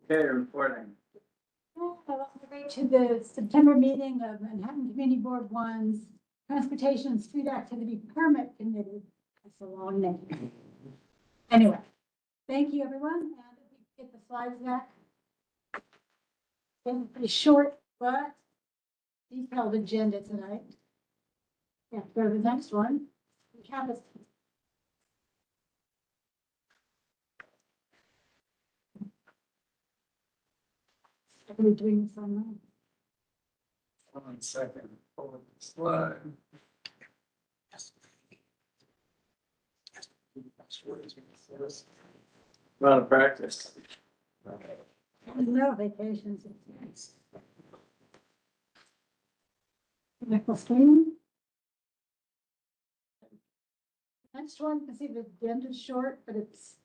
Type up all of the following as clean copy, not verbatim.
Okay, reporting. Welcome to the September meeting of Manhattan Community Board One's Transportation and Street Activity Permit Committee. That's a long name. Anyway, thank you, everyone. And if you get the slides back. It's pretty short, but detailed agenda tonight. Yeah, go to the next one. We have this. Are we doing this online? 1 second. Pull up the slide. A lot of practice. No vacations. Nickel screen. Next one, you can see the agenda is short, but it's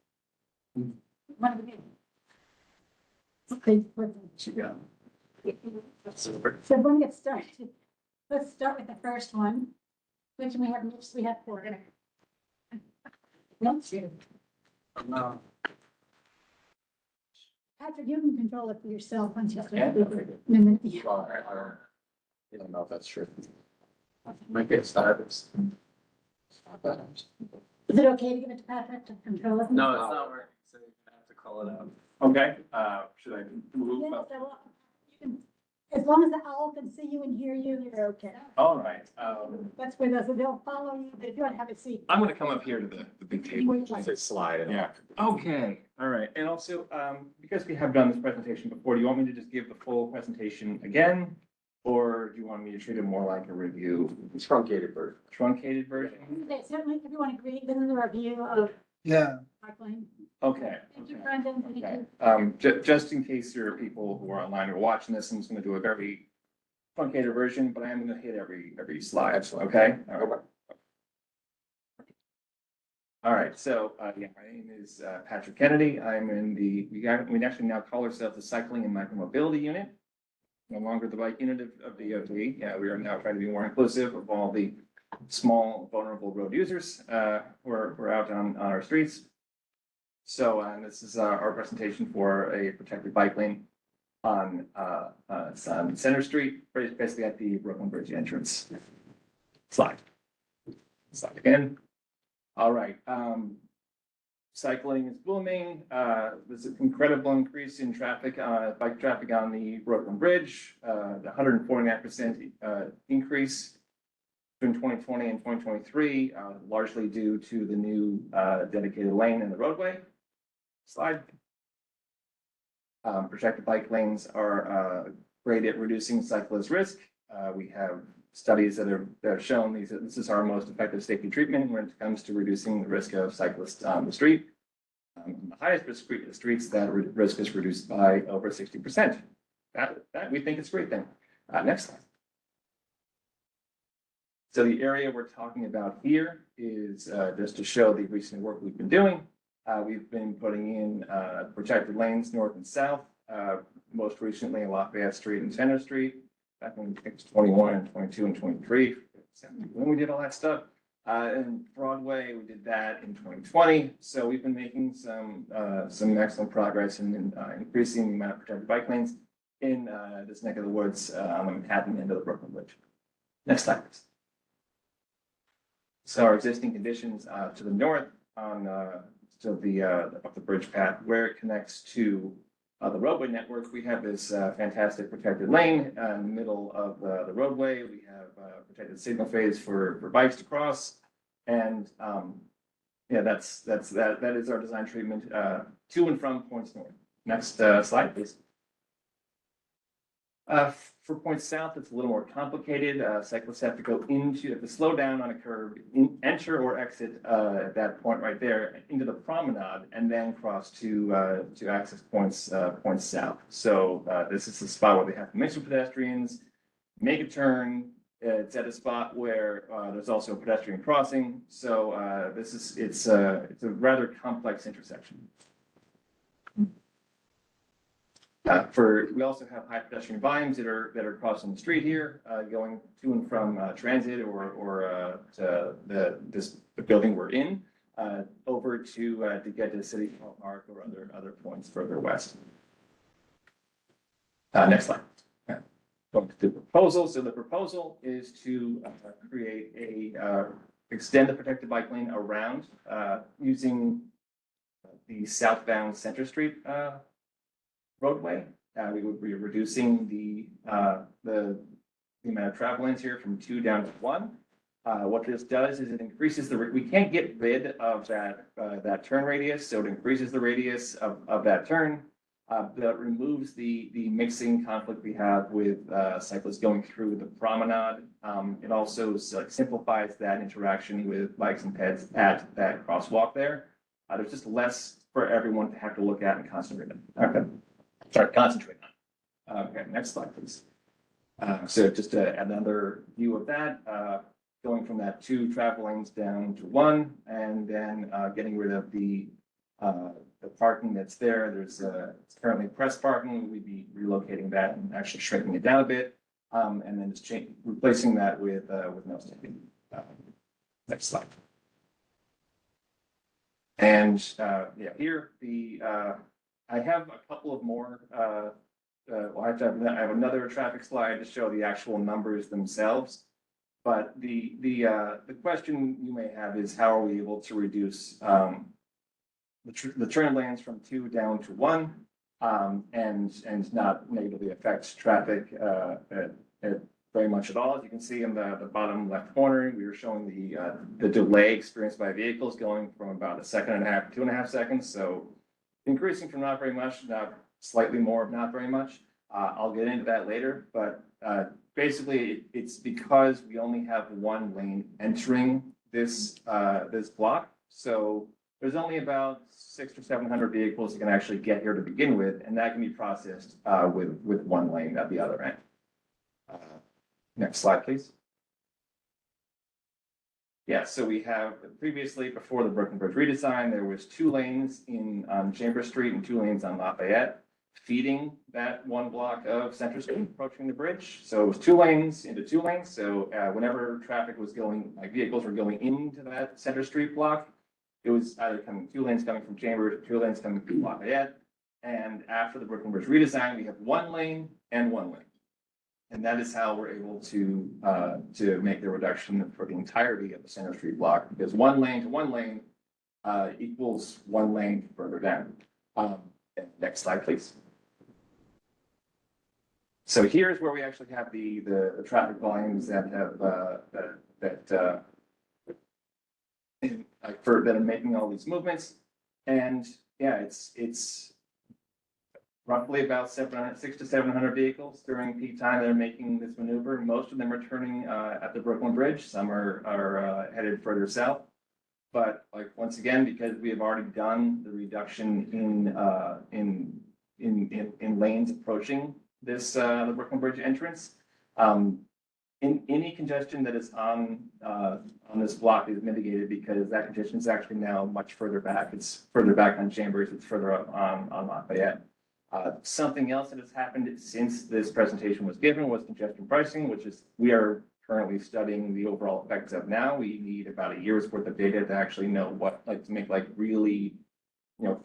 one of the meetings. Okay, She got. Super. so when we get started, let's start with the first one, which we have four. No, No. Patrick, you can control it for yourself once you Yeah. start. Yeah. Well, I don't know if that's true. Might get started. Is it okay to give it to Patrick to control it? No, it's not working, so you have to call it out. Okay, should I move? Yes, I will. You can- As long as the owl can see you and hear you, you're okay. All right, That's where they'll follow you, but if you want to have a seat. I'm gonna come up here to the big table. Slide. Yeah, okay, all right, and also, because we have done this presentation before, do you want me to just give the full presentation again? Or do you want me to treat it more like a review, Truncated version. truncated version? Okay, certainly, everyone agreed, this is a review of Yeah. Park Lane. Okay. Thank you, okay. Brendan. Thank Okay, you. just in case there are people who are online who are watching this, I'm just gonna do a very truncated version, but I am gonna hit every slide, okay? All right. All right, so, yeah, my name is Patrick Kennedy. I'm in we actually now call ourselves the Cycling and Micromobility Unit. No longer the bike unit of DOT. Yeah, we are now trying to be more inclusive of all the small vulnerable road users, who are out on our streets. So, and this is our presentation for a protected bike lane on Center Street, basically at the Brooklyn Bridge entrance. Slide again. All right, cycling is booming. There's an incredible increase in traffic, bike traffic on the Brooklyn Bridge, the 149% increase between 2020 and 2023, largely due to the new dedicated lane in the roadway. Slide. Protected bike lanes are great at reducing cyclist risk. We have studies that have shown this is our most effective safety treatment when it comes to reducing the risk of cyclists on the street. The highest risk streets, that risk is reduced by over 60%. That we think is a great thing. Next slide. So the area we're talking about here is just to show the recent work we've been doing. We've been putting in protected lanes north and south, most recently Lafayette Street and Center Street, back in 21 and 22 and 23, when we did all that stuff. And Broadway, we did that in 2020. So we've been making some excellent progress in increasing the amount of protected bike lanes in this neck of the woods on the Manhattan end of the Brooklyn Bridge. Next slide, please. So our existing conditions to the north on of the bridge path, where it connects to the roadway network, we have this fantastic protected lane in the middle of the roadway. We have protected signal phase for bikes to cross, and yeah, that is our design treatment to and from points north. Next slide, please. For points south, it's a little more complicated. Cyclists have to go slow down on a curve, enter or exit at that point right there into the promenade, and then cross to access points south. So this is the spot where they have to mix with pedestrians, make a turn. It's at a spot where there's also a pedestrian crossing. So it's a rather complex intersection. We also have high pedestrian volumes that are crossing the street here, going to and from transit or to the building we're in, over to get to City Hall Park or other points further west. Next slide. Going to the proposal. So the proposal is to create extend the protected bike lane around using the southbound Center Street roadway. We would be reducing the amount of travel lanes here from 2 down to 1. What this does is it increases we can't get rid of that turn radius, so it increases the radius of that turn. That removes the mixing conflict we have with cyclists going through the promenade. It also simplifies that interaction with bikes and peds at that crosswalk there. There's just less for everyone to have to look at and concentrate on. Okay, sorry, concentrate on. Okay, next slide, please. So just another view of that, going from that 2 travel lanes down to 1, and then getting rid of the parking that's there. There's it's currently press parking. We'd be relocating that and actually shrinking it down a bit, and then just replacing that with no standing. Next slide. And yeah, here I have a couple of more. I have another traffic slide to show the actual numbers themselves. But the question you may have is how are we able to reduce the turn lanes from 2 down to 1 and not negatively affect traffic very much at all. As you can see in the bottom left corner, we were showing the delay experienced by vehicles going from about 1.5 seconds to 2.5 seconds. So increasing from not very much, not slightly more, not very much. I'll get into that later, but basically it's because we only have 1 lane entering this block. So there's only about 600 or 700 vehicles that can actually get here to begin with, and that can be processed with 1 lane at the other end. Next slide, please. Yeah, so we have previously, before the Brooklyn Bridge redesign, there was 2 lanes on Chambers Street and 2 lanes on Lafayette, feeding that 1 block of Center Street approaching the bridge. So it was 2 lanes into 2 lanes. So whenever traffic was going, like vehicles were going into that Center Street block, it was either coming 2 lanes coming from Chambers, 2 lanes coming from Lafayette. And after the Brooklyn Bridge redesign, we have 1 lane and 1 lane. And that is how we're able to make the reduction for the entirety of the Center Street block, because 1 lane to 1 lane equals 1 lane further down. Next slide, please. So here's where we actually have the traffic volumes that have that are making all these movements. And yeah, it's roughly about 600 to 700 vehicles during peak time that are making this maneuver. Most of them are turning at the Brooklyn Bridge. Some are headed further south. But like once again, because we have already done the reduction in lanes approaching this the Brooklyn Bridge entrance, in any congestion that is on this block is mitigated because that congestion is actually now much further back. It's further back on Chambers. It's further up on Lafayette. Something else that has happened since this presentation was given was congestion pricing, which is we are currently studying the overall effects of now. We need about a year's worth of data to actually know what, like, to make like really,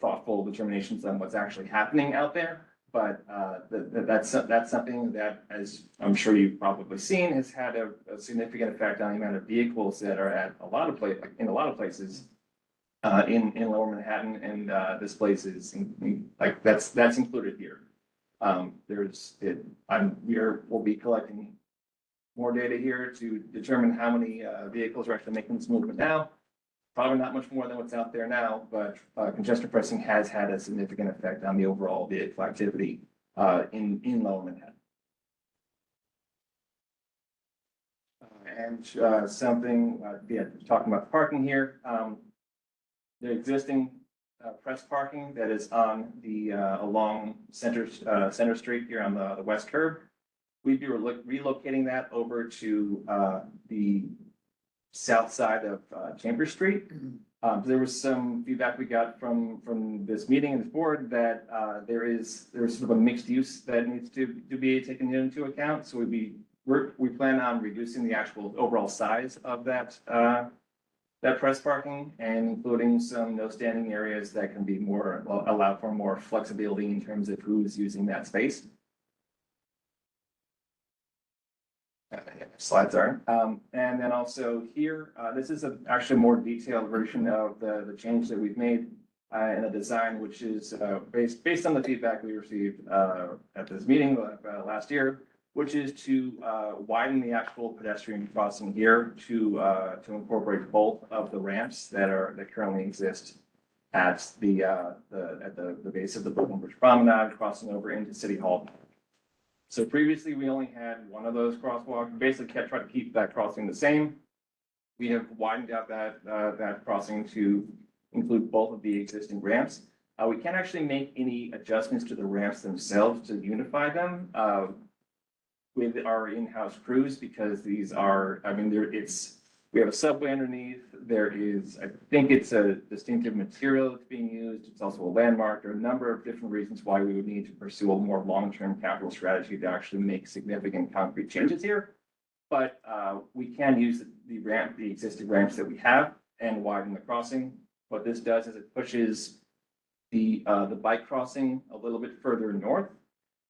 thoughtful determinations on what's actually happening out there. But that's something that, as I'm sure you've probably seen, has had a significant effect on the amount of vehicles that are at a lot of places in Lower Manhattan, and this place is like that's included here. We'll be collecting more data here to determine how many vehicles are actually making this movement now. Probably not much more than what's out there now, but congestion pricing has had a significant effect on the overall vehicle activity in Lower Manhattan. Talking about parking here. The existing press parking that is on the along Center Street here on the west curb, we'd be relocating that over to the south side of Chambers Street. There was some feedback we got from this meeting and this board that there is sort of a mixed use that needs to be taken into account. So we plan on reducing the actual overall size of that press parking and including some no standing areas that can be allow for more flexibility in terms of who's using that space. Slides are. And then also here, this is actually a more detailed version of the change that we've made in the design, which is based on the feedback we received at this meeting last year, which is to widen the actual pedestrian crossing here to incorporate both of the ramps that currently exist at the base of the Brooklyn Bridge Promenade, crossing over into City Hall. So previously, we only had one of those crosswalks, basically trying to keep that crossing the same. We have widened out that crossing to include both of the existing ramps. We can't actually make any adjustments to the ramps themselves to unify them with our in-house crews, because these are, I mean, we have a subway underneath. There is, I think it's a distinctive material that's being used. It's also a landmark. There are a number of different reasons why we would need to pursue a more long-term capital strategy to actually make significant concrete changes here. But we can use the existing ramps that we have and widen the crossing. What this does is it pushes the bike crossing a little bit further north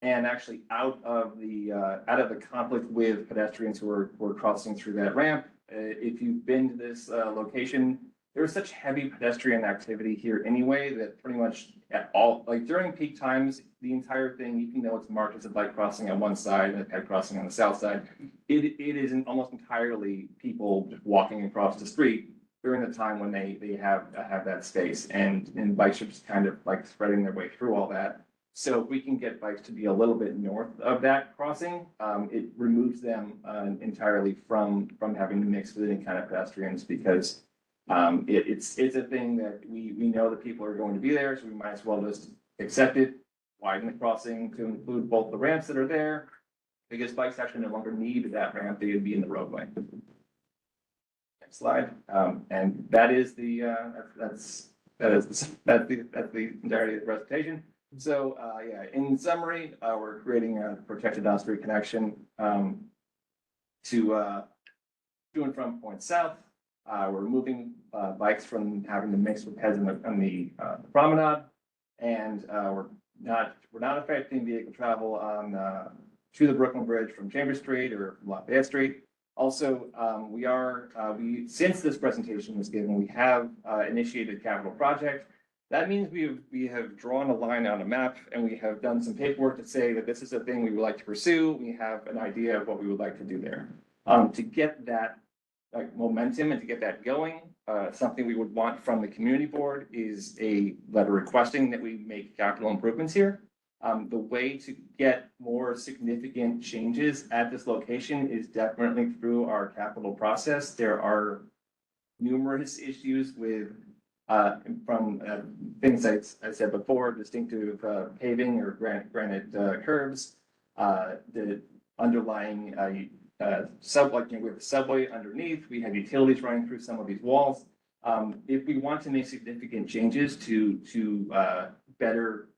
and actually out of the conflict with pedestrians who are crossing through that ramp. If you've been to this location, there is such heavy pedestrian activity here anyway that pretty much at all, like during peak times, the entire thing, even though it's marked as a bike crossing on one side and a ped crossing on the south side, it is almost entirely people just walking across the street during the time when they have that space, and bikes are just kind of like spreading their way through all that. So if we can get bikes to be a little bit north of that crossing, it removes them entirely from having to mix with any kind of pedestrians, because it's a thing that we know that people are going to be there, so we might as well just accept it, widen the crossing to include both the ramps that are there, because bikes actually no longer need that ramp, they would be in the roadway. Next slide, and that is that's the entirety of the presentation. So, yeah, in summary, we're creating a protected on-street connection to and from Point South. We're moving bikes from having to mix with peds on the promenade, and we're not affecting vehicle travel on to the Brooklyn Bridge from Chambers Street or from Lafayette Street. Also, since this presentation was given, we have initiated a capital project. That means we have drawn a line on a map, and we have done some paperwork to say that this is a thing we would like to pursue. We have an idea of what we would like to do there. To get that momentum and to get that going, something we would want from the community board is a letter requesting that we make capital improvements here. The way to get more significant changes at this location is definitely through our capital process. There are numerous issues with from things I said before, distinctive paving or granite curbs, the underlying we have a subway underneath, we have utilities running through some of these walls. If we want to make significant changes to better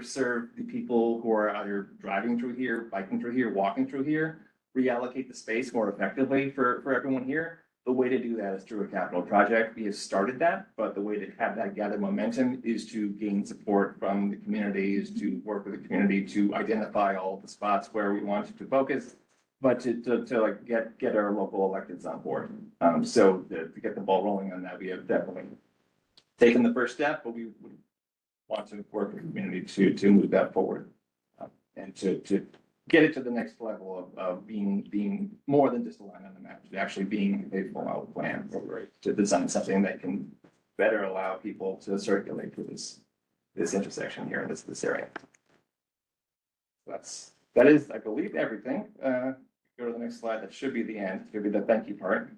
serve the people who are either driving through here, biking through here, walking through here, reallocate the space more effectively for everyone here, the way to do that is through a capital project. We have started that, but the way to have that gather momentum is to gain support from the community, is to work with the community to identify all the spots where we want to focus, but to like get our local electeds on board. So to get the ball rolling on that, we have definitely taken the first step, but we would want to work with the community to move that forward and to get it to the next level of being more than just a line on the map, to actually being a full-out plan, to design something that can better allow people to circulate through this intersection here in this area. That is, I believe, everything. Go to the next slide. That should be the end. Should be the thank you part.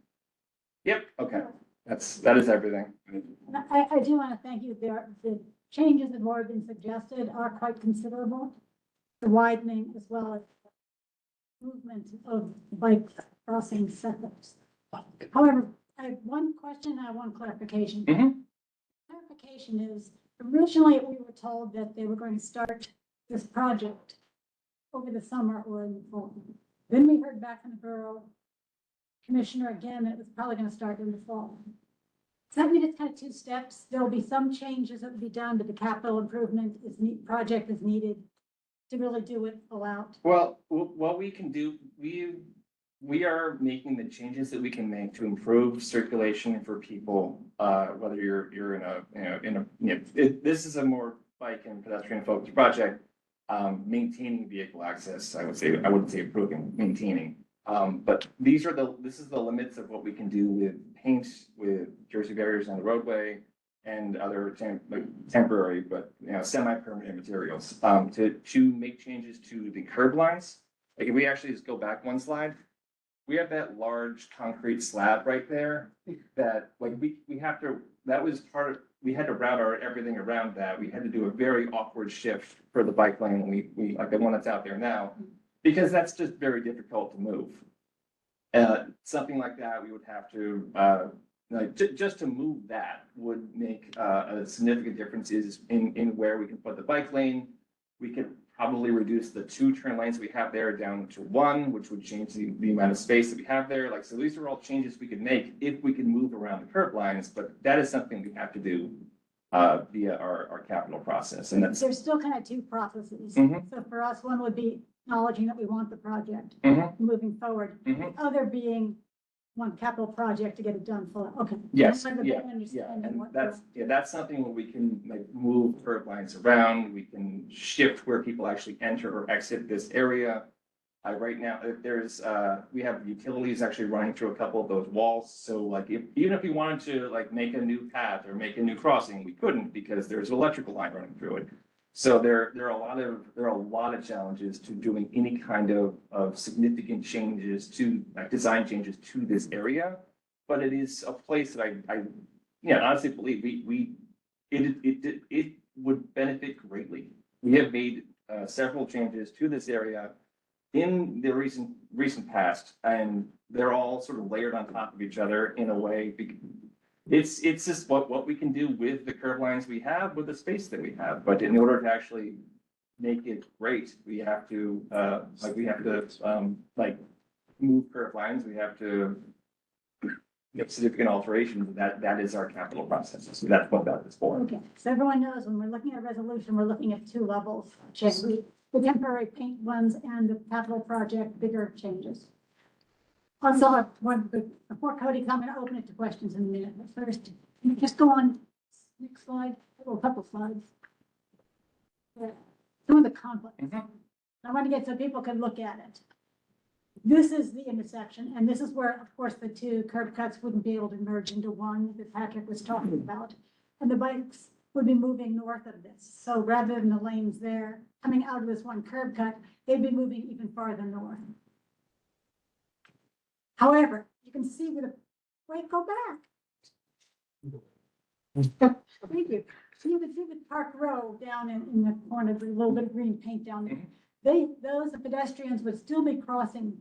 Yep. Okay. That is everything. I do want to thank you. The changes that have already been suggested are quite considerable. The widening as well as movement of bike crossing setups. However, I have one question and I want clarification. Clarification is, originally we were told that they were going to start this project over the summer or in the fall. Then we heard back from the borough commissioner again that it was probably going to start in the fall. Does that mean it's kind of two steps? There will be some changes that will be done, but the capital improvement project is needed to really do it full out? Well, what we can do, we are making the changes that we can make to improve circulation for people, whether you're in a, this is a more bike and pedestrian focused project. Maintaining vehicle access, I wouldn't say improving, maintaining. But this is the limits of what we can do with paint, with jersey barriers on the roadway and other temporary, but, semi-permanent materials, to make changes to the curb lines. Like if we actually just go back one slide, we have that large concrete slab right there that like we have to, that was part of, we had to route everything around that. We had to do a very awkward shift for the bike lane. We like the one that's out there now, because that's just very difficult to move. Something like that, we would have to, just to move that would make a significant difference is in where we can put the bike lane. We could probably reduce the 2 turn lanes we have there down to 1, which would change the amount of space that we have there. Like, so these are all changes we could make if we could move around the curb lines, but that is something we have to do via our capital process. And that's, There's still kind of 2 processes. Mhm. So for us, one would be acknowledging that we want the project, Mhm. moving forward. Mhm. The other being one capital project to get it done full. Okay. Yes, I have a yeah, better understanding and what- that's something where we can like move curb lines around, we can shift where people actually enter or exit this area. Right now, we have utilities actually running through a couple of those walls, so like even if we wanted to like make a new path or make a new crossing, we couldn't because there's an electrical line running through it. So there are a lot of challenges to doing any kind of significant changes to design changes to this area. But it is a place that I honestly believe it would benefit greatly. We have made several changes to this area in the recent past, and they're all sort of layered on top of each other in a way. It's just what we can do with the curb lines we have, with the space that we have. But in order to actually make it great, we have to move curb lines. We have to make significant alterations. That is our capital process. So that's what that is for. Okay, so everyone knows when we're looking at a resolution, we're looking at 2 levels of change. The temporary paint ones and the capital project, bigger changes. Also, before Cody comes, I'm going to open it to questions in a minute, but first, can you just go on next slide, or a couple slides? Some of the conflicts. I want to get so people can look at it. This is the intersection, and this is where, of course, the 2 curb cuts wouldn't be able to merge into one that Patrick was talking about. And the bikes would be moving north of this. So rather than the lanes there coming out of this one curb cut, they'd be moving even farther north. However, you can see where wait, go back. Thank you. So you can see the Park Row down in the corner, the little bit of green paint down there. Those pedestrians would still be crossing,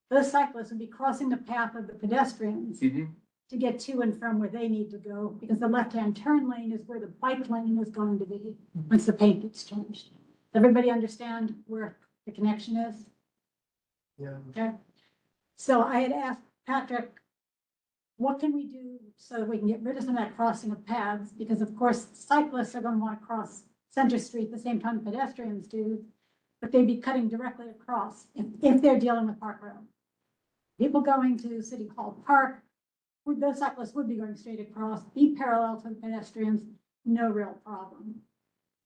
those cyclists would be crossing the path of the pedestrians to get to and from where they need to go, because the left-hand turn lane is where the bike lane is going to be once the paint gets changed. Does everybody understand where the connection is? Yeah. Okay. So I had asked Patrick, what can we do so that we can get rid of some of that crossing of paths? Because of course, cyclists are going to want to cross Center Street the same time pedestrians do, but they'd be cutting directly across if they're dealing with Park Road. People going to City Hall Park, those cyclists would be going straight across, be parallel to the pedestrians, no real problem.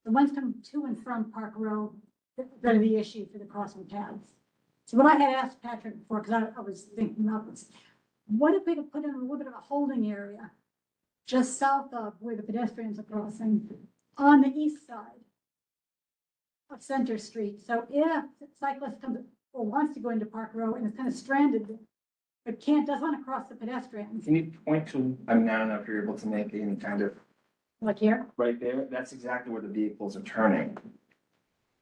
The ones coming to and from Park Road, they're the issue for the crossing paths. So what I had asked Patrick before, because I was thinking about this, what if we could put in a little bit of a holding area just south of where the pedestrians are crossing on the east side of Center Street? So if a cyclist comes or wants to go into Park Row and is kind of stranded, but doesn't want to cross the pedestrians, Can you point to, I don't know if you're able to make any kind of, like here, right there, that's exactly where the vehicles are turning.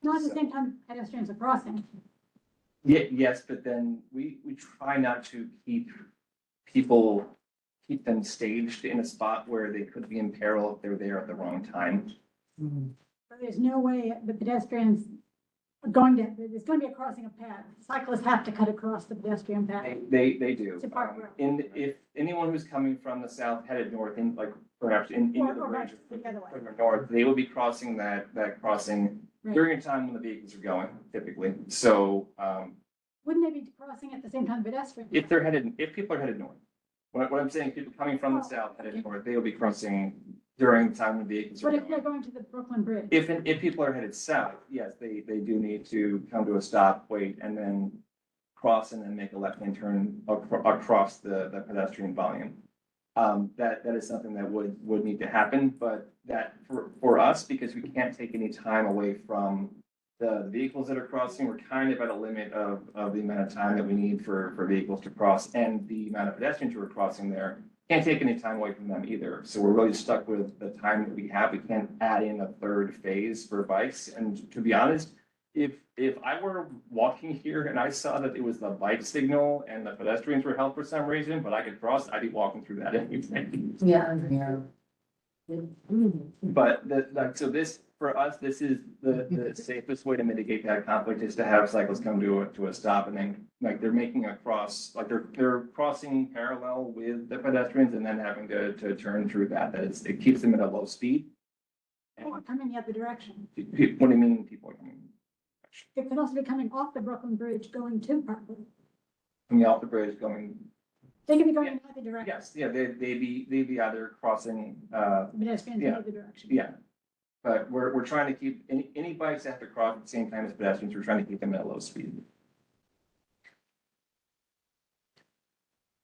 not at the same time pedestrians are crossing. Yeah, yes, but then we try not to keep them staged in a spot where they could be in peril if they're there at the wrong time. So there's no way the pedestrians there's going to be a crossing of paths. Cyclists have to cut across the pedestrian path. They do. To Park Road. If anyone who's coming from the south headed north, in like perhaps into the Or bridge the other way. further north, they will be crossing that crossing Right. during a time when the vehicles are going typically. So, Wouldn't they be crossing at the same time pedestrian? if people are headed north, what I'm saying, people coming from the south headed north, they will be crossing during the time when vehicles are But if they're going. going to the Brooklyn Bridge? If people are headed south, yes, they do need to come to a stop, wait, and then cross and then make a left-hand turn across the pedestrian volume. That is something that would need to happen, but that for us, because we can't take any time away from the vehicles that are crossing, we're kind of at a limit of the amount of time that we need for vehicles to cross and the amount of pedestrians who are crossing there. Can't take any time away from them either. So we're really stuck with the time that we have. We can't add in a third phase for bikes. And to be honest, if I were walking here and I saw that it was the bike signal and the pedestrians were held for some reason, but I could cross, I'd be walking through that anyway. Yeah. But so this, for us, this is the safest way to mitigate that conflict is to have cyclists come to a stop and then, like, they're making a cross, like they're crossing parallel with the pedestrians and then having to turn through that. It keeps them at a low speed. Or coming the other direction. What do you mean people are coming? It could also be coming off the Brooklyn Bridge going to Parkwood. Coming off the bridge going, They could be going in either direction. yes, yeah, they'd be either crossing, Pedestrians in Yeah. either direction. yeah. But we're trying to keep, any bikes that have to cross at the same time as pedestrians, we're trying to keep them at a low speed.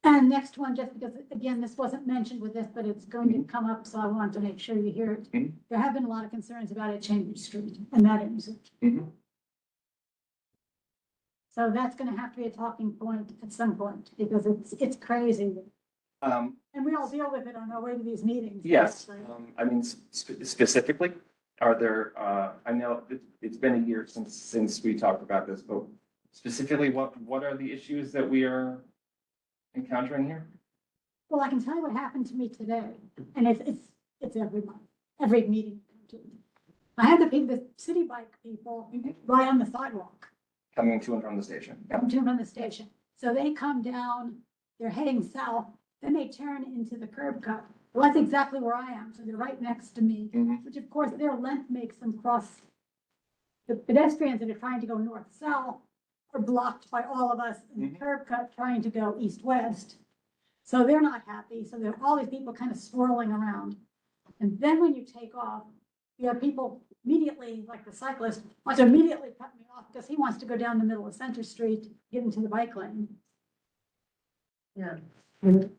And next one, just because, again, this wasn't mentioned with this, but it's going to come up, so I want to make sure you hear it. Mhm. There have been a lot of concerns about it, Chambers Street and that intersection. Mhm. So that's gonna have to be a talking point at some point, because it's crazy. And we all deal with it on our way to these meetings. Yes, Right? I mean, specifically, are there, I know it's been a year since we talked about this, but specifically, what are the issues that we are encountering here? Well, I can tell you what happened to me today, and it's every month, every meeting. I come to. I had the city bike people right on the sidewalk, Coming to and from the station? come to from the station. So they come down, they're heading south, then they turn into the curb cut. Well, that's exactly where I am, so they're right next to me, Mhm. which of course their length makes them cross. The pedestrians that are trying to go north-south are blocked by all of us in the Mhm. curb cut trying to go east-west. So they're not happy, so there are all these people kind of swirling around. And then when you take off, you have people immediately, like the cyclist, wants to immediately cut me off because he wants to go down the middle of Center Street, get into the bike lane. Yeah. And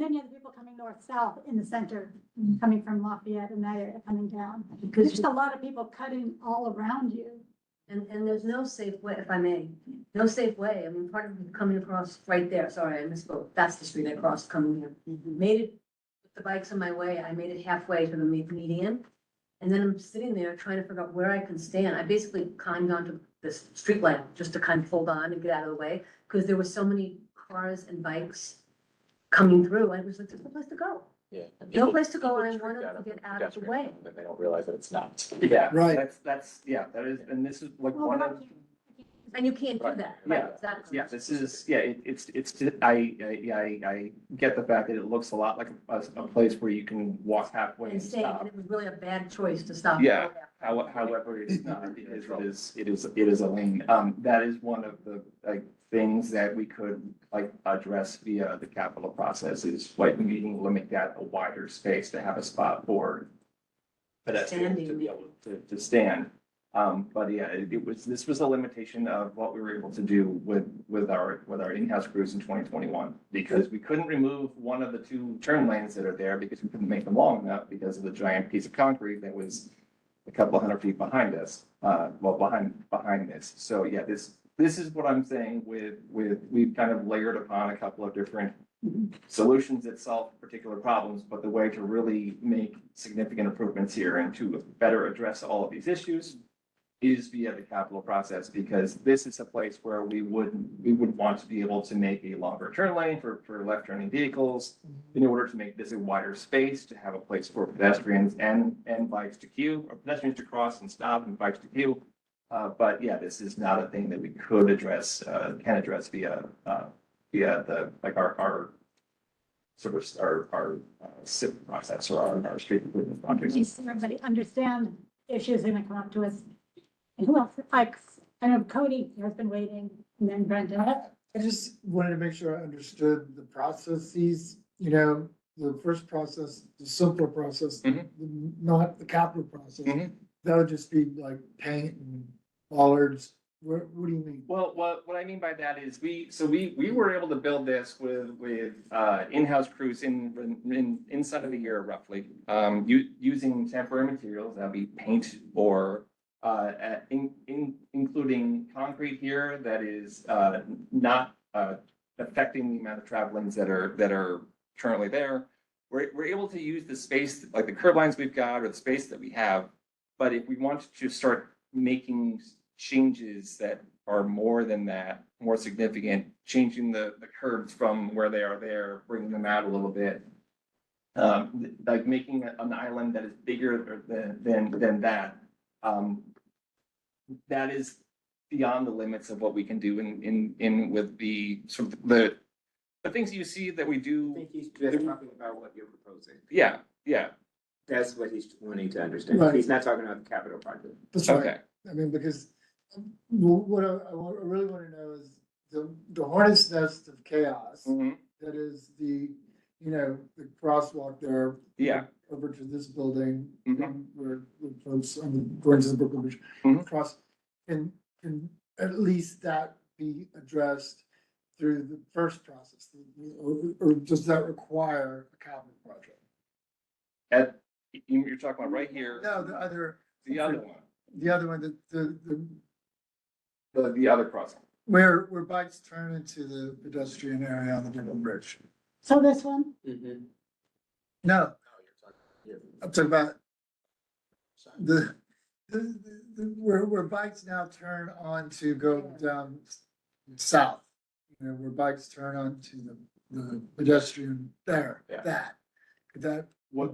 then you have the people coming north-south in the center, coming from Lafayette and that area coming down. There's Because, just a lot of people cutting all around you. and there's no safe way, if I may, no safe way. I mean, part of coming across right there, sorry, I misspoke. That's the street I crossed coming here. Made it, with the bikes on my way, I made it halfway to the median. And then I'm sitting there trying to figure out where I can stand. I basically climbed onto this street light just to kind of hold on and get out of the way, because there were so many cars and bikes coming through. I was like, there's no place to go. Yeah. No place to go, and I wanted to get out of the way. But they don't realize that it's not. Yeah. Right. That is, and this is like Well, one but I of. can't- And you can't do that. Right, Yeah. exactly. Yeah, this is, yeah, I get the fact that it looks a lot like a place where you can walk halfway And and stay, and stop. it was really a bad choice to stop. Yeah. However, it is not, because it is a lane. That is one of the, like, things that we could, like, address via the capital process is like needing to make that a wider space to have a spot for pedestrians to Standing. be able to stand. But yeah, this was a limitation of what we were able to do with our in-house crews in 2021. Because we couldn't remove one of the two turn lanes that are there because we couldn't make them long enough because of the giant piece of concrete that was a couple of 100 feet behind us, behind this. So yeah, this is what I'm saying we've kind of layered upon a couple of different solutions that solve particular problems, but the way to really make significant improvements here and to better address all of these issues is via the capital process, because this is a place where we would want to be able to make a longer turn lane for left turning vehicles in order to make this a wider space, to have a place for pedestrians and bikes to queue, or pedestrians to cross and stop and bikes to queue. But yeah, this is not a thing that we could address, can address via the, like our sort of our SIP process or our street improvement projects. Just so everybody understand issues gonna come up to us. And who else? Like, I know Cody has been waiting, and then Brenda. I just wanted to make sure I understood the processes, the first process, the simpler process, Mhm. not the capital process. Mhm. That would just be like paint and bollards. What do you mean? Well, what I mean by that is we were able to build this with in-house crews inside of a year roughly, using temporary materials, that'd be paint or including concrete here that is not affecting the amount of travel lanes that are currently there. We're able to use the space, like the curb lines we've got or the space that we have. But if we want to start making changes that are more than that, more significant, changing the curbs from where they are there, bringing them out a little bit. Like making an island that is bigger than that. That is beyond the limits of what we can do in with the sort of the things you see that we I do. think he's just talking about what you're proposing. Yeah. That's what he's wanting to understand. Right. He's not talking about the capital project. That's right. Okay. I mean, because what I really want to know is the hornet's nest of chaos Mhm. that is the crosswalk there. Yeah. Over to this building, Mhm. where the folks going to the Brooklyn Bridge Mhm. cross. Can at least that be addressed through the first process? Or does that require a capital project? You're talking about right here, No, the other one, the other crossing. where bikes turn into the pedestrian area on the Brooklyn Bridge. So this one, No, I'm talking about the where bikes now turn on to go down south. Where bikes turn on to the pedestrian there, Yeah. that, What,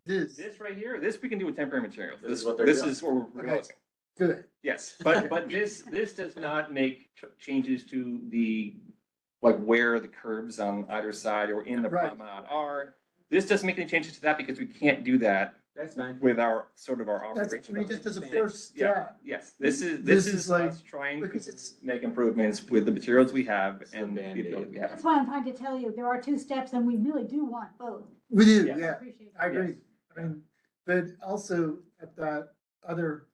this, this right here, this we can do with temporary materials. This is what they're This doing. is what we're proposing. good. Yes, but this does not make changes to the, like where the curbs on either side or in the Right. promenade are. This doesn't make any changes to that because we can't do that That's fine. with our sort of our That's, operation. just as a first Yeah. step. Yes, this This is is like- us trying because to it's- make improvements with the materials we have It's the and the Band-Aid. ability we have. that's why I'm trying to tell you, there are two steps and we really do want both. We do, Yeah. yeah, Appreciate it. I agree. I mean, but also at that other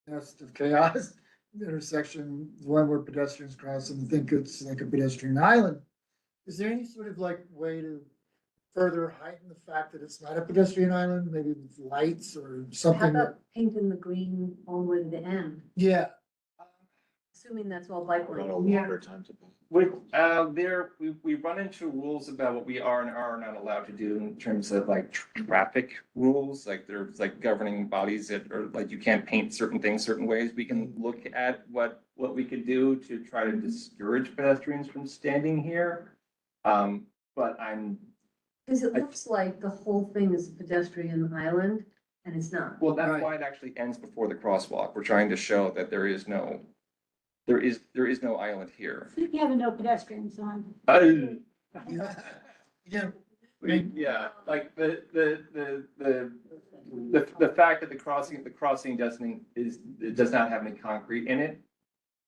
nest of chaos intersection, the one where pedestrians cross and think it's like a pedestrian island. Is there any sort of like way to further heighten the fact that it's not a pedestrian island, maybe with lights or How something? about painting the green all the way to the end? Yeah, Assuming that's all bike lane. With, we run into rules about what we are and are not allowed to do in terms of like traffic rules, like there's like governing bodies that are like, you can't paint certain things certain ways. We can look at what we could do to try to discourage pedestrians from standing here. But Because it looks like the whole thing is a pedestrian island, and it's not. well, that's Right. why it actually ends before the crosswalk. We're trying to show that there is no island here. You have a no pedestrian sign. yeah, Yeah, like the fact that the crossing does not have any concrete in it.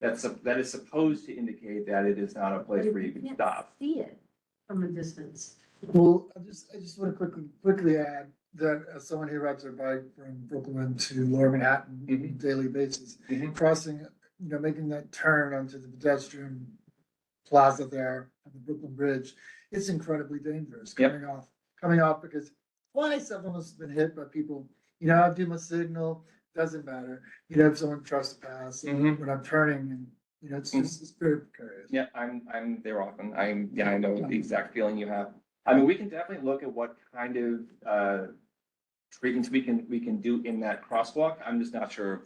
That is supposed to indicate that it is not a place where you can can't stop. See it from a distance. well, I just want to quickly add that as someone who rides their bike from Brooklyn to Lower Manhattan on a Mhm. daily basis, Mhm. crossing, making that turn onto the pedestrian plaza there on the Brooklyn Bridge, it's incredibly dangerous Yep. coming off because twice I've almost been hit by people, I do my signal, doesn't matter, if someone tries to pass Mhm. when I'm turning and, it's just, it's very precarious. Yeah, I'm there often. I know the exact feeling you have. I mean, we can definitely look at what kind of treatments we can do in that crosswalk. I'm just not sure.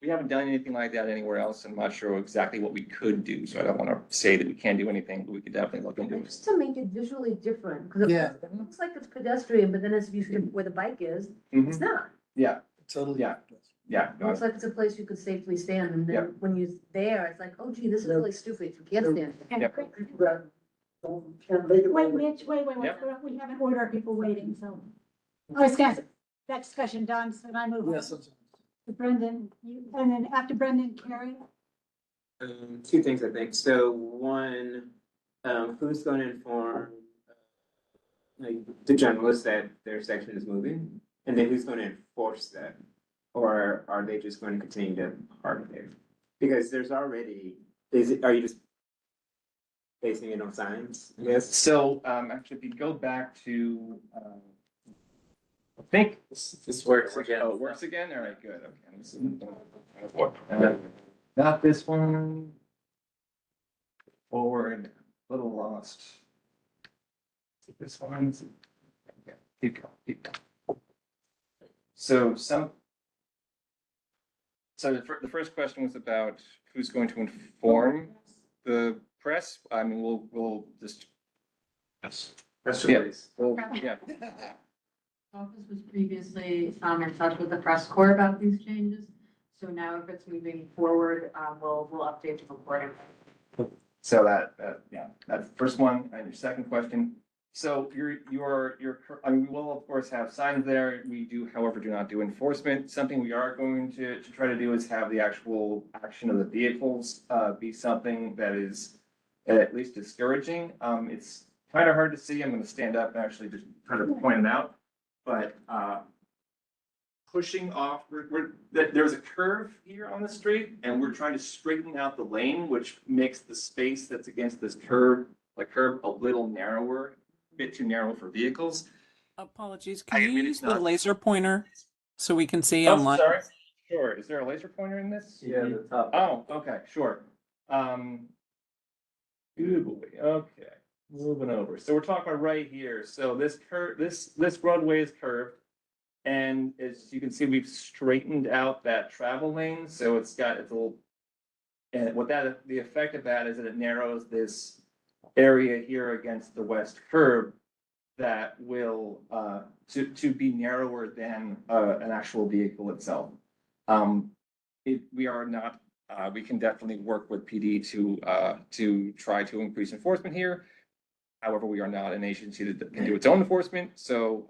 We haven't done anything like that anywhere else. I'm not sure exactly what we could do, so I don't want to say that we can't do anything, but we could definitely look into it. Just to make it visually different, because Yeah. it looks like it's pedestrian, but then as you see where the bike is, it's Mhm. not. Yeah, Totally. Yeah. yeah. Looks like it's a place you could safely stand, and Yep. then when you're there, it's like, oh gee, this is really stupid, you can't stand. Okay, Yep. great. People that can't make it. Wait, Mitch, wait, we haven't ordered our people waiting, so. I was gonna, that discussion done, so then I move on Yes, I'm sorry. to Brendan, you, and then after Brendan, Carrie. Two things I think. So one, who's going to inform like the journalists that their section is moving? And then who's going to enforce that? Or are they just going to continue to park there? Because there's already, are you just basing it on signs? Yes. So, actually, if you go back to, I think this works again. Oh, it works again? All right, good. Okay. This is- Not this one. Forward, a little lost. This one. Yeah, keep going, keep going. So the first question was about who's going to inform the press. I mean, we'll just. Press Yeah. release. Yeah. Office was previously in touch with the press corps about these changes. So now if it's moving forward, we'll update the reporting. So yeah, that's the first one. And your second question. So I mean, we will of course have signs there. We do, however, do not do enforcement. Something we are going to try to do is have the actual action of the vehicles be something that is at least discouraging. It's kind of hard to see. I'm going to stand up and actually just try to point it out. But pushing off, there's a curve here on the street, and we're trying to straighten out the lane, which makes the space that's against this curve a little narrower, a bit too narrow for vehicles. Apologies, I can you admit use it's the not- laser pointer so we can see Oh, online? sorry. Sure. Is there a laser pointer in this? Yeah, the top. Oh, okay, sure. Good boy. Okay, moving over. So we're talking about right here. So this roadway is curved. And as you can see, we've straightened out that travel lane, so it's a little. And the effect of that is that it narrows this area here against the west curb that will, to be narrower than, an actual vehicle itself. We are not, we can definitely work with PD to try to increase enforcement here. However, we are not an agency that can do its own enforcement, so,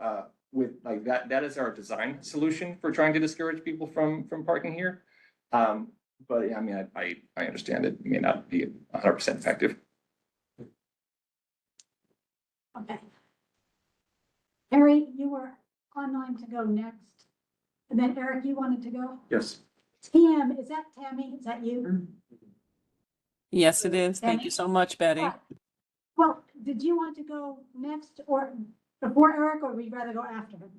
with like that is our design solution for trying to discourage people from parking here. But yeah, I mean, I understand it may not be 100% effective. Okay. Harry, you were online to go next. And then Eric, you wanted to go? Yes. Tim, is that Tammy? Is that you? Yes, it is. Thank Tammy? you so much, Betty. Ah, well, did you want to go next or before Eric, or would you rather go after him?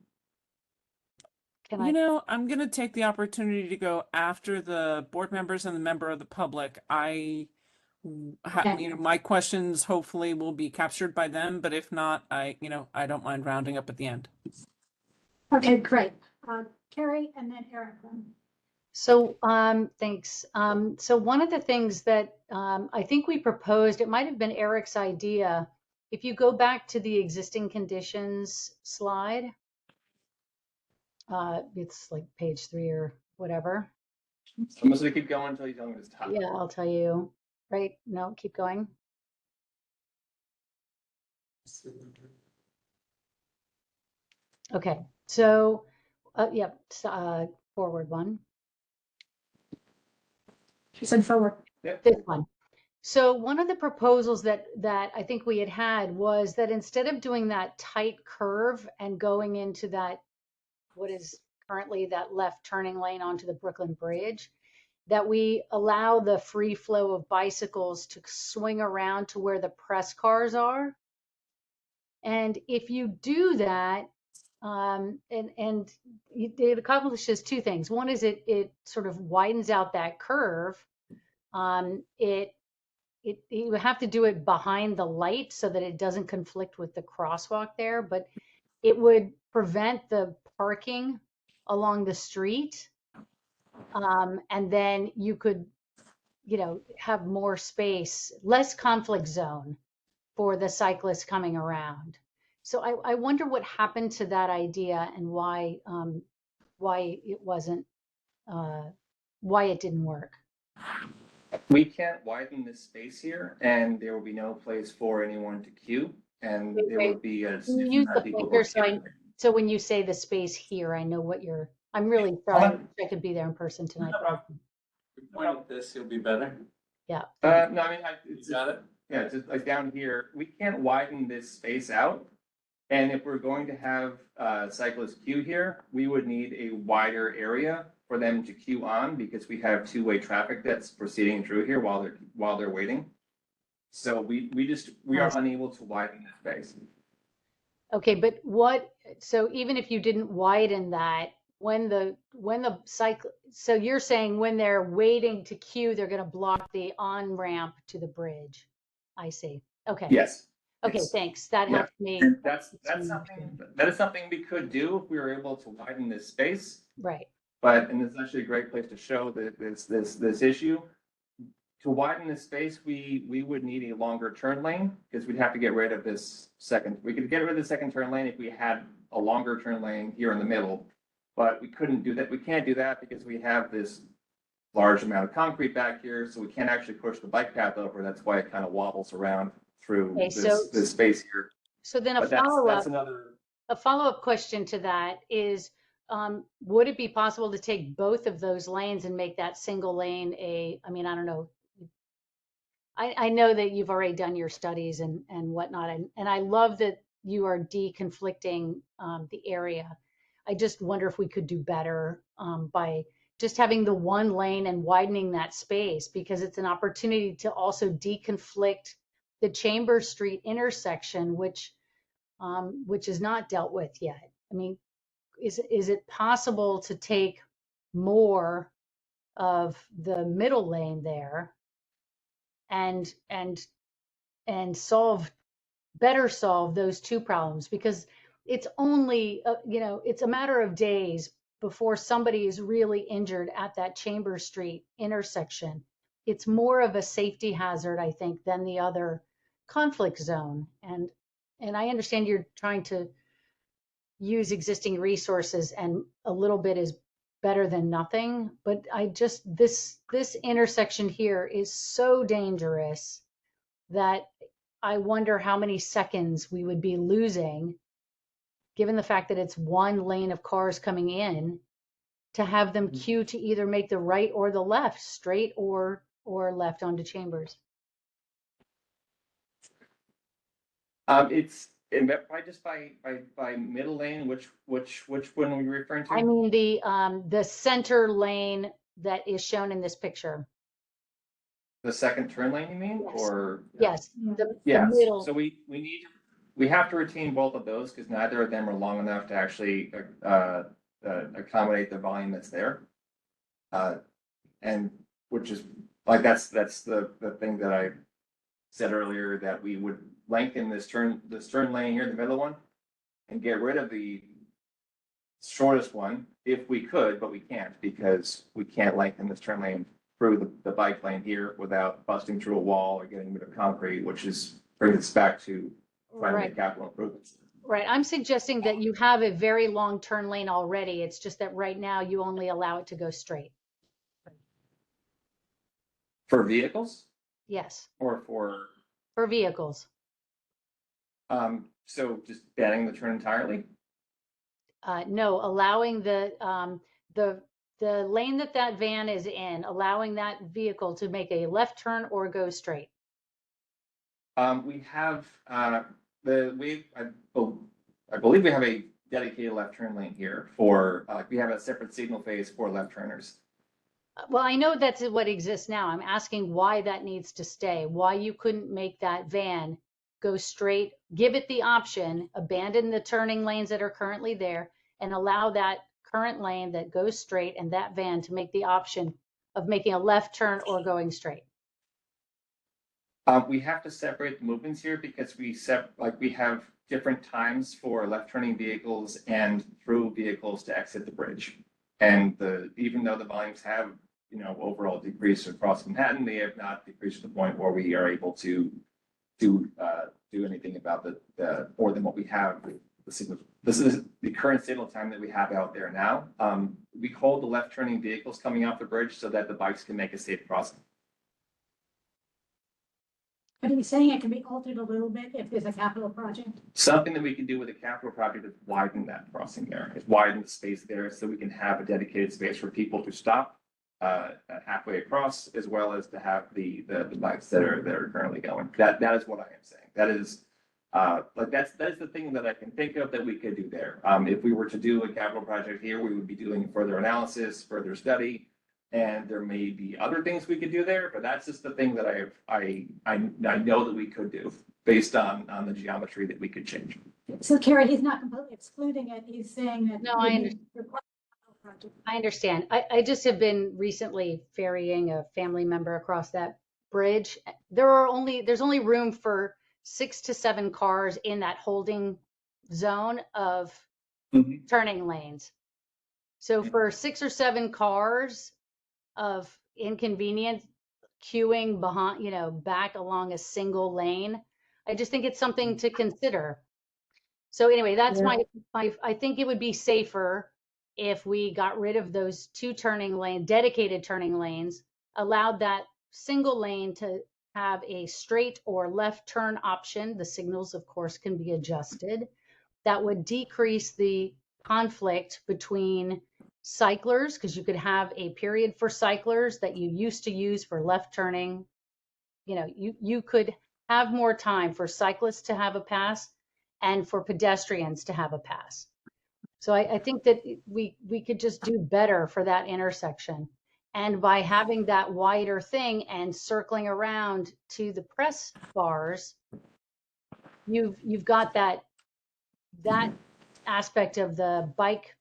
You know, I'm going to take the opportunity to go after the board members and the member of the public. Okay. My questions hopefully will be captured by them, but if not, I don't mind rounding up at the end. Okay, great. Carrie and then Eric. So, thanks. So one of the things that I think we proposed, it might have been Eric's idea. If you go back to the existing conditions slide, it's like page 3 or whatever. I'm just gonna keep going until you tell me to stop. Yeah, I'll tell you. Right? No, keep going. Okay. So, yep, forward one. She said forward. This one. So one of the proposals that I think we had was that instead of doing that tight curve and going into that, what is currently that left turning lane onto the Brooklyn Bridge, that we allow the free flow of bicycles to swing around to where the press cars are. And if you do that, and it accomplishes two things. One is it sort of widens out that curve. You have to do it behind the light so that it doesn't conflict with the crosswalk there, but it would prevent the parking along the street. And then you could, have more space, less conflict zone for the cyclists coming around. So I wonder what happened to that idea and why it wasn't why it didn't work. We can't widen this space here, and there will be no place for anyone to queue, and Wait, there wait. would be a Can you significant use amount the of people who are pointer so queuing. so when you say the space here, I know what I'm really sorry. I wish I could be there in person tonight. Point at this, you'll be better. Yeah. No, I mean, it's, Got it? yeah, it's just like down here, we can't widen this space out. And if we're going to have cyclists queue here, we would need a wider area for them to queue on because we have two-way traffic that's proceeding through here while they're waiting. So we are unable to widen the space. Okay, but so even if you didn't widen that, when the cycle, so you're saying when they're waiting to queue, they're going to block the on-ramp to the bridge. I see. Okay. Yes. Okay, Yes. thanks. That Yeah. helps me. And that is something we could do if we were able to widen this space. Right. And it's actually a great place to show that this issue. To widen this space, we would need a longer turn lane because we'd have to get rid of this second. We could get rid of the second turn lane if we had a longer turn lane here in the middle, but we couldn't do that. We can't do that because we have this large amount of concrete back here, so we can't actually push the bike path over. That's why it kind of wobbles around through Okay, this space here. So then a But that's follow-up. another. A follow-up question to that is, would it be possible to take both of those lanes and make that single lane I mean, I don't know. I know that you've already done your studies and whatnot, and I love that you are deconflicting the area. I just wonder if we could do better by just having the one lane and widening that space, because it's an opportunity to also deconflict the Chambers Street intersection, which is not dealt with yet. I mean, is it possible to take more of the middle lane there and solve those two problems? Because it's only it's a matter of days before somebody is really injured at that Chambers Street intersection. It's more of a safety hazard, I think, than the other conflict zone. And I understand you're trying to use existing resources, and a little bit is better than nothing. But this intersection here is so dangerous that I wonder how many seconds we would be losing, given the fact that it's one lane of cars coming in, to have them queue to either make the right or the left, straight or left onto Chambers. It's probably just by middle lane. Which one are we referring to? I mean the center lane that is shown in this picture. The second turn lane, you mean? Yes. Or Yes, the yes. middle. So we have to retain both of those because neither of them are long enough to actually accommodate the volume that's there. And which is like that's the thing that I said earlier, that we would lengthen this turn lane here, the middle one, and get rid of the shortest one if we could, but we can't because we can't lengthen this turn lane through the bike lane here without busting through a wall or getting rid of concrete, which brings us back to trying to make capital improvements. Right. I'm suggesting that you have a very long turn lane already. It's just that right now you only allow it to go straight. For vehicles Yes, or for, for vehicles. so just banning the turn entirely? No, allowing the lane that van is in, allowing that vehicle to make a left turn or go straight. We have, I believe we have a dedicated left turn lane here for, we have a separate signal phase for left turners. Well, I know that's what exists now. I'm asking why that needs to stay, why you couldn't make that van go straight, give it the option, abandon the turning lanes that are currently there, and allow that current lane that goes straight and that van to make the option of making a left turn or going straight. We have to separate the movements here because we have different times for left turning vehicles and through vehicles to exit the bridge. And even though the volumes have, overall decreased across Manhattan, they have not decreased to the point where we are able to do anything about the more than what we have this is the current signal time that we have out there now. We hold the left turning vehicles coming off the bridge so that the bikes can make a safe crossing. But are you saying it can be altered a little bit if there's a capital project? Something that we can do with a capital project is widen that crossing there, is widen the space there so we can have a dedicated space for people to stop halfway across, as well as to have the bikes that are currently going. That is what I am saying. That is that is the thing that I can think of that we could do there. If we were to do a capital project here, we would be doing further analysis, further study. And there may be other things we could do there, but that's just the thing that I know that we could do based on the geometry that we could change. So Carrie, he's not completely excluding it. He's saying that. No, I I understand. I just have been recently ferrying a family member across that bridge. There's only room for 6 to 7 cars in that holding zone of turning lanes. So for 6 or 7 cars of inconvenience queuing behind, back along a single lane, I just think it's something to consider. So anyway, that's my I think it would be safer if we got rid of those 2 dedicated turning lanes, allowed that single lane to have a straight or left turn option. The signals, of course, can be adjusted. That would decrease the conflict between cyclers, because you could have a period for cyclers that you used to use for left turning. You could have more time for cyclists to have a pass and for pedestrians to have a pass. So I think that we could just do better for that intersection. And by having that wider thing and circling around to the press bars, you've got that aspect of the bike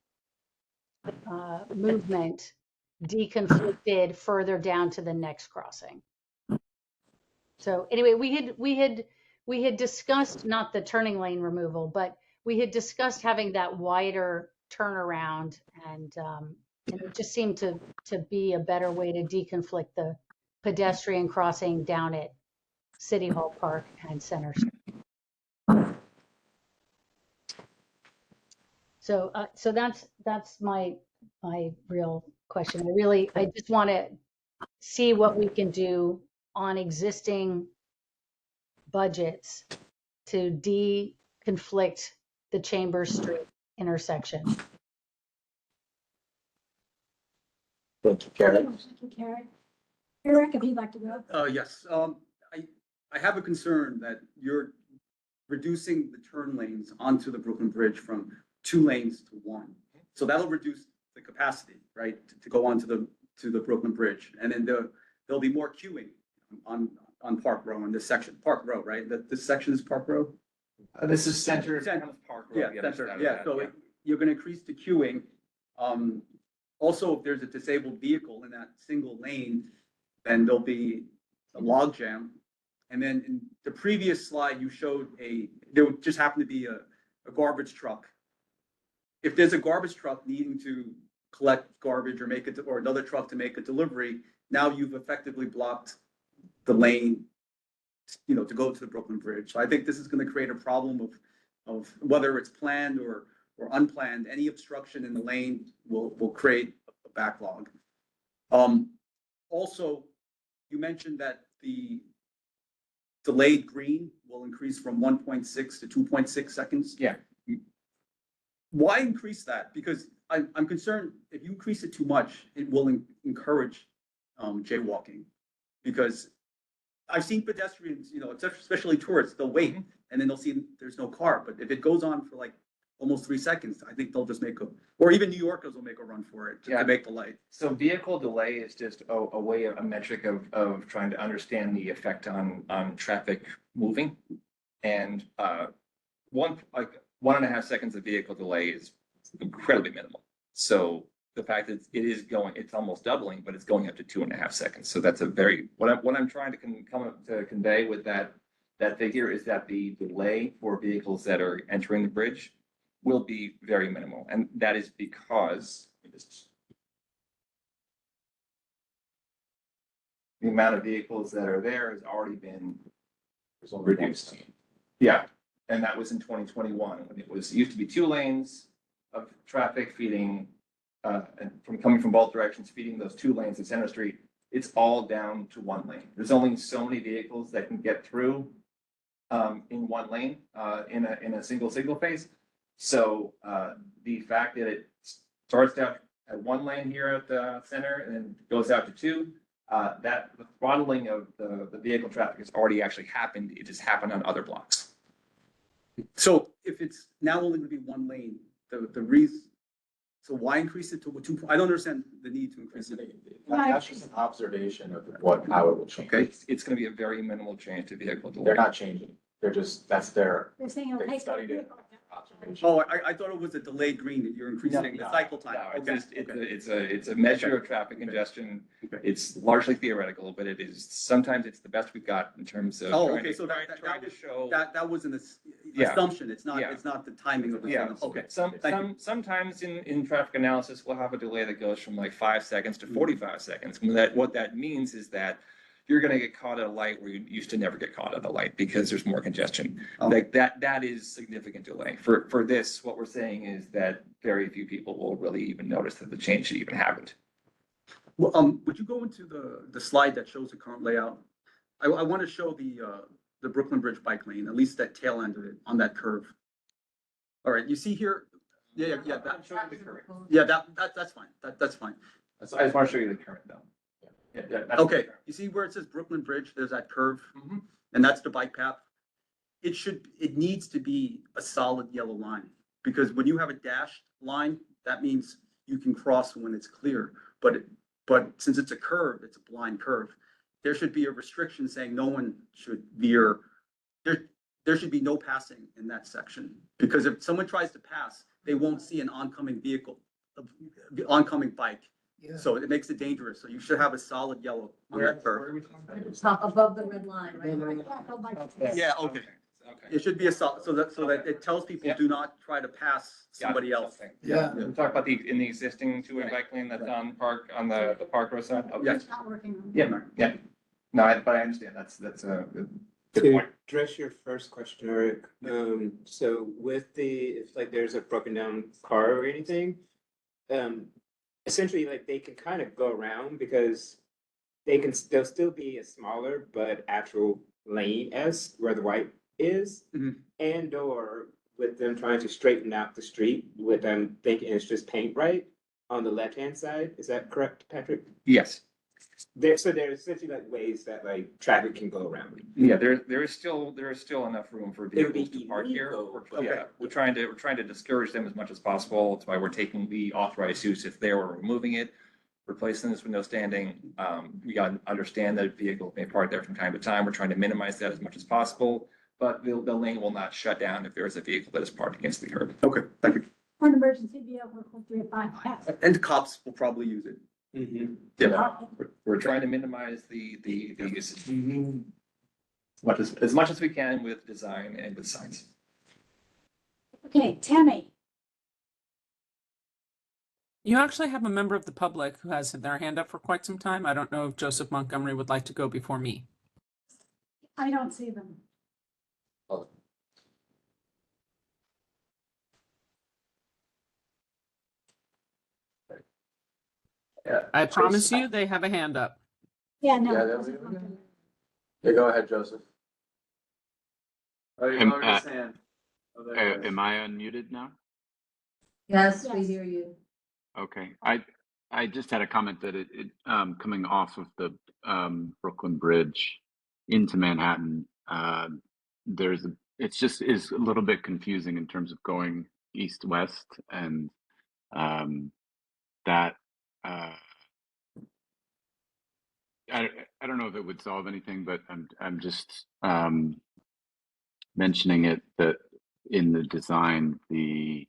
movement deconflicted further down to the next crossing. So anyway, we had discussed not the turning lane removal, but we had discussed having that wider turnaround, and it just seemed to be a better way to deconflict the pedestrian crossing down at City Hall Park and Center Street. So that's my real question. I just want to see what we can do on existing budgets to deconflict the Chambers Street intersection. Thank you, Karen. Thank you, Carrie. Eric, if you'd like to go. Yes, I have a concern that you're reducing the turn lanes onto the Brooklyn Bridge from 2 lanes to 1. So that'll reduce the capacity, right, to go onto the Brooklyn Bridge. And then there'll be more queuing on Park Row in this section, Park Row, right? This section is Park Row? This is Center Park Road. Yeah, Center, yeah. So you're gonna increase the queuing. Also, if there's a disabled vehicle in that single lane, then there'll be a log jam. And then in the previous slide, you showed there would just happen to be a garbage truck. If there's a garbage truck needing to collect garbage or another truck to make a delivery, now you've effectively blocked the lane, to go to the Brooklyn Bridge. So I think this is going to create a problem of whether it's planned or unplanned. Any obstruction in the lane will create a backlog. Also, you mentioned that the delayed green will increase from 1.6 to 2.6 seconds. Yeah. Why increase that? Because I'm concerned if you increase it too much, it will encourage jaywalking. Because I've seen pedestrians, especially tourists, they'll wait and then they'll see there's no car. But if it goes on for like almost 3 seconds, I think they'll just or even New Yorkers will make a run for it to make the light. So vehicle delay is just a metric of trying to understand the effect on traffic moving. And 1.5 seconds of vehicle delay is incredibly minimal. So the fact that it's almost doubling, but it's going up to 2.5 seconds. So that's what I'm trying to convey with that figure is that the delay for vehicles that are entering the bridge will be very minimal. And that is because the amount of vehicles that are there has already been reduced. Yeah. And that was in 2021, when it used to be 2 lanes of traffic feeding, and coming from both directions, feeding those 2 lanes at Center Street. It's all down to 1 lane. There's only so many vehicles that can get through in 1 lane, in a single phase. So the fact that it starts out at 1 lane here at the center and then goes out to 2, that the throttling of the vehicle traffic has already actually happened. It just happened on other blocks. So if it's now only gonna be 1 lane, the reason, so why increase it to 2? I don't understand the need to increase it. That's just an observation of how it will change. Okay. It's going to be a very minimal change to vehicle delay. They're not changing. They're just, that's their, They're saying it'll they take. studied it. vehicle. Observation. Oh, I thought it was a delayed green that you're increasing the cycle time. No, it's Okay, just, okay. it's a measure of traffic congestion. Okay. It's largely theoretical, but it is, sometimes it's the best we've got in terms of. Oh, trying okay, to- so that trying to was, show. that was an Yeah. assumption. It's Yeah. not the timing of the. Yeah, Okay. Thank you. sometimes in traffic analysis, we'll have a delay that goes from like 5 seconds to 45 seconds. And what that means is that you're gonna get caught at a light where you used to never get caught at a light because there's more congestion. Oh. Like that is significant delay. For this, what we're saying is that very few people will really even notice that the change even happened. Well, would you go into the slide that shows the current layout? I want to show the Brooklyn Bridge bike lane, at least that tail end of it on that curve. All right, you see here? Yeah, that, I'm showing you the current. yeah, that's fine. That's fine. I just want to show you the current though. Yeah, that's the Okay, current. you see where it says Brooklyn Bridge, there's that curve, Mhm. and that's the bike path. It needs to be a solid yellow line, because when you have a dashed line, that means you can cross when it's clear. But since it's a curve, it's a blind curve, there should be a restriction saying no one should veer. There should be no passing in that section, because if someone tries to pass, they won't see an oncoming vehicle, oncoming bike. Yeah. So it makes it dangerous. So you should have a solid yellow on that curve. Where are we talking about? Top above the red line, right? Yeah, okay. Okay. It should be a solid, so that it tells people, Yeah. do not try to pass somebody else. Okay. Yeah. We talk about in the existing 2-way bike lane that's on the Park Road side? Okay. Yes. Not working on. Yeah. No, but I understand. That's a good To point. address your first question, Eric, so with if like there's a broken down car or anything, essentially like they can kind of go around because they'll still be a smaller but actual lane as where the white is. Mhm. And or with them trying to straighten out the street with them thinking it's just paint right on the left-hand side. Is that correct, Patrick? Yes. So there's essentially like ways that like traffic can go around. Yeah, there is still enough room for It would be vehicles to park here. illegal, We're- Yeah, we're trying to discourage them as much as possible. That's why we're taking the authorized use if they were removing it, replacing this with no standing. We gotta understand that vehicles may park there from time to time. We're trying to minimize that as much as possible. But the lane will not shut down if there is a vehicle that is parked against the curb. Okay, thank you. For an emergency vehicle, for 3 or 5 pass. And the cops will probably use it. Yeah, we're trying to minimize the usage. As much as we can with design and with signs. Okay, Tammy. You actually have a member of the public who has their hand up for quite some time. I don't know if Joseph Montgomery would like to go before me. I don't see them. I promise you, they have a hand up. Yeah, no. Yeah, it there wasn't we go. Montgomery. Yeah, go ahead, Joseph. Oh, you Am- lowered his hand. Oh, there it is. Am I unmuted now? Yes, we Yes. hear you. Okay, I just had a comment that it coming off of the Brooklyn Bridge into Manhattan, it's just is a little bit confusing in terms of going east-west, and that I don't know if it would solve anything, but I'm just mentioning it that in the design, the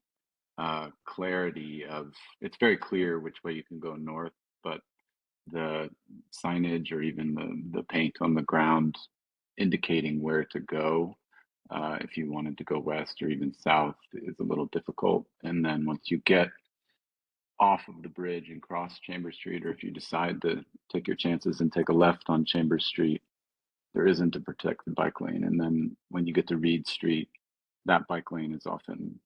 clarity of it's very clear which way you can go north, but the signage or even the paint on the ground indicating where to go if you wanted to go west or even south is a little difficult. And then once you get off of the bridge and cross Chambers Street, or if you decide to take your chances and take a left on Chambers Street, there isn't a protected bike lane. And then when you get to Reed Street, that bike lane is often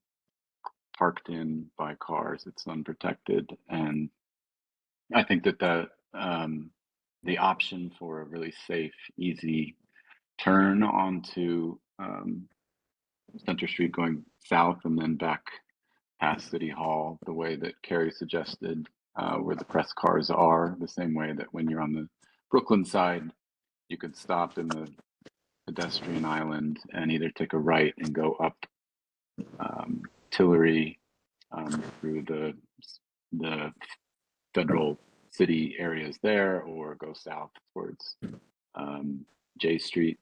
parked in by cars. It's unprotected, and I think that the option for a really safe, easy turn onto Center Street going south and then back past City Hall, the way that Carrie suggested, where the press cars are, the same way that when you're on the Brooklyn side, you could stop in the pedestrian island and either take a right and go up Tillery through the federal city areas there, or go south towards J Street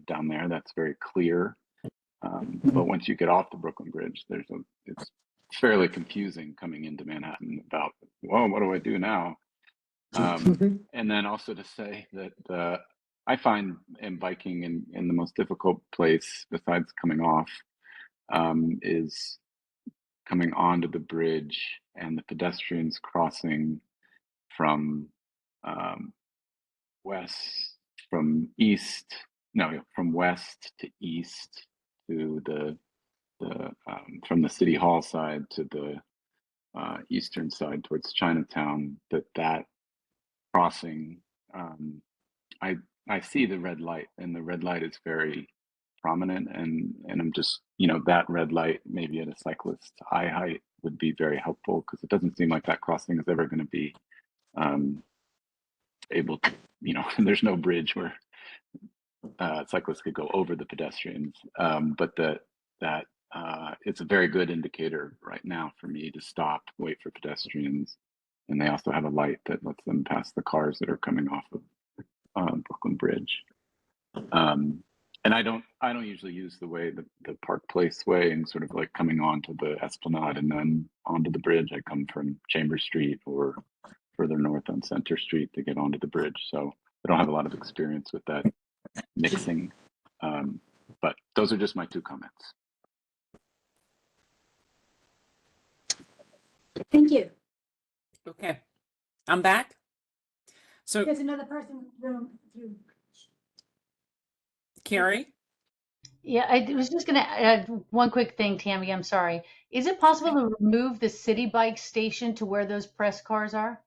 down there. That's very clear. But once you get off the Brooklyn Bridge, it's fairly confusing coming into Manhattan about, whoa, what do I do now? And then also to say that I find in biking in the most difficult place, besides coming off, is coming onto the bridge and the pedestrians crossing from from west to east to the from the City Hall side to the eastern side towards Chinatown. That crossing, I see the red light, and the red light is very prominent, and I'm just, that red light maybe at a cyclist eye height would be very helpful, because it doesn't seem like that crossing is ever going to be able to, there's no bridge where cyclists could go over the pedestrians, but that it's a very good indicator right now for me to stop, wait for pedestrians, and they also have a light that lets them pass the cars that are coming off of Brooklyn Bridge. And I don't usually use the way the Park Place way and sort of like coming onto the Esplanade and then onto the bridge. I come from Chambers Street or further north on Center Street to get onto the bridge, so I don't have a lot of experience with that mixing. But those are just my 2 comments. Thank you. Okay, I'm back. So There's another person in the room. Carrie? Yeah, I was just going to add one quick thing, Tammy. I'm sorry. Is it possible to remove the city bike station to where those press cars are?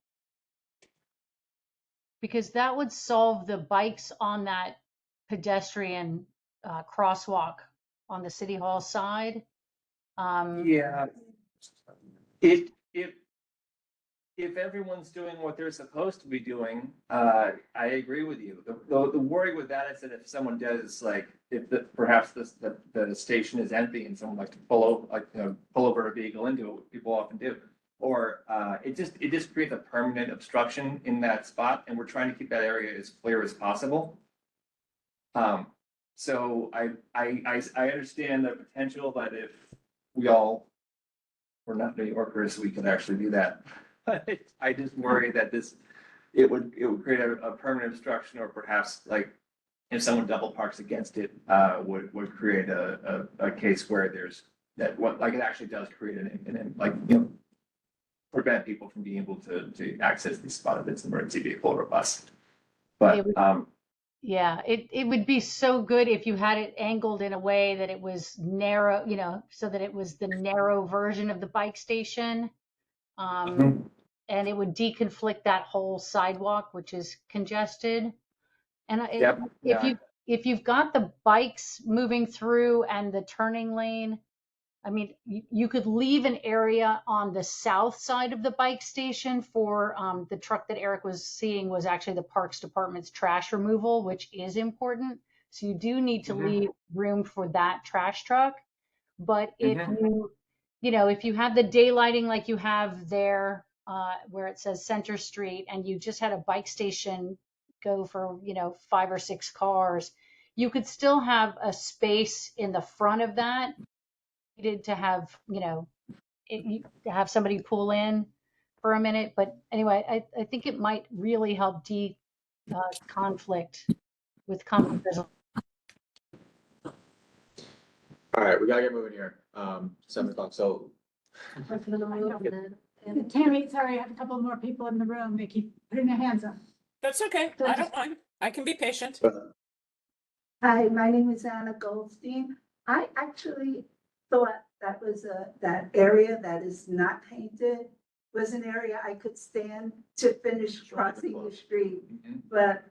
Because that would solve the bikes on that pedestrian crosswalk on the City Hall side. Yeah. If everyone's doing what they're supposed to be doing, I agree with you. The worry with that is that if someone does, like, perhaps the station is empty and someone likes to pull over a vehicle into it, which people often do, or it just creates a permanent obstruction in that spot, and we're trying to keep that area as clear as possible. So I understand the potential that if we all were not New Yorkers, we could actually do that. But I just worry that it would create a permanent obstruction, or perhaps, like, if someone double parks against it, would create a case where there's that, it actually does create prevent people from being able to access this spot if it's an emergency vehicle or a bus. But yeah, it would be so good if you had it angled in a way that it was narrow, so that it was the narrow version of the bike station. And it would deconflict that whole sidewalk, which is congested. And if you've got the bikes moving through and the turning lane, I mean, you could leave an area on the south side of the bike station for the truck that Eric was seeing was actually the Parks Department's trash removal, which is important. So you do need to leave room for that trash truck. But if if you have the daylighting like you have there, where it says Center Street, and you just had a bike station go for 5 or 6 cars, you could still have a space in the front of that needed to have to have somebody pull in for a minute. But anyway, I think it might really help conflict with conflict resolution. All right, we gotta get moving here. 7 o'clock, so. Tammy, sorry, I have a couple more people in the room. They keep putting their hands up. That's okay. I don't mind. I can be patient. Hi, my name is Anna Goldstein. I actually thought that was that area that is not painted was an area I could stand to finish crossing the street. Mhm. But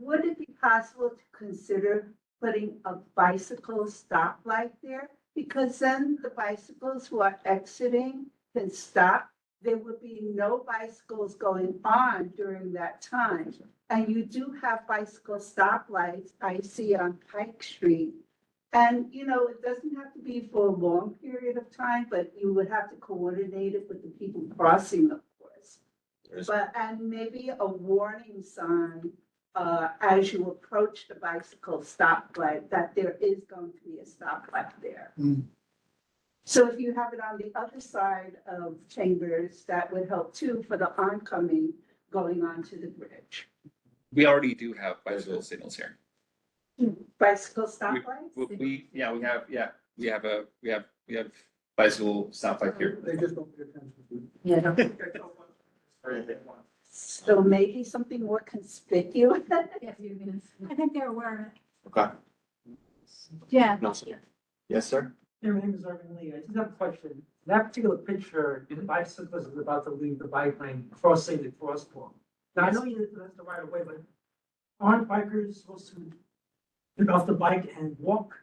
would it be possible to consider putting a bicycle stoplight there? Because then the bicycles who are exiting can stop. There would be no bicycles going on during that time. And you do have bicycle stoplights I see on Pike Street. And, you know, it doesn't have to be for a long period of time, but you would have to coordinate it with the people crossing, of course. But, and maybe a warning sign, as you approach the bicycle stoplight, that there is going to be a stoplight there. Mm. So if you have it on the other side of Chambers, that would help too for the oncoming going onto the bridge. We already do have bicycle signals here. Bicycle stoplights? We have bicycle stoplight here. They just don't pay attention. Yeah. So maybe something more conspicuous? Yes, you're gonna. I think they're aware of it. Okay. Yeah. Yes, sir? My name is Irving Lee. I just have a question. That particular picture, the bicyclist is about to leave the bike lane, crossing the crosswalk. Now, I know that's the right of way, but aren't bikers supposed to get off the bike and walk?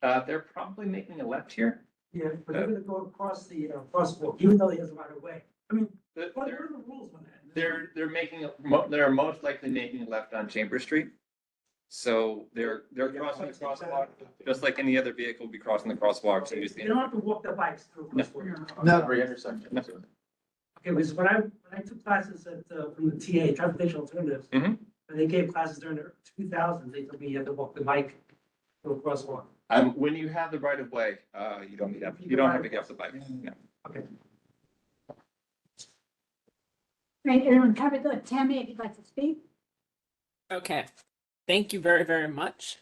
They're probably making a left here. Yeah, but they're gonna go across the crosswalk, even though he has the right of way. I mean, They're, what are the rules on that? they're most likely making a left on Chambers Street. So they're crossing the crosswalk, just like any other vehicle would be crossing the crosswalk. So you just, They don't have to walk their bikes through. No. crosswalk. No. Every intersection. Okay, because when I took classes at, from the TA, Transportation Alternatives, Mhm. and they gave classes during the 2000s, they told me you had to walk the bike to a crosswalk. when you have the right of way, you don't have to get off the bike. No. Okay. Right, everyone covered that. Tammy, if you'd like to speak? Okay, thank you very, very much.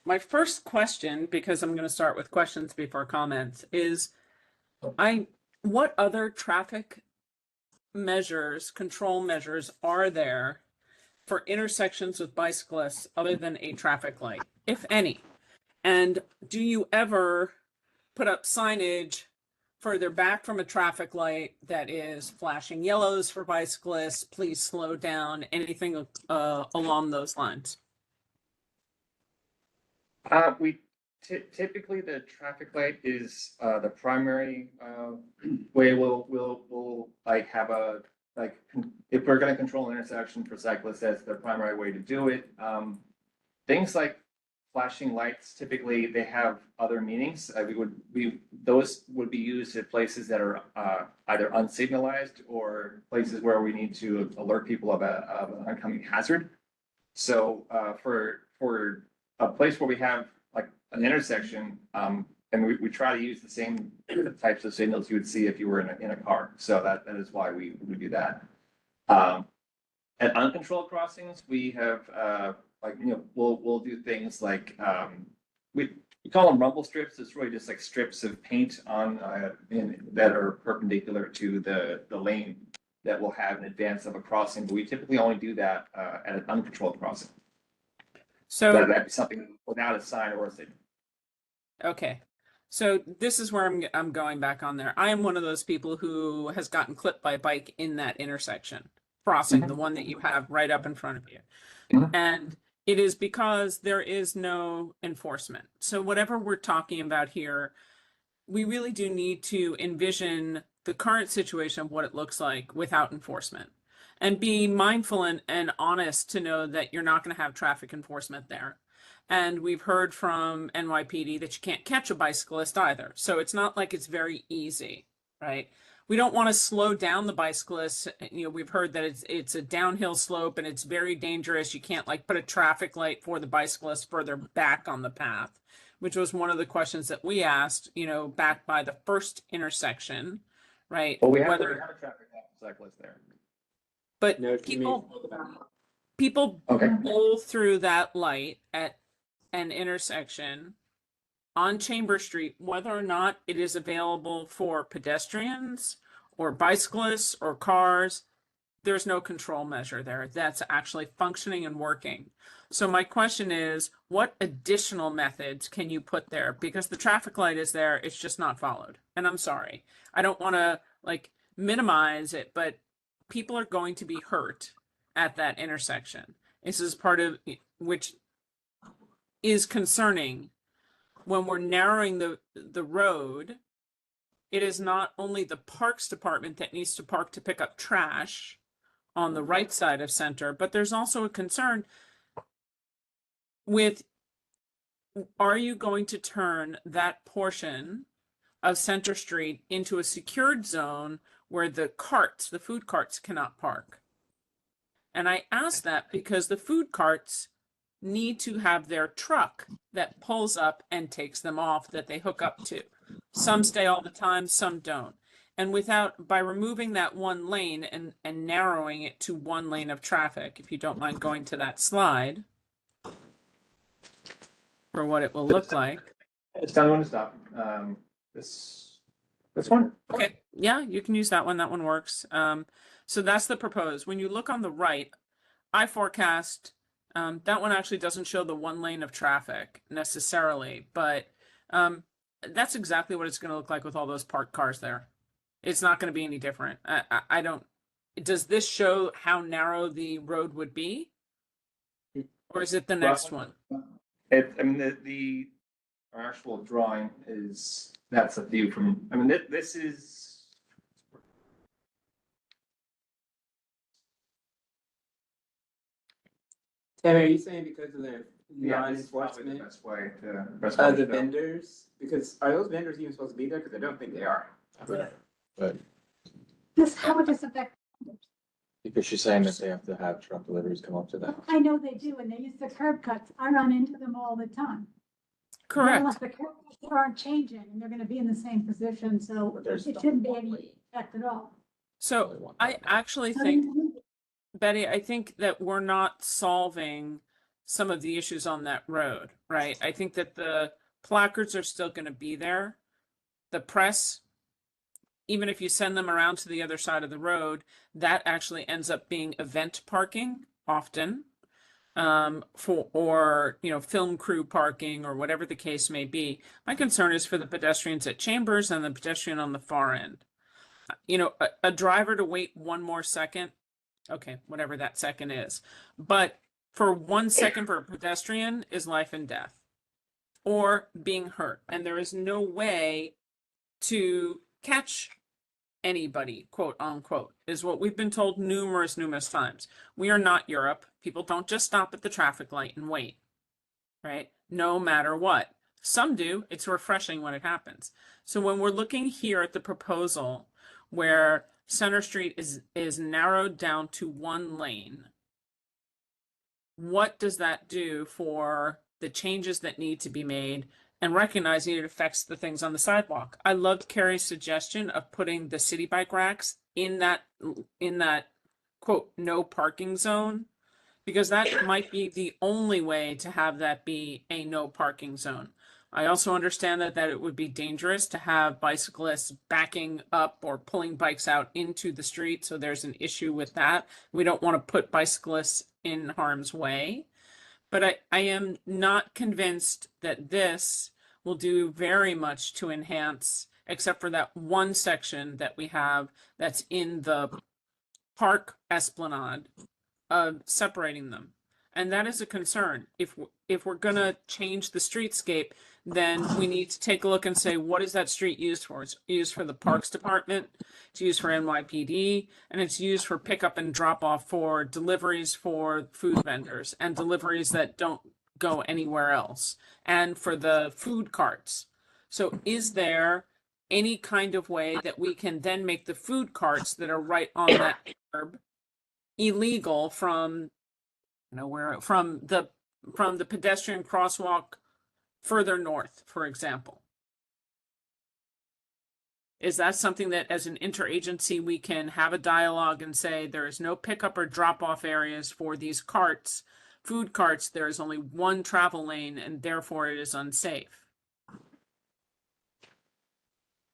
My first question, because I'm going to start with questions before comments, is what other traffic measures, control measures are there for intersections with bicyclists other than a traffic light, if any? And do you ever put up signage further back from a traffic light that is flashing yellows for bicyclists, please slow down, anything along those lines? We typically, the traffic light is the primary way we'll like have a, like, if we're gonna control an intersection for cyclists, that's the primary way to do it. Things like flashing lights, typically they have other meanings. Those would be used at places that are either unsignalized or places where we need to alert people of an oncoming hazard. So for a place where we have like an intersection, and we try to use the same types of signals you would see if you were in a car. So that is why we do that. At uncontrolled crossings, we have we'll do things like we call them rumble strips. It's really just like strips of paint on that are perpendicular to the lane that we'll have in advance of a crossing. But we typically only do that at an uncontrolled crossing. So that'd be something without a sign or a signal. okay, so this is where I'm going back on there. I am one of those people who has gotten clipped by a bike in that intersection, crossing the one that you have right up in front of you. Mhm. And it is because there is no enforcement. So whatever we're talking about here, we really do need to envision the current situation of what it looks like without enforcement. And be mindful and honest to know that you're not going to have traffic enforcement there. And we've heard from NYPD that you can't catch a bicyclist either. So it's not like it's very easy, right? We don't want to slow down the bicyclists. You know, we've heard that it's a downhill slope and it's very dangerous. You can't like put a traffic light for the bicyclist further back on the path, which was one of the questions that we asked, you know, back by the first intersection, right? Well, we have a traffic light for cyclists there. But No, people Okay. roll through that light at an intersection on Chambers Street, whether or not it is available for pedestrians or bicyclists or cars, there's no control measure there that's actually functioning and working. So my question is, what additional methods can you put there? Because the traffic light is there, it's just not followed. And I'm sorry, I don't want to like minimize it, but people are going to be hurt at that intersection. This is part of which is concerning when we're narrowing the road. It is not only the Parks Department that needs to park to pick up trash on the right side of Center, but there's also a concern with, are you going to turn that portion of Center Street into a secured zone where the carts, the food carts, cannot park? And I ask that because the food carts need to have their truck that pulls up and takes them off that they hook up to. Some stay all the time, some don't. And by removing that one lane and narrowing it to one lane of traffic, if you don't mind going to that slide for what it will look like. It's telling me when to stop. This one. Okay, yeah, you can use that one. That one works. So that's the proposed. When you look on the right, I forecast, that one actually doesn't show the one lane of traffic necessarily, but that's exactly what it's going to look like with all those parked cars there. It's not going to be any different. I don't, does this show how narrow the road would be? Or is it the next one? I mean, our actual drawing is, that's a view from, I mean, this is. Tammy, are you saying because of the Yeah, this is probably the non-enforcement best way to. of the vendors? Because are those vendors even supposed to be there? Because I don't think they are. But How would this affect? because she's saying that they have to have truck deliveries come up to them. I know they do, and they use the curb cuts. I run into them all the time. Correct. Unless the curb cuts aren't changing, and they're gonna be in the same position, so But there's it shouldn't be any effect at all. So I actually think, Betty, I think that we're not solving some of the issues on that road, right? I think that the placards are still going to be there. The press, even if you send them around to the other side of the road, that actually ends up being event parking often, or film crew parking or whatever the case may be. My concern is for the pedestrians at Chambers and the pedestrian on the far end. A driver to wait one more second, okay, whatever that second is, but for 1 second for a pedestrian is life and death or being hurt. And there is no way to catch anybody, quote unquote, is what we've been told numerous times. We are not Europe. People don't just stop at the traffic light and wait, right? No matter what. Some do. It's refreshing when it happens. So when we're looking here at the proposal where Center Street is narrowed down to one lane, what does that do for the changes that need to be made and recognizing it affects the things on the sidewalk? I loved Carrie's suggestion of putting the city bike racks in that quote, no parking zone, because that might be the only way to have that be a no parking zone. I also understand that it would be dangerous to have bicyclists backing up or pulling bikes out into the street. So there's an issue with that. We don't want to put bicyclists in harm's way. But I am not convinced that this will do very much to enhance, except for that one section that we have that's in the park esplanade, separating them. And that is a concern. If we're going to change the streetscape, then we need to take a look and say, what is that street used for? It's used for the Parks Department, it's used for NYPD, and it's used for pickup and drop off for deliveries for food vendors and deliveries that don't go anywhere else, and for the food carts. So is there any kind of way that we can then make the food carts that are right on that curb illegal from the pedestrian crosswalk further north, for example? Is that something that as an interagency we can have a dialogue and say there is no pickup or drop off areas for these carts, food carts, there is only one travel lane and therefore it is unsafe?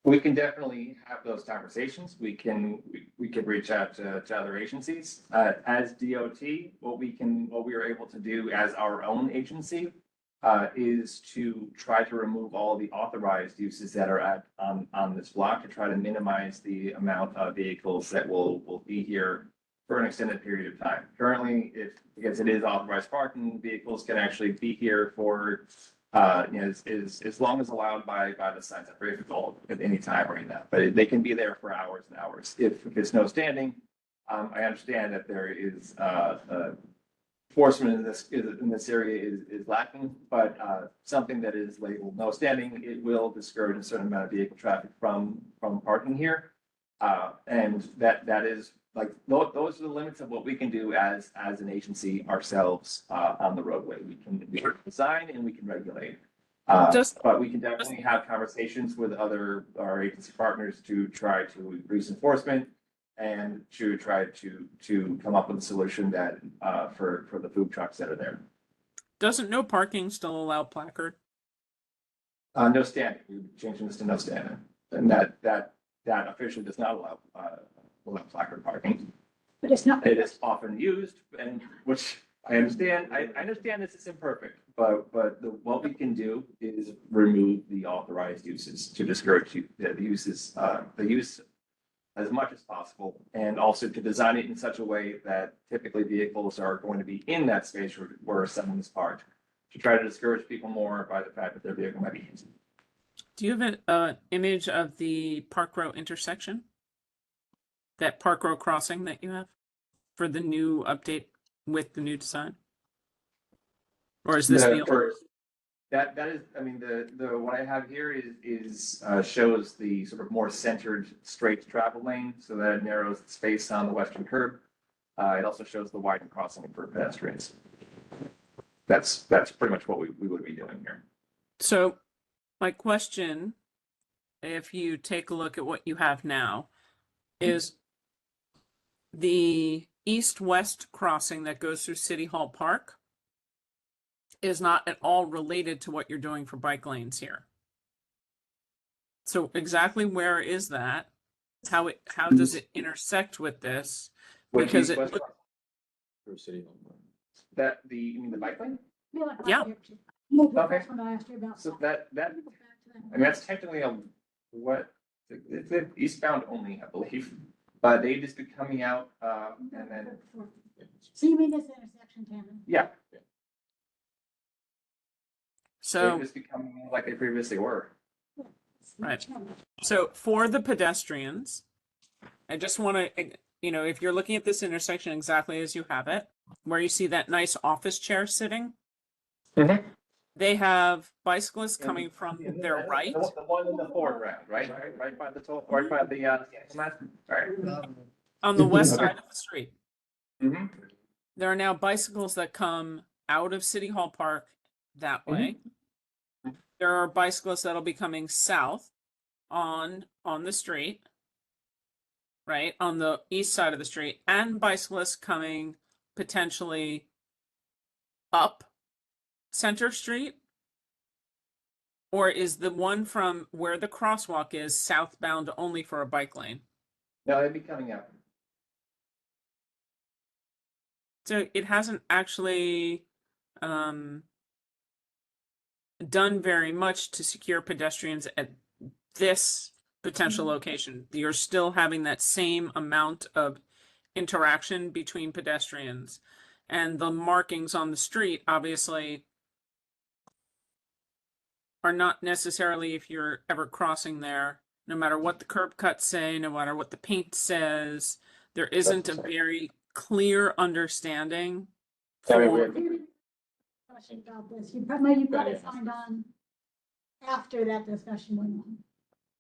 We can definitely have those conversations. We can reach out to other agencies. As DOT, what we are able to do as our own agency is to try to remove all the authorized uses that are on this block to try to minimize the amount of vehicles that will be here for an extended period of time. Currently, because it is authorized parking, vehicles can actually be here for as long as allowed by the signs at difficult at any time right now, but they can be there for hours and hours. If it's no standing, I understand that there is enforcement in this area is lacking, but something that is labeled no standing, it will discourage a certain amount of vehicle traffic from parking here. And that is like, those are the limits of what we can do as an agency ourselves on the roadway. We can design and we can regulate. But we can definitely have conversations with our agency partners to try to increase enforcement and to try to come up with a solution that for the food trucks that are there. Doesn't no parking still allow placard? No standing. We're changing this to no standing, and that officially does not allow placard parking. But it's not. It is often used, and which I understand. I understand this is imperfect, but what we can do is remove the authorized uses to discourage the use as much as possible, and also to design it in such a way that typically vehicles are going to be in that space where someone is parked, to try to discourage people more by the fact that their vehicle might be used. Do you have an image of the Park Row intersection? That Park Row crossing that you have for the new update with the new design? Or is this the old? That is, I mean, the what I have here is shows the sort of more centered straight travel lane, so that it narrows the space on the western curb. It also shows the widened crossing for pedestrians. That's pretty much what we would be doing here. So my question, if you take a look at what you have now, is the east-west crossing that goes through City Hall Park is not at all related to what you're doing for bike lanes here. So exactly where is that? How does it intersect with this? Because it Through City Hall. You mean the bike lane? Yeah. Okay. So that I mean, that's technically it's eastbound only, I believe, but they just be coming out and then. So you mean this intersection, Tammy? Yeah. So they just be coming in like they previously were. Right. So for the pedestrians, I just want to, if you're looking at this intersection exactly as you have it, where you see that nice office chair sitting, they have bicyclists coming from their right. The one in the foreground, right? Right by the right by the right. On the west side of the street. Mm-hmm. There are now bicycles that come out of City Hall Park that way. There are bicyclists that'll be coming south on the street, right, on the east side of the street, and bicyclists coming potentially up Center Street. Or is the one from where the crosswalk is southbound only for a bike lane? No, they'd be coming out. So it hasn't actually done very much to secure pedestrians at this potential location. You're still having that same amount of interaction between pedestrians, and the markings on the street obviously are not necessarily, if you're ever crossing there, no matter what the curb cuts say, no matter what the paint says, there isn't a very clear understanding. Question about this. You probably signed on after that discussion went on.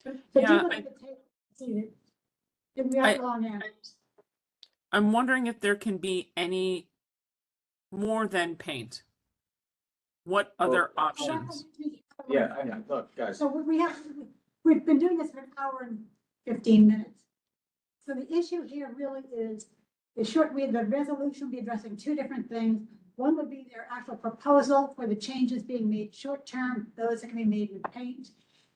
But Yeah, you look at the table, see it. Didn't we have long hours? I'm wondering if there can be any more than paint. What other options? Yeah, look, guys. So we've been doing this for an hour and 15 minutes. So the issue here really is the resolution will be addressing two different things. One would be their actual proposal for the changes being made short term, those that can be made with paint.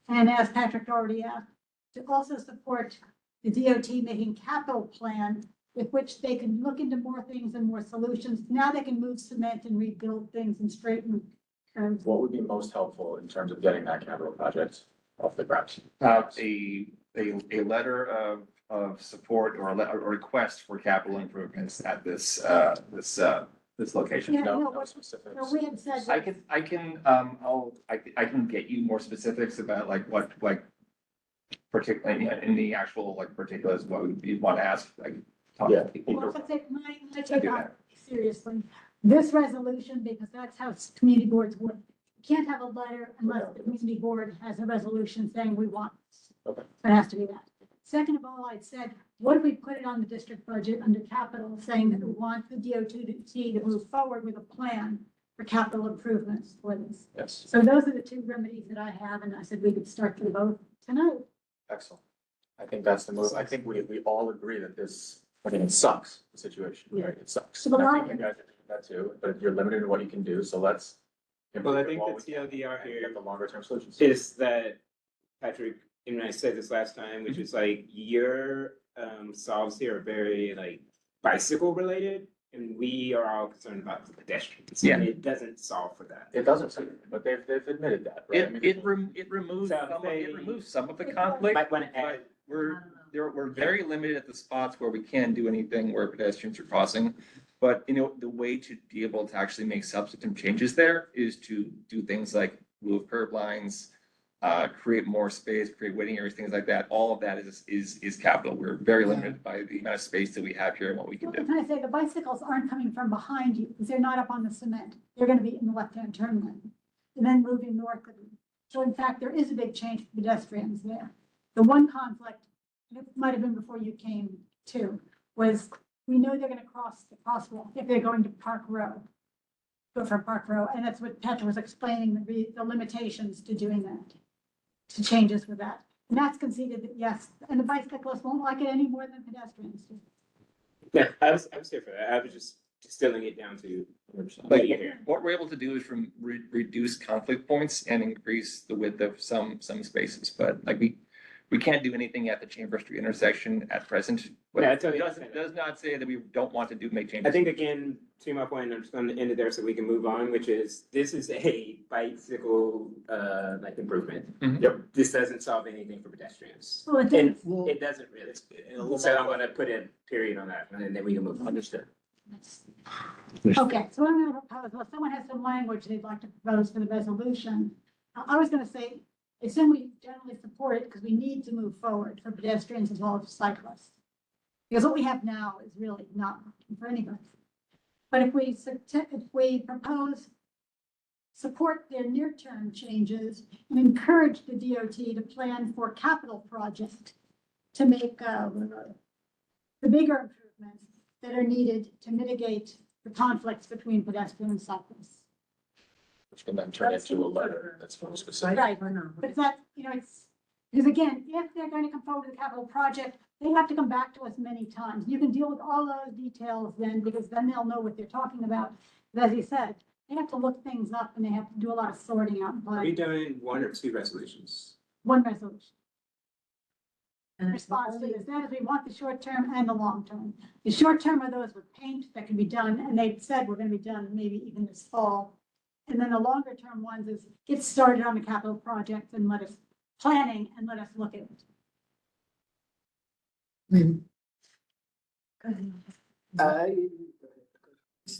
And as Patrick already asked, to also support the DOT making capital plan with which they can look into more things and more solutions. Now they can move cement and rebuild things and straighten curves. What would be most helpful in terms of getting that capital project off the ground? A letter of support or a request for capital improvements at this location. Yeah, No, no, no what- specifics. No, we had said. I can get you more specifics about like what, like, particularly in the actual like particulars, what we want to ask, like, talk to people. Well, let's take my I take do on that. seriously, this resolution, because that's how community boards work. You can't have a letter unless the community board has a resolution saying we want this. Okay. It has to be that. Second of all, I'd said, what if we put it on the district budget under capital, saying that we want the DOT to move forward with a plan for capital improvements for this. Yes, So those are the two remedies that I have, and I said we could start to vote tonight. excellent. I think that's the move. I think we all agree that this, I mean, it sucks, the situation, right? It sucks. So the And I line- think you guys are doing that too, but you're limited in what you can do, so let's. Well, I improve it think while the we can TLDR and here Get the longer term solutions. is that, Patrick, and I said this last time, which is like your solves here are very like bicycle related, and we are all concerned about the pedestrians. Yeah. And it doesn't solve for that. It doesn't, but they've admitted that, right? I mean, It removes some of the conflict. Might want to add. But we're very limited at the spots where we can do anything where pedestrians are crossing. But, you know, the way to be able to actually make substantive changes there is to do things like move curb lines, create more space, create waiting areas, things like that. All of that is capital. We're very limited by the amount of space that we have here and what we can Well, do. can I say, the bicycles aren't coming from behind you, because they're not up on the cement. They're gonna be in the left-hand turn lane, and then moving north of you. So in fact, there is a big change for pedestrians there. The one conflict, and it might have been before you came too, was we know they're gonna cross the crosswalk if they're going to Park Row. Go for Park Row, and that's what Petra was explaining, the limitations to doing that, to changes with that. And that's conceded that yes, and the bicyclists won't like it any more than pedestrians do. Yeah, I was here for that. I was just distilling it down to Like, what you hear. what we're able to do is reduce conflict points and increase the width of some spaces. But like we can't do anything at the Chamber Street intersection at present. But Yeah, I it totally understand does not say that we don't want to make changes. I think again, to my point, I'm just going to end it there so we can move on, which is this is a bicycle like improvement. Mhm. Yep. This doesn't solve anything for pedestrians. Well, it And does. it doesn't really. So I'm going to put a period on that, and then we can move on. Understood. Okay, so I'm gonna propose, well, someone has some language they'd like to propose for the resolution. I was gonna say, assume we generally support it because we need to move forward for pedestrians as well as cyclists. Because what we have now is really not working for anybody. But if we propose support their near-term changes and encourage the DOT to plan for capital project to make the bigger improvements that are needed to mitigate the conflicts between pedestrian and cyclists. Which can then turn into a letter that's more specific. Right, but it's not, you know, it's, because again, if they're going to come forward with a capital project, they have to come back to us many times. You can deal with all those details then, because then they'll know what they're talking about. But as he said, they have to look things up and they have to do a lot of sorting out, Are we but doing one or two resolutions? one resolution. And Response to this, that is we want the short term and the long term. The short term are those with paint that can be done, and they've said we're gonna be done maybe even this fall. And then the longer term ones is get started on the capital projects and let us planning and let us look at it. I mean, I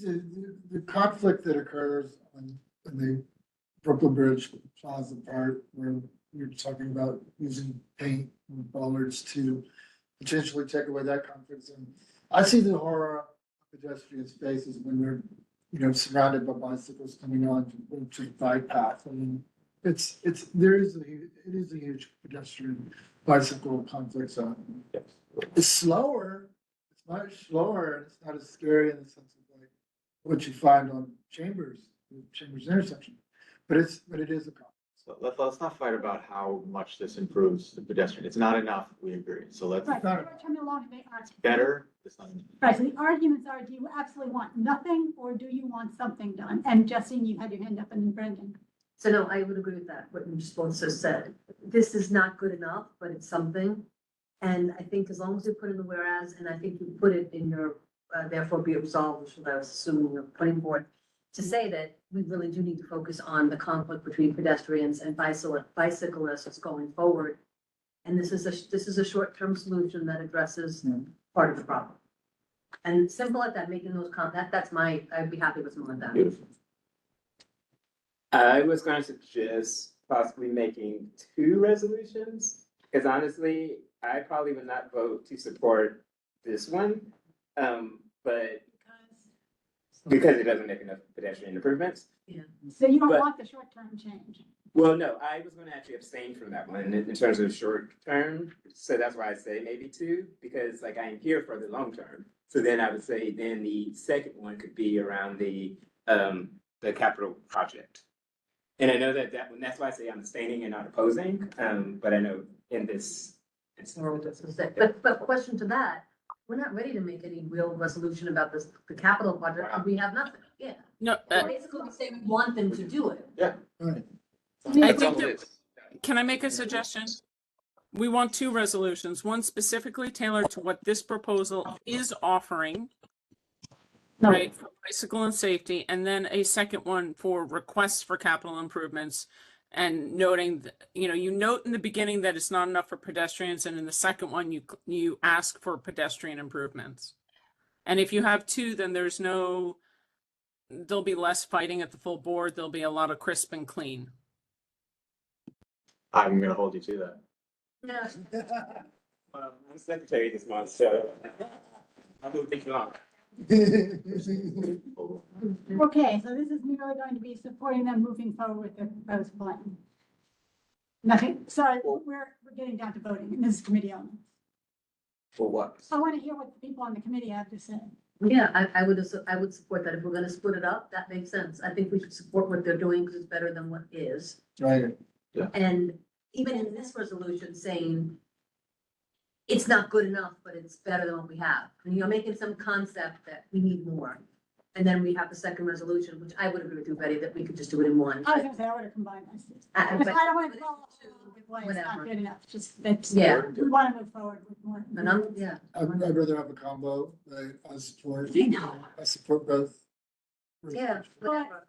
the conflict that occurs on the Brooklyn Bridge Plaza part, where you're talking about using paint and bollards to potentially take away that conflict. And I see the horror of pedestrian spaces when they're, you know, surrounded by bicycles coming on to the bike path. I mean, it is a huge pedestrian bicycle conflict zone. It's slower, it's much slower, and it's not as scary in the sense of like what you find on Chambers intersection. But it is a conflict. So let's not fight about how much this improves the pedestrian. It's not enough, we agree. So let's, Right, short term and long term, they are. better, it's not enough. Right, so the arguments are, do you absolutely want nothing or do you want something done? And Justine, you had your hand up, and then Brendan. So no, I would agree with that, what you just both just said. This is not good enough, but it's something. And I think as long as you put in the whereas, and I think you put it in your, therefore be it resolved, which is what I was assuming you're putting forth, to say that we really do need to focus on the conflict between pedestrians and bicyclists going forward. And this is a short-term solution that addresses part of the problem. And simple at that, making those that's I'd be happy with something like that. I was going to suggest possibly making 2 resolutions, because honestly, I probably would not vote to support this one, but because it doesn't make enough pedestrian improvements. Yeah. So you don't But- want the short-term change? Well, no, I was going to actually abstain from that one in terms of short term, so that's why I say maybe 2, because like I am here for the long term. So then I would say then the second one could be around the capital project. And I know that's why I say I'm abstaining and not opposing, but I know in this. But question to that, we're not ready to make any real resolution about this, the capital project, we have nothing, yeah. No, Basically, we say we want them to do it. Right. I think that, can I make a suggestion? We want 2 resolutions, one specifically tailored to what this proposal is offering, right, for bicycle and safety, and then a second one for requests for capital improvements and noting, you note in the beginning that it's not enough for pedestrians, and in the second one, you ask for pedestrian improvements. And if you have 2, then there'll be less fighting at the full board. There'll be a lot of crisp and clean. I'm gonna hold you to that. Yeah. I'm secretary this month, so I'm gonna take you long. Okay, so this is merely going to be supporting them moving forward with their proposed plan. Nothing, sorry, we're getting down to voting, and this is committee only. For what? I want to hear what the people on the committee have to say. Yeah, I would support that. If we're gonna split it up, that makes sense. I think we should support what they're doing because it's better than what is. Right. And even in this resolution saying it's not good enough, but it's better than what we have. And you're making some concept that we need more. And then we have the second resolution, which I would agree with you, Betty, that we could just do it in one. I was gonna say, I would have combined those two. I- Because but- I don't want to go with why it's not Whatever. good enough, just that's. Yeah. We want to move forward with more. And I'm, yeah. I'd rather have a combo, I support, I know. I support both. Yeah, whatever.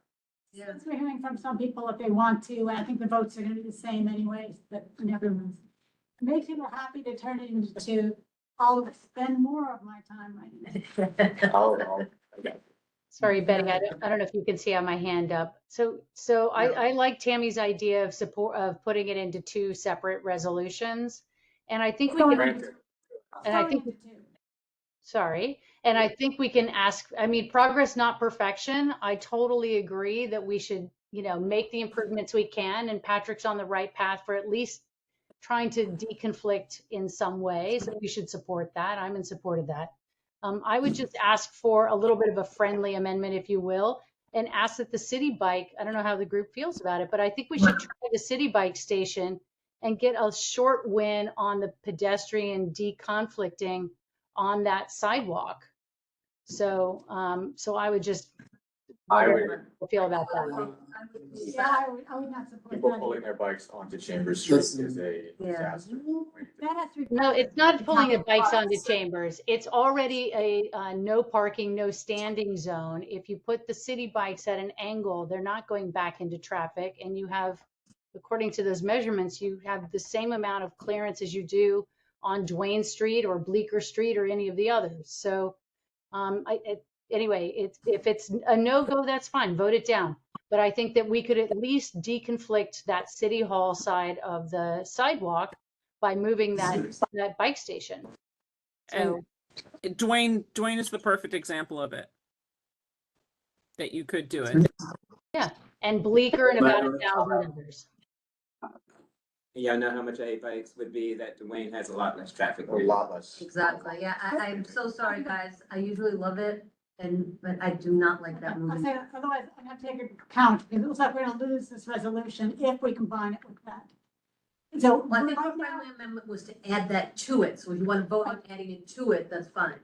Yeah. Since we're hearing from some people if they want to, and I think the votes are gonna be the same anyways, but everyone's. Makes people happy to turn it into, I'll spend more of my time writing it. Okay. Sorry, Betty, I don't know if you can see I have my hand up. So I like Tammy's idea of putting it into 2 separate resolutions. And I think we can, and I think, sorry, and I think we can ask, progress, not perfection. I totally agree that we should, make the improvements we can, and Patrick's on the right path for at least trying to deconflict in some ways. We should support that. I'm in support of that. I would just ask for a little bit of a friendly amendment, if you will, and ask that the city bike, I don't know how the group feels about it, but I think we should try the city bike station and get a short win on the pedestrian deconflicting on that sidewalk. So, I would just, I whatever would, you feel about that. Yeah, I would not support people that. pulling their bikes onto Chambers Street is a Yeah. disaster. That has to be. No, it's not pulling the bikes onto Chambers. It's already a no parking, no standing zone. If you put the city bikes at an angle, they're not going back into traffic, and you have, according to those measurements, you have the same amount of clearance as you do on Duane Street or Bleecker Street or any of the others. So, anyway, if it's a no-go, that's fine, vote it down. But I think that we could at least deconflict that city hall side of the sidewalk by moving that bike station. So, And Duane is the perfect example of it. That you could do it. yeah, and Bleecker and about 1,000 others. Y'all know how much I hate bikes would be that Duane has a lot less traffic. A lot less. Exactly, yeah, I'm so sorry, guys. I usually love it, but I do not like that I'll movie. say, otherwise I'm gonna take a count, because it looks like we're gonna lose this resolution if we combine it with that. So. Well, I think right our now- friendly amendment was to add that to it, so if you want to vote on adding it to it, that's fine.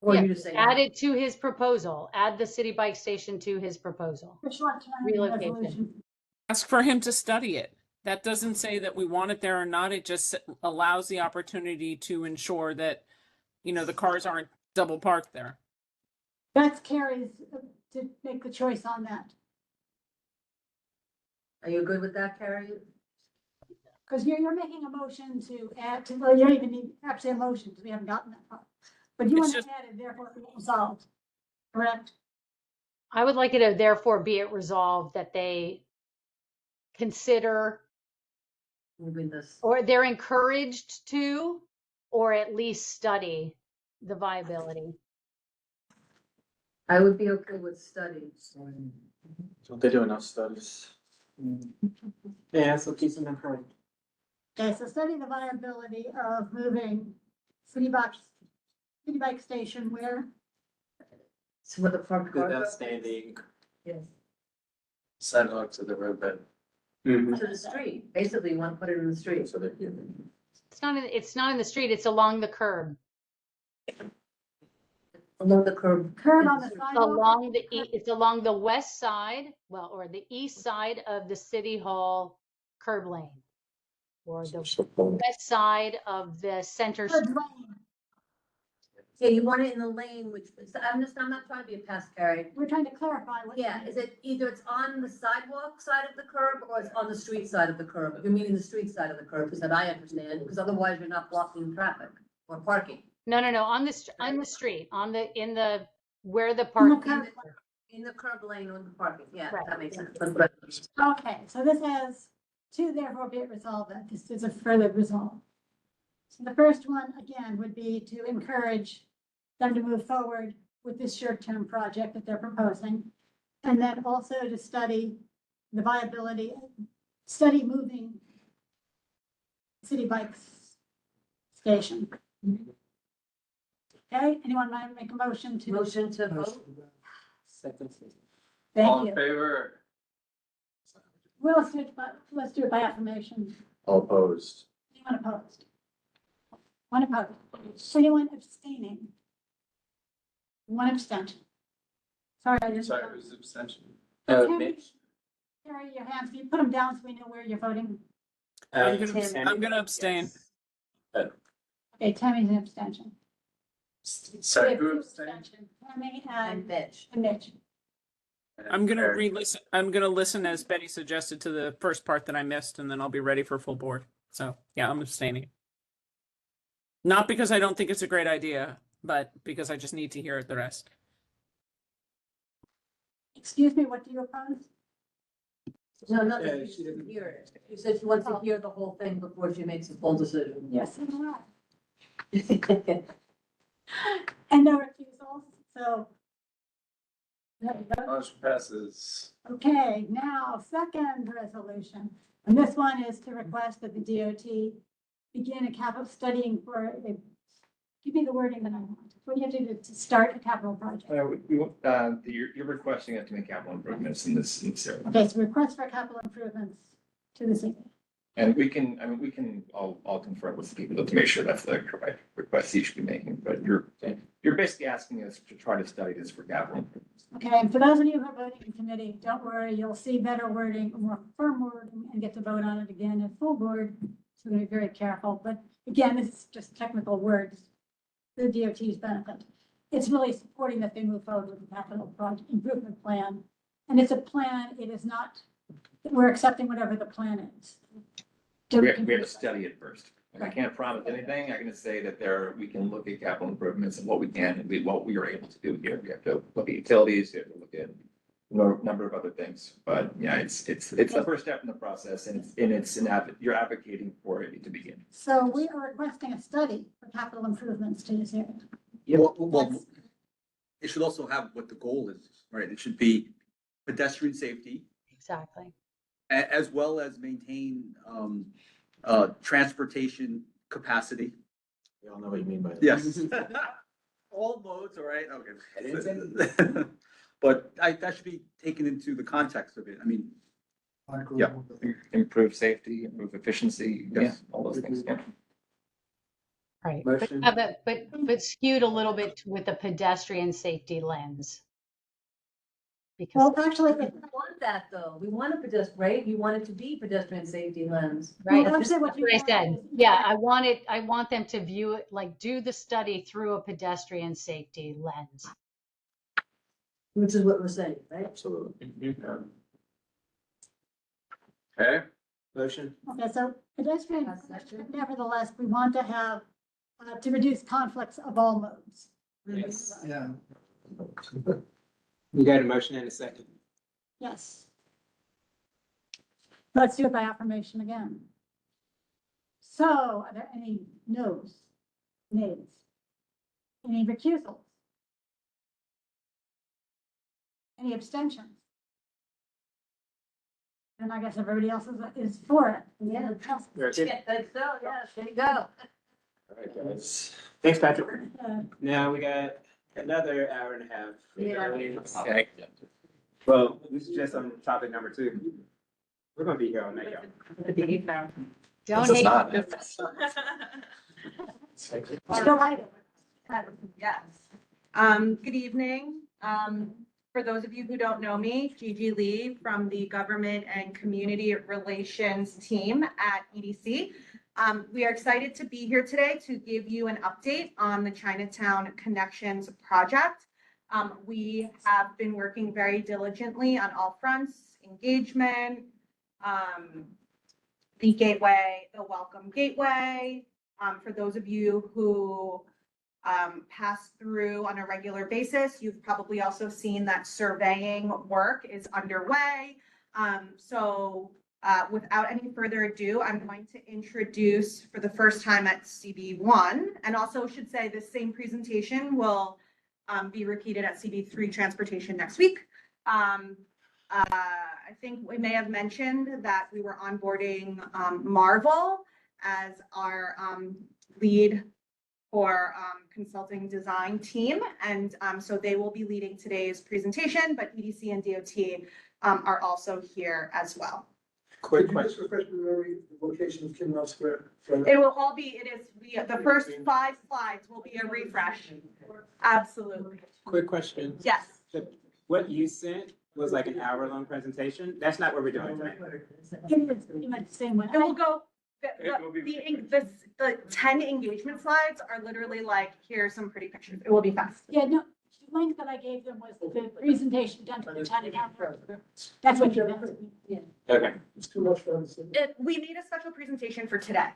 Or Yeah, you just say. add it to his proposal, add the city bike station to his proposal. The short-term Relocation. resolution. Ask for him to study it. That doesn't say that we want it there or not. It just allows the opportunity to ensure that, the cars aren't double parked there. That's Carrie's to make the choice on that. Are you good with that, Carrie? Because you're making a motion to add to, well, you don't even need actually a motion because we haven't gotten that far. But you It's want to just- add it, therefore it resolved, correct? I would like it to therefore be it resolved that they consider, Moving this. or they're encouraged to, or at least study the viability. I would be okay with studies. Don't they do enough studies? Yeah, so keep them in mind. Okay, so study the viability of moving city bike station where? So with the park. car- Without standing. Yes. Sidewalk to the roadbed. Mhm. To the street, basically you want to put it in the street. So that It's not in the street, it's along the curb. Along the curb. Curb on the sidewalk? Along it's along the west side, well, or the east side of the city hall curb lane. Or the west side of the center. Curb lane. Yeah, you want it in the lane, which, I'm not trying to be a pest, Carrie. We're trying to clarify what. Yeah, is it either it's on the sidewalk side of the curb or it's on the street side of the curb? If you're meaning the street side of the curb, is that I understand, because otherwise you're not blocking traffic or parking. No, on the street, in the, where the In the park. curb. In the curb lane or the parking, yeah, Right. that makes sense. Okay, so this has two, therefore be it resolved that this is a further resolve. So the first one, again, would be to encourage them to move forward with this short-term project that they're proposing. And then also to study the viability, study moving city bikes station. Okay, anyone mind to make a motion to? Motion to vote? Second. Thank you. favor? Well, let's do it by affirmation. All opposed. Anyone opposed? One opposed. Anyone abstaining? One abstention. Sorry, I just. who's abstention? Mitch? Carry your hands. Can you put them down so we know where you're voting? I'm Tammy. gonna abstain. Yes. Okay, Tammy's an abstention. Sorry, We have who two abstained? abstentions, Tammy And and Mitch. Mitch. I'm gonna re-listen. I'm gonna listen as Betty suggested to the first part that I missed, and then I'll be ready for full board. So yeah, I'm abstaining. Not because I don't think it's a great idea, but because I just need to hear the rest. Excuse me, what do you oppose? No, nothing, Yeah, you she didn't didn't- hear it. She said she wants to hear the whole thing before she makes a full decision. Yes, and no. And no recusals, so. There we go. Motion passes. Okay, now, second resolution, and this one is to request that the DOT begin a capital studying for a, give me the wording that I want. What do you have to do to start a capital project? You're requesting us to make capital improvements in this area. Okay, so request for capital improvements to the city. And I'll confer with the people to make sure that's the correct request you should be making, but you're basically asking us to try to study this for capital improvements. Okay, and for those of you who are voting in committee, don't worry, you'll see better wording, more firm wording, and get to vote on it again at full board. So we're gonna be very careful, but again, this is just technical words, the DOT's benefit. It's really supporting that they move forward with the capital project improvement plan. And it's a plan, it is not, we're accepting whatever the plan is. We have to study it first. And I can't promise anything. I can say that we can look at capital improvements and what we can and what we are able to do here. We have to look at utilities, we have to look at a number of other things. But yeah, it's the first step in the process and you're advocating for it to begin. So we are requesting a study for capital improvements to this area. Well, it should also have what the goal is, right? It should be pedestrian safety Exactly. as well as maintain, transportation capacity. We all know what you mean by that. Yes. All modes, all right, okay. But that should be taken into the context of it. I mean, yeah. Improve safety, improve efficiency, yeah, Yes. all those things, yeah. Right. Motion. But skewed a little bit with the pedestrian safety lens. because, Well, actually, We want that though. We want a pedestrian, right? You want it to be pedestrian safety lens. right, well, that's actually, what you what I want said. is- Yeah, I want them to view it, like, do the study through a pedestrian safety lens. Which is what we're saying, right? Absolutely. Okay, motion. Okay, so pedestrian, nevertheless, we want to have, to reduce conflicts of all modes. Yes. Yeah. We got a motion and a second. Yes. Let's do it by affirmation again. So are there any no's, nays? Any recusals? Any abstentions? And I guess everybody else is for it. Yeah. Very good. Yeah, that's so, yes, there you go. All right, guys. Thanks, Patrick. Uh, Now we got another hour and a half. Yeah. Okay. Well, this is just on topic number 2. We're gonna be here all night, y'all. Don't This is hate. not. Go right. Yes. Good evening. For those of you who don't know me, Gigi Lee from the Government and Community Relations team at EDC. We are excited to be here today to give you an update on the Chinatown Connections project. We have been working very diligently on all fronts, engagement, the gateway, the Welcome Gateway. For those of you who pass through on a regular basis, you've probably also seen that surveying work is underway. Without any further ado, I'm going to introduce for the first time at CB1, and also should say this same presentation will be repeated at CB3 Transportation next week. I think we may have mentioned that we were onboarding Marvel as our lead for consulting design team. And so they will be leading today's presentation, but EDC and DOT are also here as well. Quick Could you just question. refresh me memory, the location of Kinross Square? It will all be, the first 5 slides will be a refresh. Absolutely. Quick question. Yes. What you sent was like an hour-long presentation. That's not what we're doing tonight. You might the same way. It will go, It will be- the 10 engagement slides are literally like, here are some pretty pictures. It will be fast. Yeah, no, the link that I gave them was the presentation done to the Chinatown. That's what you meant. Okay. It's too much for us. We made a special presentation for today.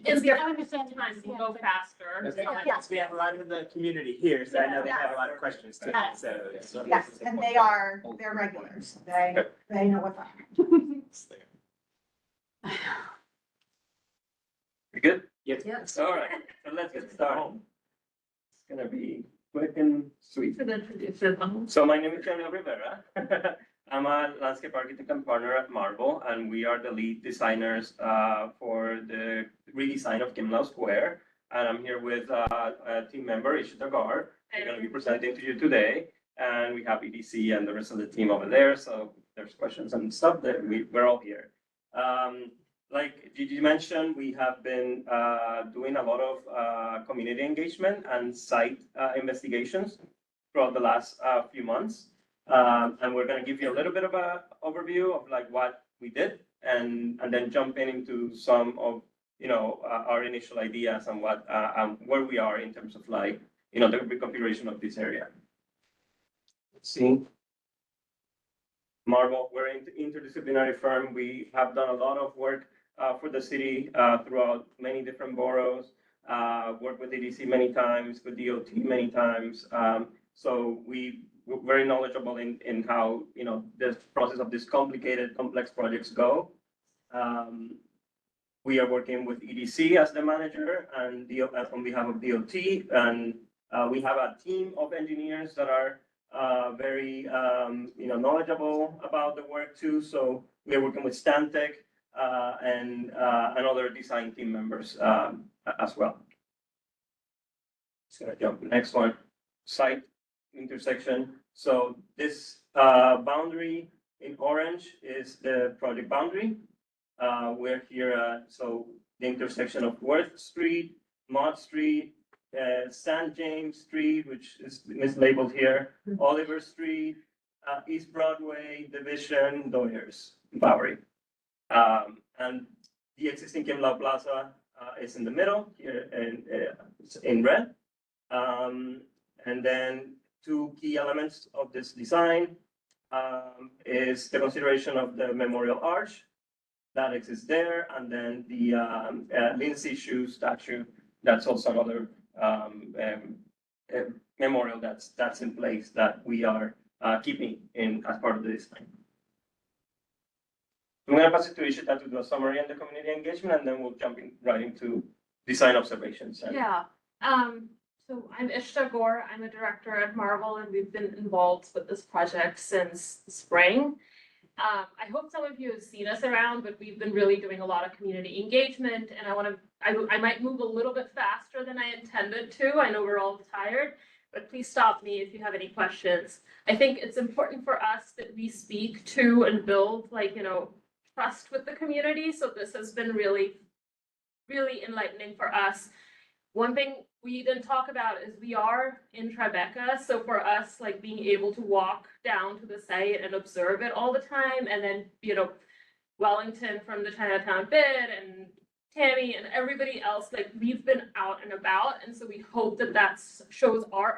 Is there, I understand. We'll go faster. Yes, we have a lot of the community here, so I know they have a lot of questions too, Yes. so. Yes, and they're regulars. They know what's on. You good? Yes. Yes. All right, so let's get started. It's gonna be quick and sweet. So my name is Daniel Rivera. I'm a landscape architect and partner at Marvel, and we are the lead designers for the redesign of Kim Lau Square. And I'm here with a team member, Ishita Gar. We're gonna be presenting to you today. And we have EDC and the rest of the team over there. So if there's questions and stuff that we're all here. Like Gigi mentioned, we have been doing a lot of community engagement and site investigations throughout the last few months. And we're going to give you a little bit of an overview of like what we did and then jump into some of, our initial ideas and what, where we are in terms of like, the reconfiguration of this area. Let's see. Marvel, we're an interdisciplinary firm. We have done a lot of work for the city throughout many different boroughs, worked with EDC many times, with DOT many times. So we're very knowledgeable in how, this process of these complicated, complex projects go. We are working with EDC as the manager and on behalf of DOT. And we have a team of engineers that are very, knowledgeable about the work too. So we're working with Stantec and other design team members as well. Just gonna jump to the next one, site intersection. So this boundary in orange is the project boundary. We're here, so the intersection of Worth Street, Mott Street, St. James Street, which is mislabeled here, Oliver Street, East Broadway, Division, Lawyers, Bowery. And the existing Kimlau Plaza is in the middle here in red. And then two key elements of this design is the consideration of the Memorial Arch that exists there, and then the Lindsay Shoe statue. That's also another memorial that's in place that we are keeping in as part of the design. I'm going to pass it to Ishita to do a summary on the community engagement, and then we'll jump right into design observations. Yeah. So I'm Ishta Gore. I'm a director at Marvel, and we've been involved with this project since the spring. I hope some of you have seen us around, but we've been really doing a lot of community engagement, and I might move a little bit faster than I intended to. I know we're all tired, but please stop me if you have any questions. I think it's important for us that we speak to and build, trust with the community. So this has been really, really enlightening for us. One thing we didn't talk about is we are in Tribeca. So for us, being able to walk down to the site and observe it all the time, and then, Wellington from the Chinatown bid and Tammy and everybody else, we've been out and about. And so we hope that shows our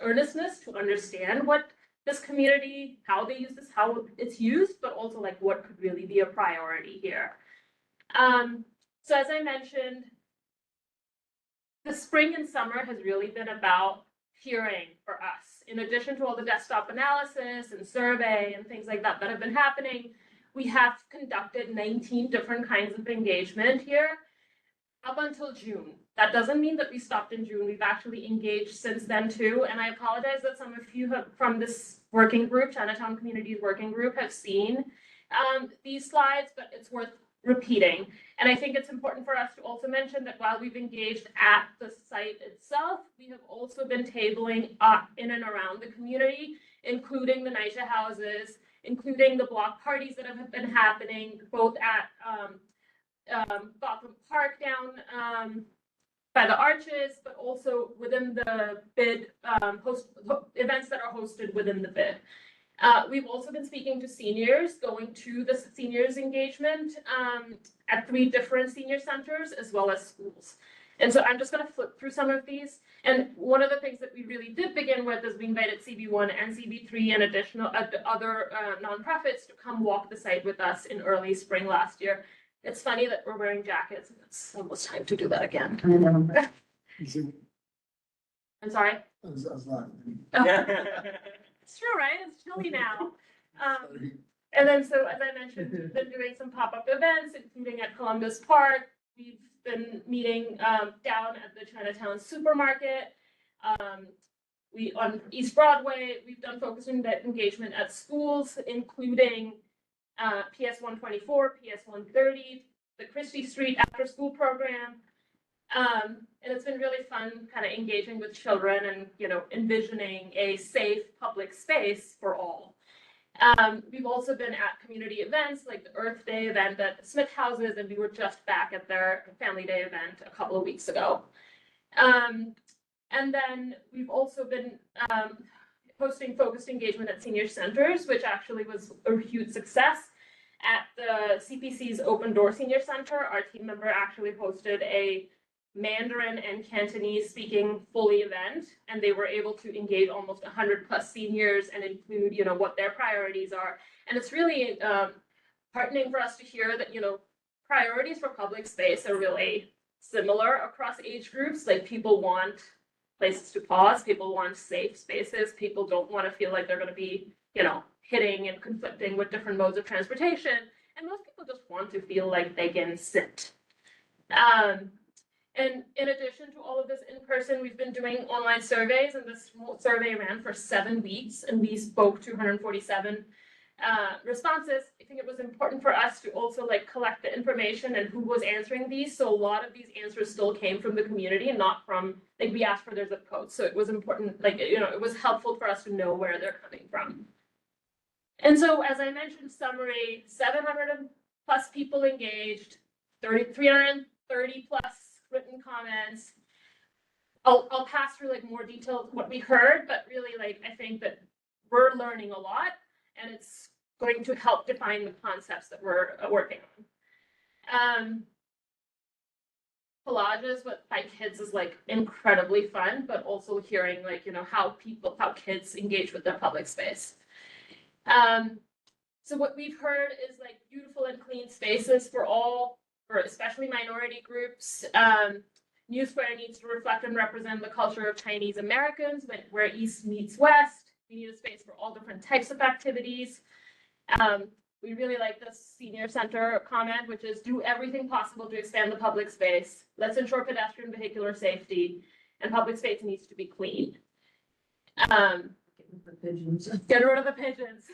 earnestness to understand what this community, how they use this, how it's used, but also what could really be a priority here. So as I mentioned, the spring and summer has really been about hearing for us. In addition to all the desktop analysis and survey and things like that that have been happening, we have conducted 19 different kinds of engagement here up until June. That doesn't mean that we stopped in June. We've actually engaged since then too. And I apologize that some of you from this working group, Chinatown Communities Working Group, have seen these slides, but it's worth repeating. And I think it's important for us to also mention that while we've engaged at the site itself, we have also been tabling in and around the community, including the NYCHA houses, including the block parties that have been happening, both at Gotham Park down by the arches, but also within the bid, events that are hosted within the bid. We've also been speaking to seniors, going to the seniors engagement at 3 different senior centers as well as schools. And so I'm just going to flip through some of these. And one of the things that we really did begin with is we invited CB1 and CB3 and additional other nonprofits to come walk the site with us in early spring last year. It's funny that we're wearing jackets, and it's almost time to do that again. I'm sorry? I was laughing. It's true, right? It's chilly now. And then, so as I mentioned, we've been doing some pop-up events, including at Columbus Park. We've been meeting down at the Chinatown supermarket. On East Broadway, we've done focused engagement at schools, including PS 124, PS 130, the Christie Street after school program. And it's been really fun kind of engaging with children and, envisioning a safe public space for all. We've also been at community events like the Earth Day event at the Smith houses, and we were just back at their Family Day event a couple of weeks ago. And then we've also been hosting focused engagement at senior centers, which actually was a huge success. At the CPC's Open Door Senior Center, our team member actually hosted a Mandarin and Cantonese speaking fully event, and they were able to engage almost 100+ seniors and include, what their priorities are. And it's really heartening for us to hear that, priorities for public space are really similar across age groups. People want places to pause, people want safe spaces, people don't want to feel like they're going to be, hitting and conflicting with different modes of transportation. And most people just want to feel like they can sit. And in addition to all of this in person, we've been doing online surveys, and this survey ran for 7 weeks, and we spoke to 147 responses. I think it was important for us to also collect the information and who was answering these. So a lot of these answers still came from the community and not from, we asked for their zip codes. So it was important, it was helpful for us to know where they're coming from. And so, as I mentioned, summary, 700+ people engaged, 330+ written comments. I'll pass through more detailed what we heard, but really I think that we're learning a lot, and it's going to help define the concepts that we're working on. Collages with by kids is like incredibly fun, but also hearing like, you know, how kids engage with their public space. So what we've heard is like beautiful and clean spaces for all, for especially minority groups. New Square needs to reflect and represent the culture of Chinese Americans, where East meets West. We need a space for all different types of activities. We really like this senior center comment, which is do everything possible to expand the public space. Let's ensure pedestrian vehicular safety, and public space needs to be clean. Get rid of the pigeons.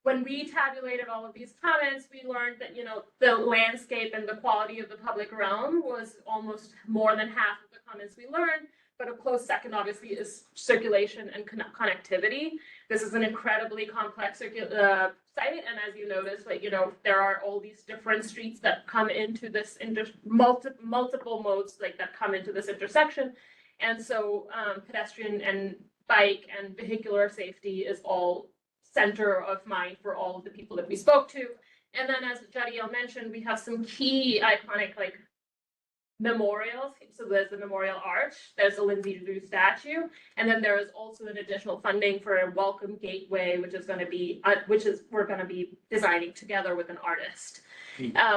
When we tabulated all of these comments, we learned that, you know, the landscape and the quality of the public realm was almost more than half of the comments we learned. But a close second, obviously, is circulation and connectivity. This is an incredibly complex site, and as you notice, like, you know, there are all these different streets that come into this multiple modes like that come into this intersection, and so pedestrian and bike and vehicular safety is all center of mind for all of the people that we spoke to. And then, as Jadiel mentioned, we have some key iconic like memorials. So there's the Memorial Arch, there's the Lindsay Drew statue, and then there is also an additional funding for a welcome gateway, which is going to be, we're going to be designing together with an artist.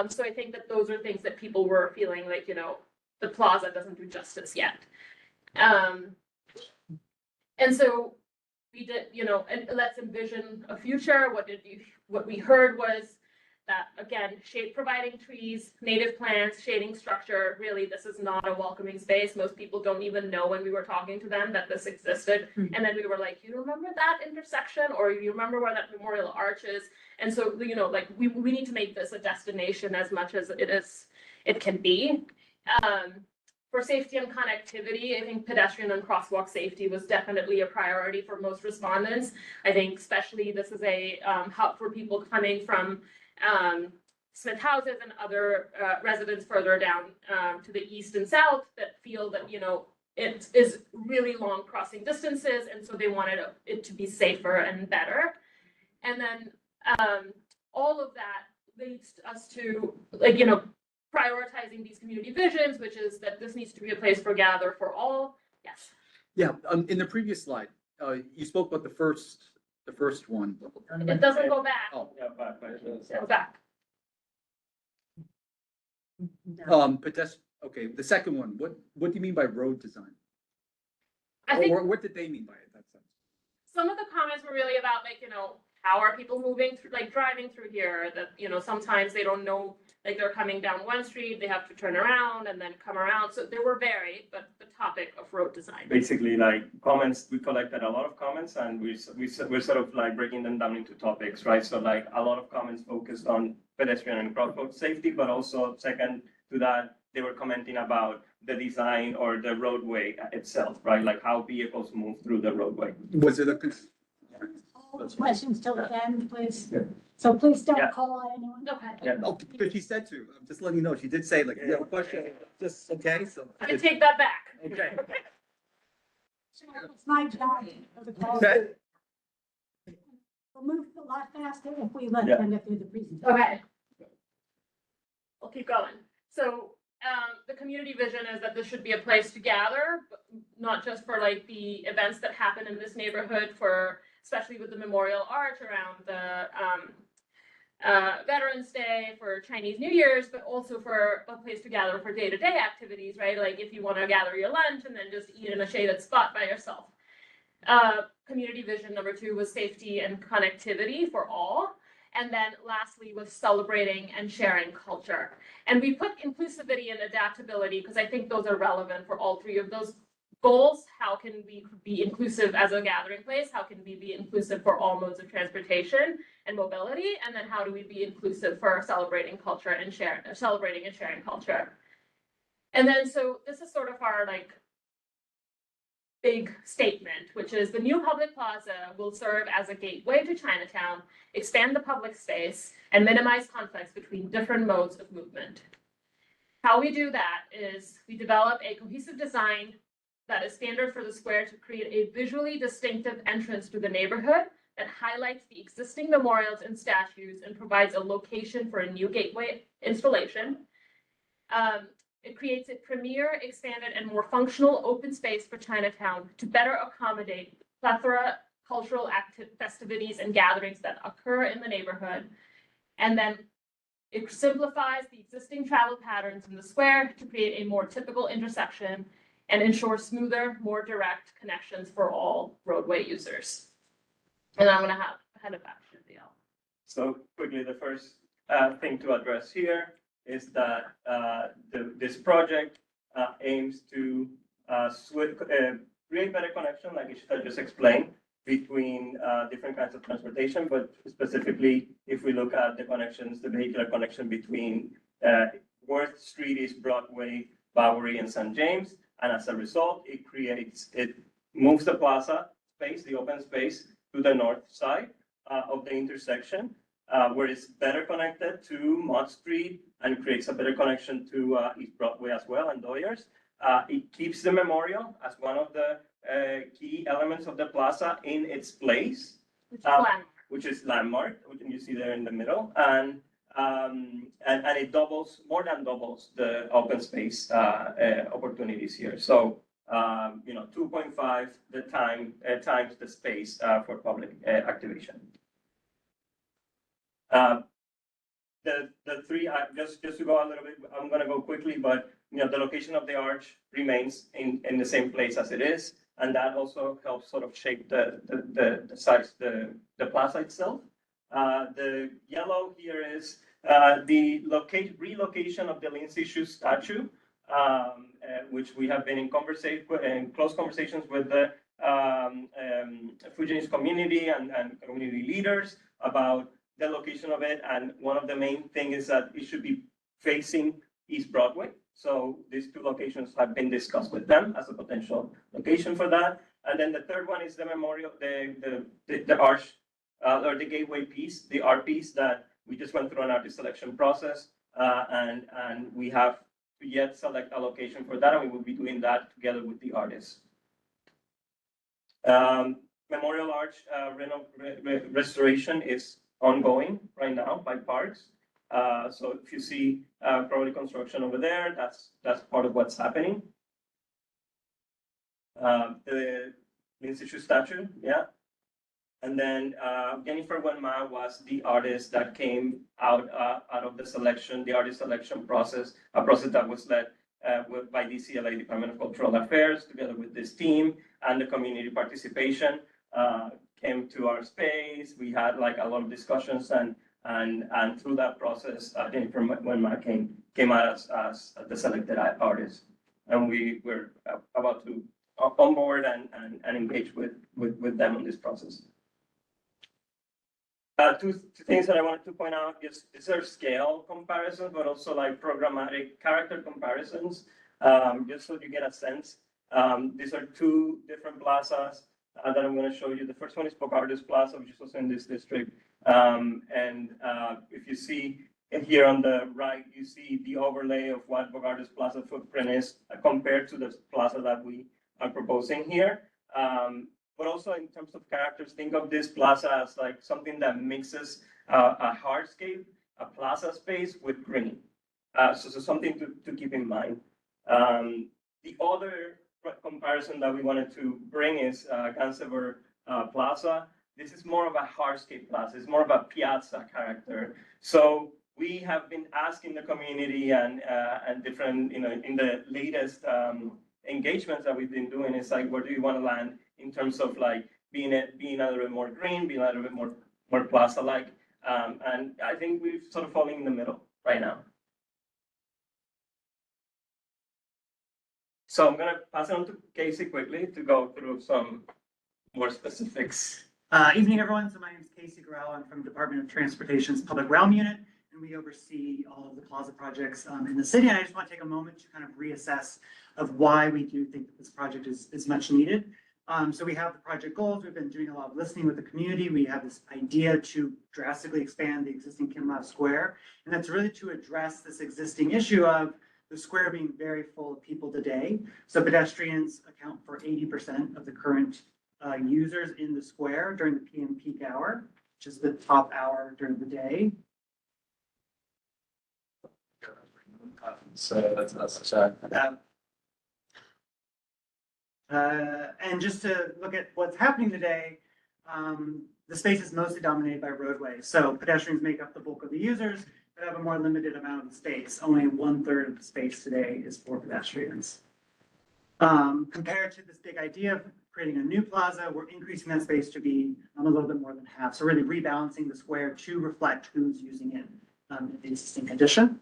So I think that those are things that people were feeling like, you know, the plaza doesn't do justice yet. And so we did, you know, and let's envision a future. What we heard was that, again, providing trees, native plants, shading structure, really, this is not a welcoming space. Most people don't even know when we were talking to them that this existed. And then we were like, you remember that intersection, or you remember where that Memorial Arch is? And so, you know, like we need to make this a destination as much as it can be. For safety and connectivity, I think pedestrian and crosswalk safety was definitely a priority for most respondents. I think especially this is a hub for people coming from Smith houses and other residents further down to the east and south that feel that, you know, it is really long crossing distances, and so they wanted it to be safer and better. And then all of that leads us to, like, you know, prioritizing these community visions, which is that this needs to be a place for gather for all. Yes. Yeah, in the previous slide, you spoke about the first one. It doesn't go back. Oh. Yeah, back. Go back. Okay, the second one, what do you mean by road design? I think Or what did they mean by it? That's some of the comments were really about, like, you know, how are people moving through, like driving through here, that, you know, sometimes they don't know, like they're coming down one street, they have to turn around and then come around. So they were varied, but the topic of road design. Basically, like comments, we collected a lot of comments, and we're sort of like breaking them down into topics, right? So like a lot of comments focused on pedestrian and crosswalk safety, but also second to that, they were commenting about the design or the roadway itself, right? Like how vehicles move through the roadway. Was it a? Questions till the end, please. So please don't Yeah. call anyone. Okay. Yeah. Oh, but she said to, I'm just letting you know, she did say like, if you have a question, just, okay, so. I can take that back. Okay. It's my job. Okay. We'll move a lot faster if we let Yeah. them get through the presentation. Okay. I'll keep going. So the community vision is that this should be a place to gather, but not just for like the events that happen in this neighborhood, for especially with the Memorial Arch around the Veterans Day, for Chinese New Year's, but also for a place to gather for day-to-day activities, right? Like if you want to gather your lunch and then just eat in a shaded spot by yourself. Community vision number 2 was safety and connectivity for all. And then lastly was celebrating and sharing culture. And we put inclusivity and adaptability because I think those are relevant for all 3 of those goals. How can we be inclusive as a gathering place? How can we be inclusive for all modes of transportation and mobility? And then how do we be inclusive for celebrating culture and celebrating and sharing culture? And then so this is sort of our like big statement, which is the new public plaza will serve as a gateway to Chinatown, expand the public space, and minimize conflicts between different modes of movement. How we do that is we develop a cohesive design that is standard for the square to create a visually distinctive entrance to the neighborhood that highlights the existing memorials and statues and provides a location for a new gateway installation. It creates a premier, expanded, and more functional open space for Chinatown to better accommodate plethora cultural festivities and gatherings that occur in the neighborhood. And then it simplifies the existing travel patterns in the square to create a more typical intersection and ensure smoother, more direct connections for all roadway users. And I'm gonna hand it back to Neil. So quickly, the first thing to address here is that this project aims to create better connection, like Ishita just explained, between different kinds of transportation, but specifically, if we look at the connections, the vehicular connection between Worth Street, East Broadway, Bowery, and St. James, and as a result, it moves the plaza space, the open space, to the north side of the intersection, where it's better connected to Mott Street and creates a better connection to East Broadway as well and Doyers. It keeps the memorial as one of the key elements of the plaza in its place, which is landmark, which you see there in the middle, and it more than doubles the open space opportunities here. So 2.5 the times the space for public activation. The three, just to go a little bit, I'm gonna go quickly, but the location of the arch remains in the same place as it is, and that also helps sort of shape the size, the plaza itself. The yellow here is the relocation of the Lindsay Shoe statue, which we have been in close conversations with the Fujianese community and community leaders about the location of it. And one of the main things is that it should be facing East Broadway. So these two locations have been discussed with them as a potential location for that. And then the third one is the memorial, the arch, or the gateway piece, the art piece that we just went through an artist selection process. And we have to yet select a location for that, and we will be doing that together with the artists. Memorial Arch restoration is ongoing right now by Parks. So if you see probably construction over there, that's part of what's happening. The Lindsay Shoe statue, yeah. And then Jennifer Wenma was the artist that came out of the selection, the artist selection process, a process that was led by DCLA, Department of Cultural Affairs, together with this team and the community participation. Came to our space. We had like a lot of discussions, and through that process, Jennifer Wenma came out as the selected artist, and we were about to onboard and engage with them on this process. Two things that I wanted to point out is these are scale comparisons, but also like programmatic character comparisons, just so you get a sense. These are two different plazas that I'm going to show you. The first one is Bogardus Plaza, which is also in this district. If you see here on the right, you see the overlay of what Bogardus Plaza footprint is compared to the plaza that we are proposing here. But also in terms of characters, think of this plaza as like something that mixes a hardscape, a plaza space with green. So something to keep in mind. The other comparison that we wanted to bring is Gansevoort Plaza. This is more of a hardscape plaza. It's more of a piazza character. So we have been asking the community and different, in the latest engagements that we've been doing, it's like, where do you want to land in terms of like being a little bit more green, being a little bit more plaza-like. And I think we've sort of fallen in the middle right now. So I'm gonna pass it on to Casey quickly to go through some more specifics. Evening, everyone. So my name is Casey Grell. I'm from Department of Transportation's Public Realm Unit, and we oversee all of the plaza projects in the city. And I just want to take a moment to kind of reassess of why we do think that this project is much needed. So we have the project goals. We've been doing a lot of listening with the community. We have this idea to drastically expand the existing Kinloch Square, and that's really to address this existing issue of the square being very full of people today. So pedestrians account for 80% of the current users in the square during the PM peak hour, which is the top hour during the day. So that's And just to look at what's happening today, the space is mostly dominated by roadways. So pedestrians make up the bulk of the users, but have a more limited amount of space. Only 1/3 of the space today is for pedestrians. Compared to this big idea of creating a new plaza, we're increasing that space to be a little bit more than half. So really rebalancing the square to reflect who's using it in the existing condition.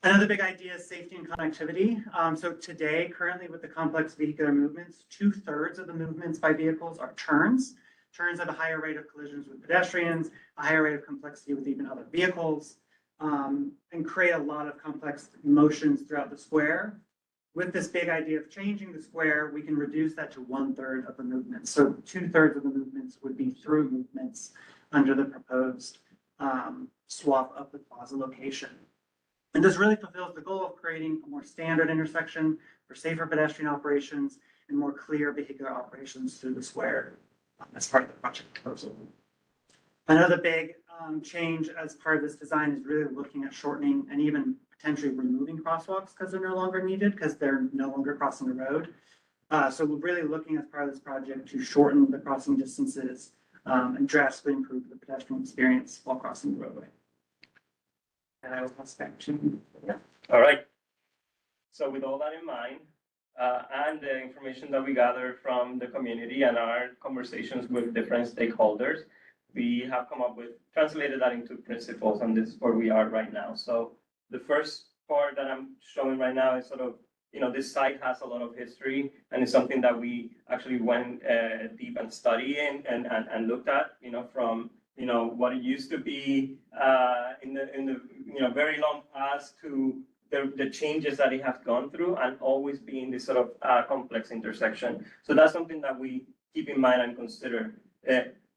Another big idea is safety and connectivity. So today, currently with the complex vehicular movements, 2/3 of the movements by vehicles are turns. Turns have a higher rate of collisions with pedestrians, a higher rate of complexity with even other vehicles, and create a lot of complex motions throughout the square. With this big idea of changing the square, we can reduce that to 1/3 of the movements. So 2/3 of the movements would be through movements under the proposed swap of the plaza location. And this really fulfills the goal of creating a more standard intersection for safer pedestrian operations and more clear vehicular operations through the square as part of the project proposal. Another big change as part of this design is really looking at shortening and even potentially removing crosswalks because they're no longer needed, because they're no longer crossing the road. So we're really looking as part of this project to shorten the crossing distances and drastically improve the pedestrian experience while crossing the roadway. And I will pass back to. All right. So with all that in mind, and the information that we gathered from the community and our conversations with different stakeholders, we have come up with, translated that into principles, and this is where we are right now. So the first part that I'm showing right now is sort of, this site has a lot of history, and it's something that we actually went deep and studied and looked at, from what it used to be in the very long past to the changes that it has gone through, and always being this sort of complex intersection. So that's something that we keep in mind and consider.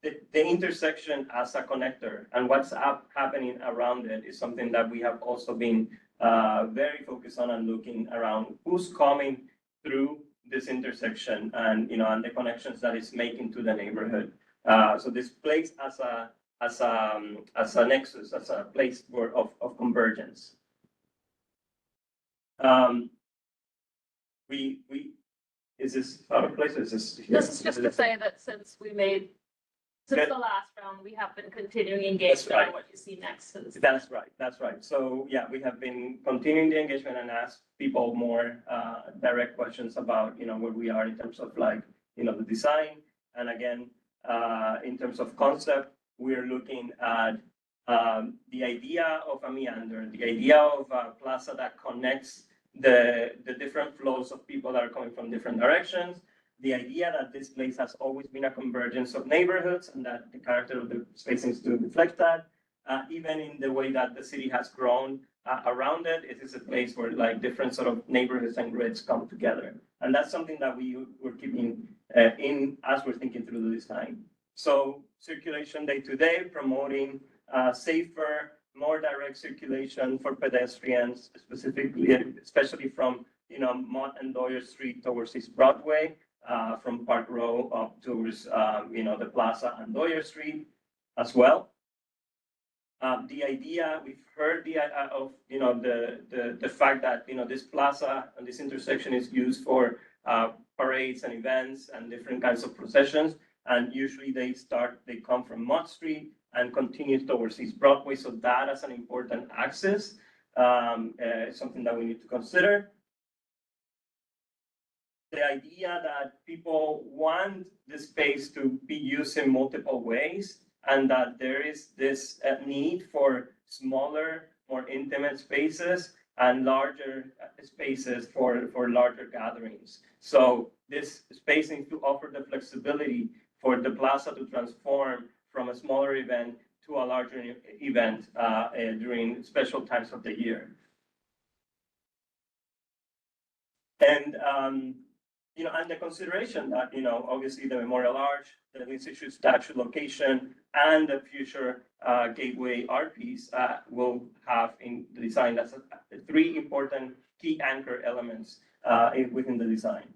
The intersection as a connector and what's happening around it is something that we have also been very focused on, and looking around who's coming through this intersection and and the connections that it's making to the neighborhood. So this place as a nexus, as a place of convergence. Is this out of place? Is this here? This is just to say that since the last round, we have been continuing engagement on what you see next to this. That's right. So yeah, we have been continuing the engagement and ask people more direct questions about, where we are in terms of the design. And again, in terms of concept, we're looking at the idea of a meander, the idea of a plaza that connects the different flows of people that are coming from different directions. The idea that this place has always been a convergence of neighborhoods, and that the character of the space needs to reflect that. Even in the way that the city has grown around it, it is a place where different sort of neighborhoods and grids come together. And that's something that we're keeping in as we're thinking through the design. So circulation day to day, promoting safer, more direct circulation for pedestrians, especially from Mott and Doyer Street towards East Broadway, from Park Row up towards the Plaza and Doyer Street as well. The idea, we've heard of the fact that this plaza and this intersection is used for parades and events and different kinds of processions, and usually they come from Mott Street and continue towards East Broadway. So that as an important access is something that we need to consider. The idea that people want the space to be used in multiple ways, and that there is this need for smaller, more intimate spaces and larger spaces for larger gatherings. So this space needs to offer the flexibility for the plaza to transform from a smaller event to a larger event during special times of the year. And and the consideration that, obviously the Memorial Arch, the Institute statue location, and the future gateway art piece will have in the design. That's three important key anchor elements within the design.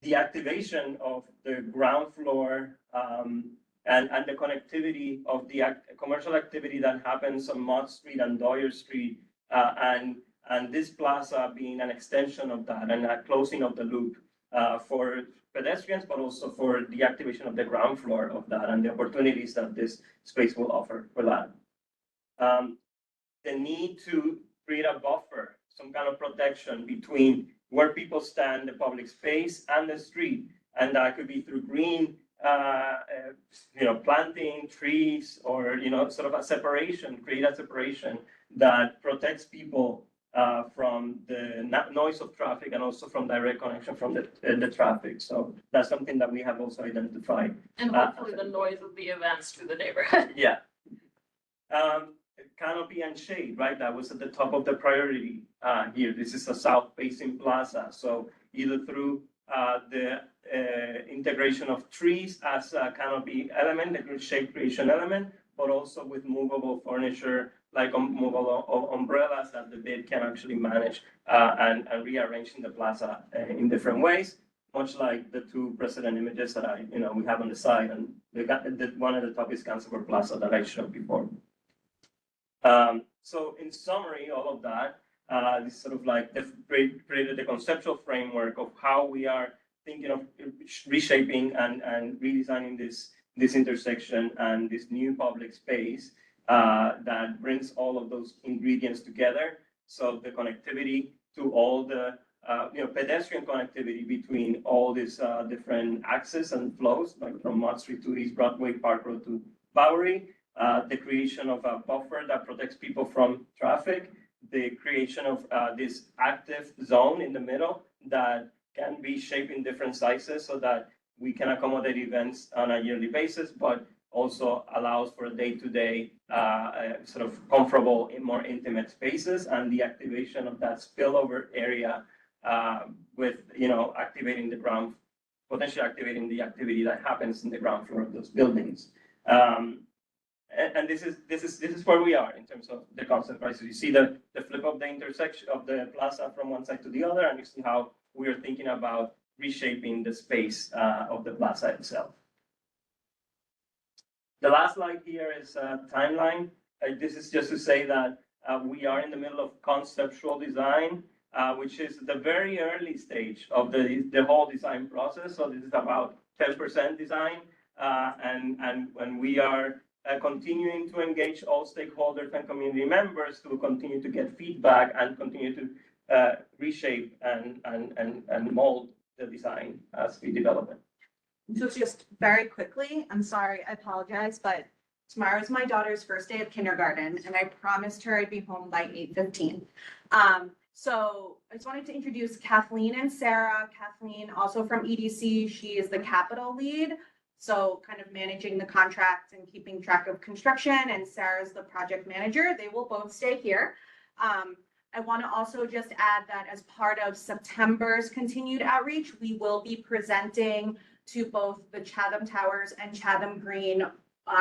The activation of the ground floor and the connectivity of the commercial activity that happens on Mott Street and Dwyer Street, and this plaza being an extension of that and a closing of the loop for pedestrians, but also for the activation of the ground floor of that and the opportunities that this space will offer for that. The need to create a buffer, some kind of protection between where people stand, the public space, and the street, and that could be through green, planting trees, or sort of a separation, create a separation that protects people from the noise of traffic and also from direct connection from the traffic. So that's something that we have also identified. And hopefully the noise of the events to the neighborhood. Yeah. Canopy and shade, right? That was at the top of the priority here. This is a south-facing plaza. So either through the integration of trees as a canopy element, the shade creation element, but also with movable furniture, like movable umbrellas that the bid can actually manage and rearrange in the plaza in different ways, much like the two precedent images that we have on the side, and one at the top is Gansevoort Plaza that I showed before. So in summary, all of that, this sort of like created the conceptual framework of how we are thinking of reshaping and redesigning this intersection and this new public space that brings all of those ingredients together. So the connectivity to all the pedestrian connectivity between all these different access and flows, like from Mott Street to East Broadway, Park Road to Bowery, the creation of a buffer that protects people from traffic, the creation of this active zone in the middle that can be shaped in different sizes so that we can accommodate events on a yearly basis, but also allows for day-to-day sort of comfortable in more intimate spaces, and the activation of that spillover area with activating the ground, potentially activating the activity that happens in the ground floor of those buildings. And this is where we are in terms of the concept, right? So you see the flip of the intersection of the plaza from one side to the other, and you see how we are thinking about reshaping the space of the plaza itself. The last slide here is a timeline. This is just to say that we are in the middle of conceptual design, which is the very early stage of the whole design process. So this is about 10% design, and we are continuing to engage all stakeholders and community members to continue to get feedback and continue to reshape and mold the design as we develop it. So just very quickly, I'm sorry, I apologize, but tomorrow is my daughter's first day of kindergarten, and I promised her I'd be home by 8:15. So I just wanted to introduce Kathleen and Sarah. Kathleen, also from EDC, she is the capital lead, so kind of managing the contracts and keeping track of construction, and Sarah's the project manager. They will both stay here. I want to also just add that as part of September's continued outreach, we will be presenting to both the Chatham Towers and Chatham Green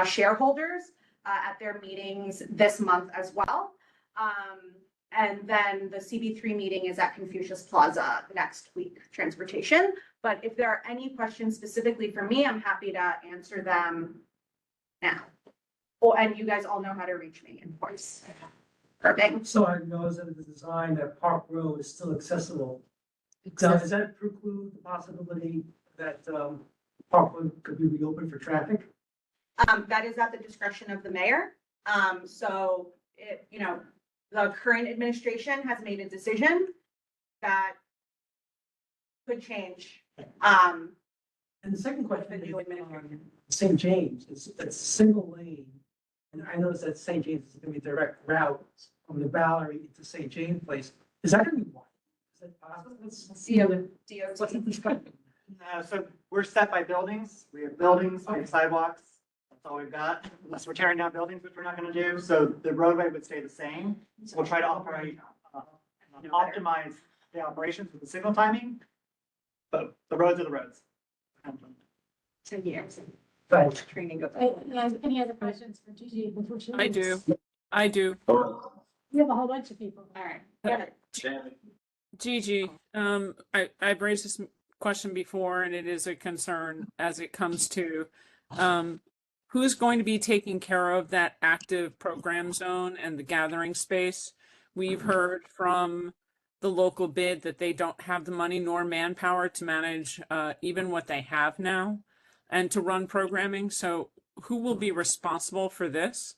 shareholders at their meetings this month as well. And then the CB3 meeting is at Confucius Plaza next week, transportation. But if there are any questions specifically for me, I'm happy to answer them now. Oh, and you guys all know how to reach me, of course. Perfect. So I noticed that the design that Park Row is still accessible. Does that preclude the possibility that Park Row could be reopened for traffic? That is at the discretion of the mayor. So the current administration has made a decision that could change. And the second question is on St. James. It's a single lane. And I noticed that St. James is going to be a direct route from the Bowery to St. James Place. Is that going to be wide? Is that possible? Let's see other. What's the perspective? So we're set by buildings. We have buildings, we have sidewalks. That's all we've got, unless we're tearing down buildings, which we're not going to do. So the roadway would stay the same. So we'll try to operate, optimize the operations with the signal timing, but the roads are the roads. 10 years. Right. Training. Any other questions for Gigi before she I leaves? do. I do. We have a whole bunch of people. All right. Gigi, I've raised this question before, and it is a concern as it comes to who's going to be taking care of that active program zone and the gathering space. We've heard from the local bid that they don't have the money nor manpower to manage even what they have now and to run programming. So who will be responsible for this?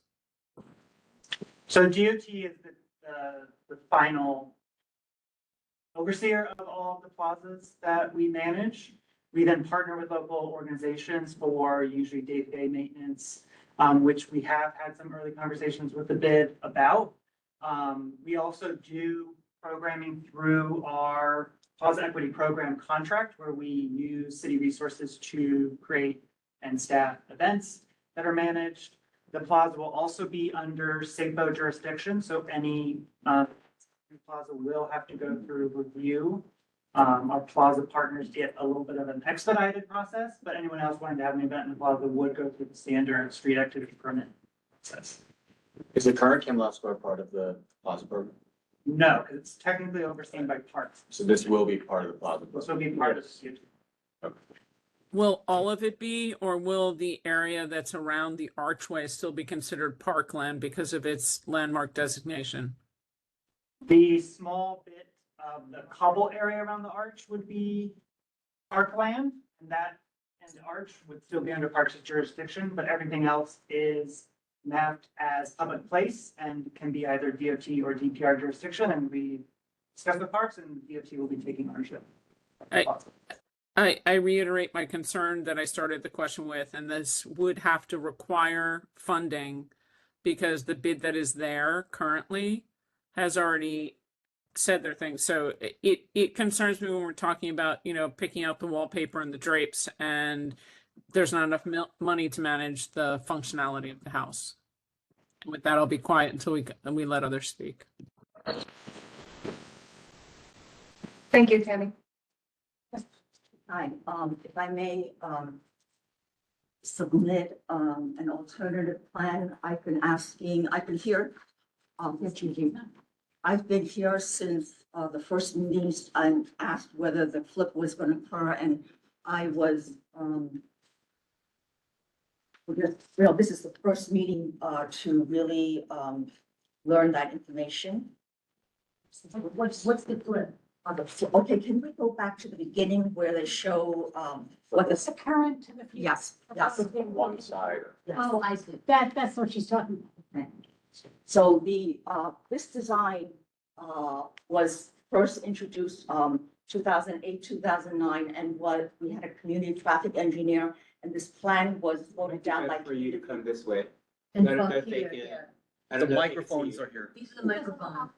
So DOT is the final overseer of all of the plazas that we manage. We then partner with local organizations for usually day-to-day maintenance, which we have had some early conversations with the bid about. We also do programming through our Plaza Equity Program contract, where we use city resources to create and staff events that are managed. The plaza will also be under SAPO jurisdiction, so any plaza will have to go through review. Our plaza partners get a little bit of an expedited process, but anyone else wanting to have an event in the plaza would go through the standard street activity permit process. Is the current Camelot Square part of the plaza program? No, because it's technically overseen by parks. So this will be part of the plaza This program? will be part of the Will all of it be, or will the area that's around the archway still be considered parkland because of its landmark designation? The small bit of the cobble area around the arch would be parkland, and that and the arch would still be under parks jurisdiction, but everything else is mapped as public place and can be either DOT or DPR jurisdiction, and we discuss the parks and DOT will be taking ownership. I reiterate my concern that I started the question with, and this would have to require funding because the bid that is there currently has already said their thing. So it concerns me when we're talking about, picking out the wallpaper and the drapes, and there's not enough money to manage the functionality of the house. With that, I'll be quiet until we let others speak. Thank you, Tammy. Hi, if I may, submit, an alternative plan, I've been here, I've been here since, the first meetings and asked whether the flip was gonna occur, and I was, this is the first meeting, to really, learn that information. What's the flip? Okay, can we go back to the beginning where they show, what What's the current to the future? Yes, yes. One side. Oh, I see. That's what she's talking about. So this design, was first introduced, 2008, 2009, and we had a community traffic engineer, and this plan was voted down by. For you to come this way. And I don't from know if they here, can- yeah. I The don't know if they can microphones see are here. These are the microphones.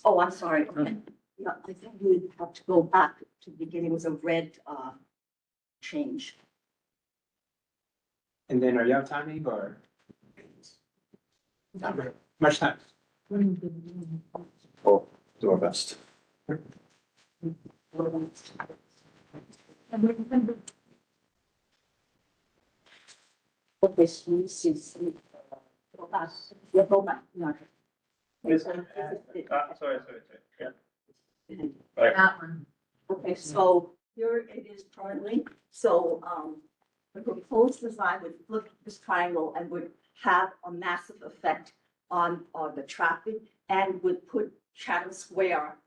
Oh, I'm sorry, okay. Yeah, I think you would have to go back to the beginning, it was a red, change. And then are you have timing or? Not very much time. We'll do our best. Okay, so you see, go back, yeah, go back, no. Sorry, yeah. That one. Okay, so here it is currently, so, the proposed design would flip this triangle and would have a massive effect on, the traffic and would put Chatham Square,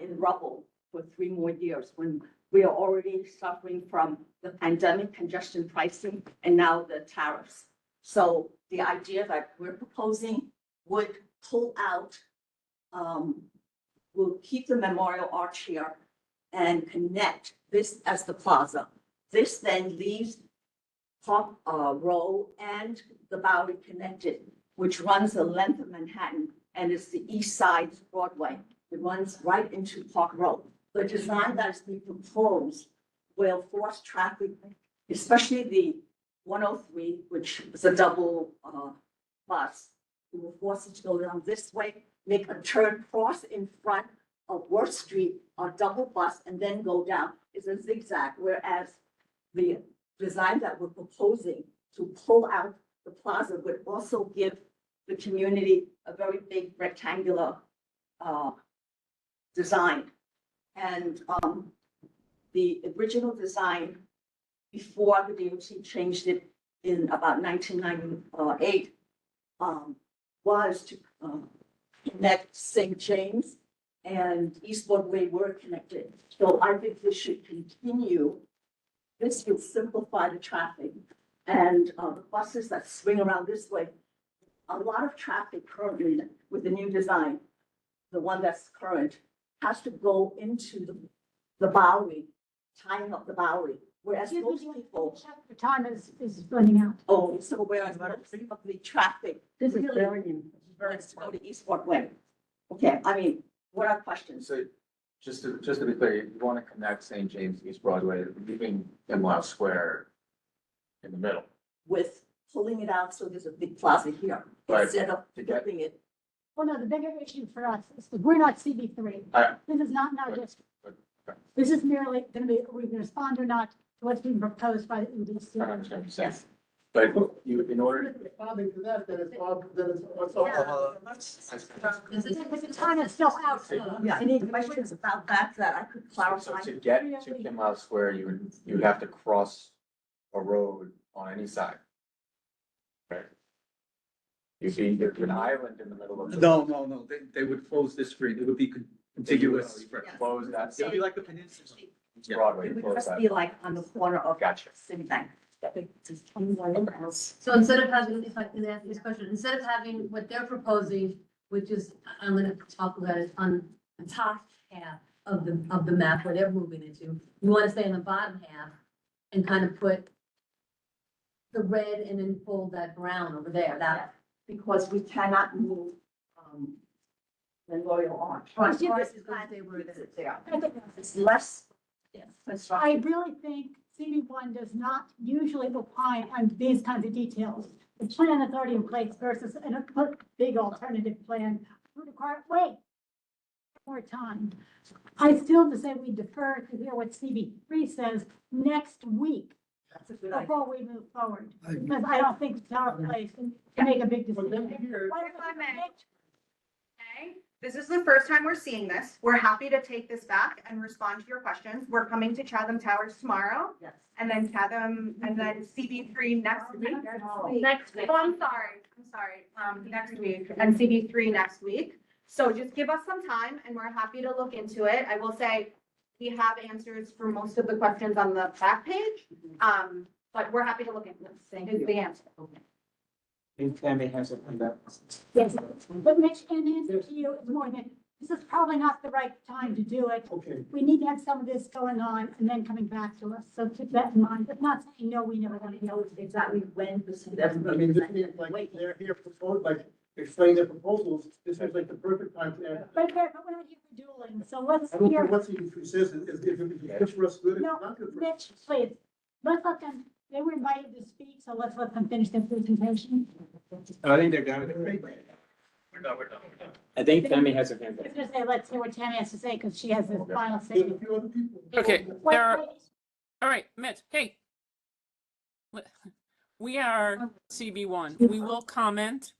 in rubble for 3 more years, when we are already suffering from the pandemic, congestion pricing, and now the tariffs. So the idea that we're proposing would pull out, we'll keep the Memorial Arch here and connect this as the plaza. This then leaves Park Row and the Bowery connected, which runs the length of Manhattan and is the east side of Broadway. It runs right into Park Row. The design that is being proposed will force traffic, especially the 103, which is a double bus. It will force it to go down this way, make a turn cross in front Worth Street on double bus and then go down is a zigzag, whereas the design that we're proposing to pull out the plaza would also give the community a very big rectangular design. And the original design before the DOT changed it in about 1998 was to connect St. James and East Broadway were connected. So I think this should continue. This will simplify the traffic. And the buses that swing around this way, a lot of traffic currently with the new design, the one that's current, has to go into the Bowery, tying up the Bowery. Whereas most people. The time is running out. Oh, so whereas most of the traffic. This is really wants to go to East Broadway. Okay, I mean, what are questions? So just to be clear, you want to connect St. James, East Broadway, leaving Imlao Square in the middle. With pulling it out so there's a big plaza here, Right. instead of flipping it. Well, no, the bigger issue for us is that we're not CB3. This is not in our district. This is merely going to be, are we going to respond or not to what's being proposed by the EDC? I understand what you're saying. But you, in order. Responding to that, then it's all. The time is still out. Yeah, any questions about that I could So clarify? to get to Imlao Square, you would have to cross a road on any side. Right? You'd be, there'd be an island in the middle of. No, they would close this street. It would be contiguous. Close that. It'd be like the peninsula. Broadway. It would close just that. be like on the corner of. Gotcha. City Bank. So instead of having, if I can ask this question, instead of having what they're proposing, which is, I'm gonna talk about it on the top half of the map where they're moving it to, you wanna stay in the bottom half and kind of put the red and then fold that brown over there, that. Because we cannot move, the Royal Arch. Right. Price is gonna stay where it is there. I think It's less. Yes. I Construction. really think CB1 does not usually opine on these kinds of details. The plan that's already in place versus a big alternative plan would require, wait, more time. I still have to say we defer to hear what CB3 says next week That's a good idea. before we move forward. Because I don't think it's our place to make a big decision. If I may. Okay, this is the first time we're seeing this. We're happy to take this back and respond to your questions. We're coming to Chatham Towers tomorrow. Yes. And then CB3 next week. Next week. Oh, I'm sorry, next week, and CB3 next week. So just give us some time and we're happy to look into it. I will say, we have answers for most of the questions on the back page. But we're happy to look into this, is the answer. I think Tammy has it on that. Yes, but Mitch, in answer to you, it's more than, this is probably not the right time to do it. Okay. We need to have some of this going on and then coming back to us, so keep that in mind, but not saying, no, we never want to know. Exactly when this. I mean, this is like, they're here propose, like, explain their proposals, this is like the perfect time to add. But we're not here for dueling, so let's I don't care hear, what CB3 says, if it's good for us, good, if no, it's not good for us. Mitch, please, let's let them, they were invited to speak, so let's let them finish their presentation. I think they're done with it. We're done. I think Tammy has her hand I up. was gonna say, let's hear what Tammy has to say, because she has the final say. There's a few other people. Okay, Wait, there are, wait, all right, Mitch, hey. We are CB1. We will comment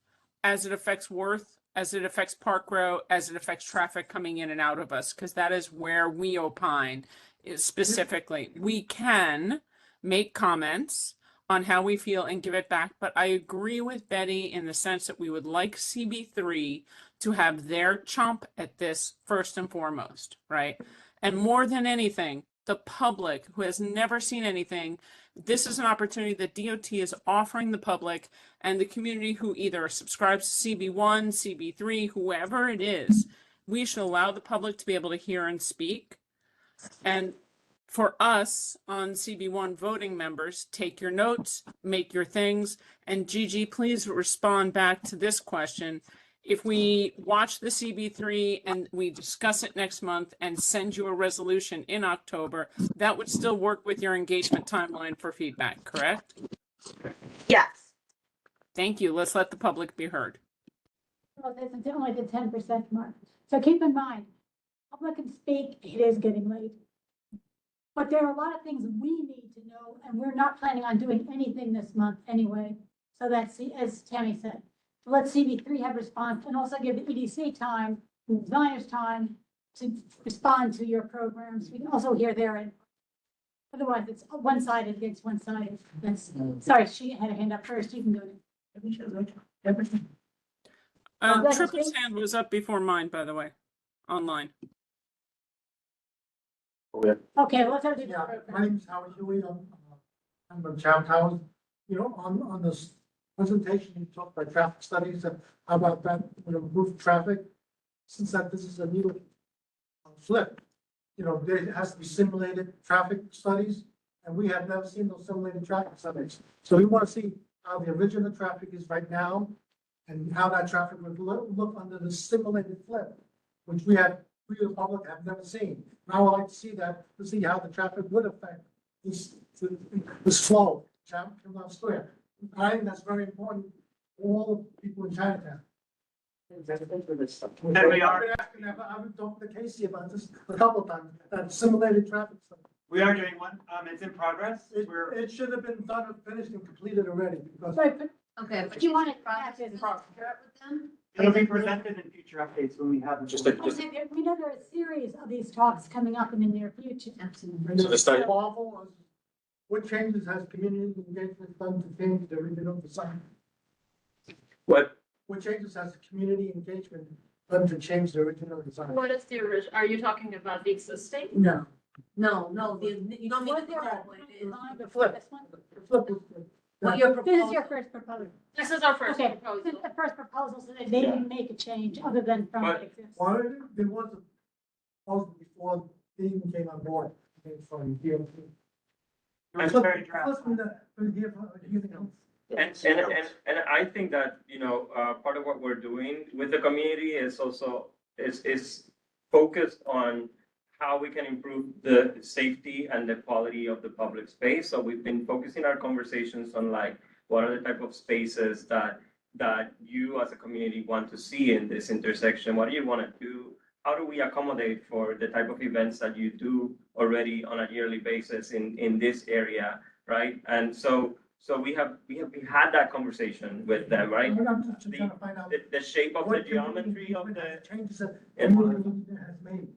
as it affects Worth, as it affects Park Row, as it affects traffic coming in and out of us, because that is where we opine is specifically. We can make comments on how we feel and give it back, but I agree with Betty in the sense that we would like CB3 to have their chomp at this first and foremost, right? And more than anything, the public who has never seen anything, this is an opportunity that DOT is offering the public and the community who either subscribes to CB1, CB3, whoever it is. We should allow the public to be able to hear and speak. And for us on CB1 voting members, take your notes, make your things, and Gigi, please respond back to this question. If we watch the CB3 and we discuss it next month and send you a resolution in October, that would still work with your engagement timeline for feedback, correct? Yes. Thank you. Let's let the public be heard. Well, there's only the 10% mark. So keep in mind, public can speak, it is getting late. But there are a lot of things we need to know, and we're not planning on doing anything this month anyway. So that's, as Tammy said, let CB3 have response and also give the EDC time, the designers time to respond to your programs. We can also hear their input. Otherwise, it's one-sided against one-sided. That's, sorry, she had a hand up first. You can go. Triple's hand was up before mine, by the way, online. Okay, let's have Yeah, my name is Howard Huey. I'm from Chow Towers. You know, on this presentation, you talked about traffic studies and how about that, improve traffic. Since this is a needle flip, there has to be simulated traffic studies, and we have never seen those simulated traffic studies. So we want to see how the original traffic is right now and how that traffic would look under the simulated flip, which we the public have never seen. Now I'd like to see that, to see how the traffic would affect this flow, Chinatown Square. I think that's very important for all the people in Chinatown. And we are, I've talked to Casey about this a couple of times, that simulated traffic stuff. we are doing one, it's in progress. It should have been done and finished and completed already, because. Right, but Okay, but you want it process back is as share it with them? It'll be presented in future updates when we have. we know there are a series of these talks coming up in the near future. Absolutely. So the study- Marvel, what changes has community engagement done to change the original design? What changes has the community engagement done to change the original design? What is the original, are you talking about the existing? No. No, you don't mean Was the there current a one, design it is before this one? The flip was good. what you're This is proposing. your first proposal. This is our first Okay, this proposal. is the first proposal, so that they didn't make a change other than from But- what exists. Well, there was a proposal before they even came on board, from DOT. It's very draft. Anything else? And I think that, part of what we're doing with the community is also, is focused on how we can improve the safety and the quality of the public space. So we've been focusing our conversations on like, what are the type of spaces that you as a community want to see in this intersection? What do you want to do? How do we accommodate for the type of events that you do already on a yearly basis in this area, right? And so we had that conversation with them, right? I'm just trying to find out. The shape of the what geometry of the. Changes that Yeah. community has made.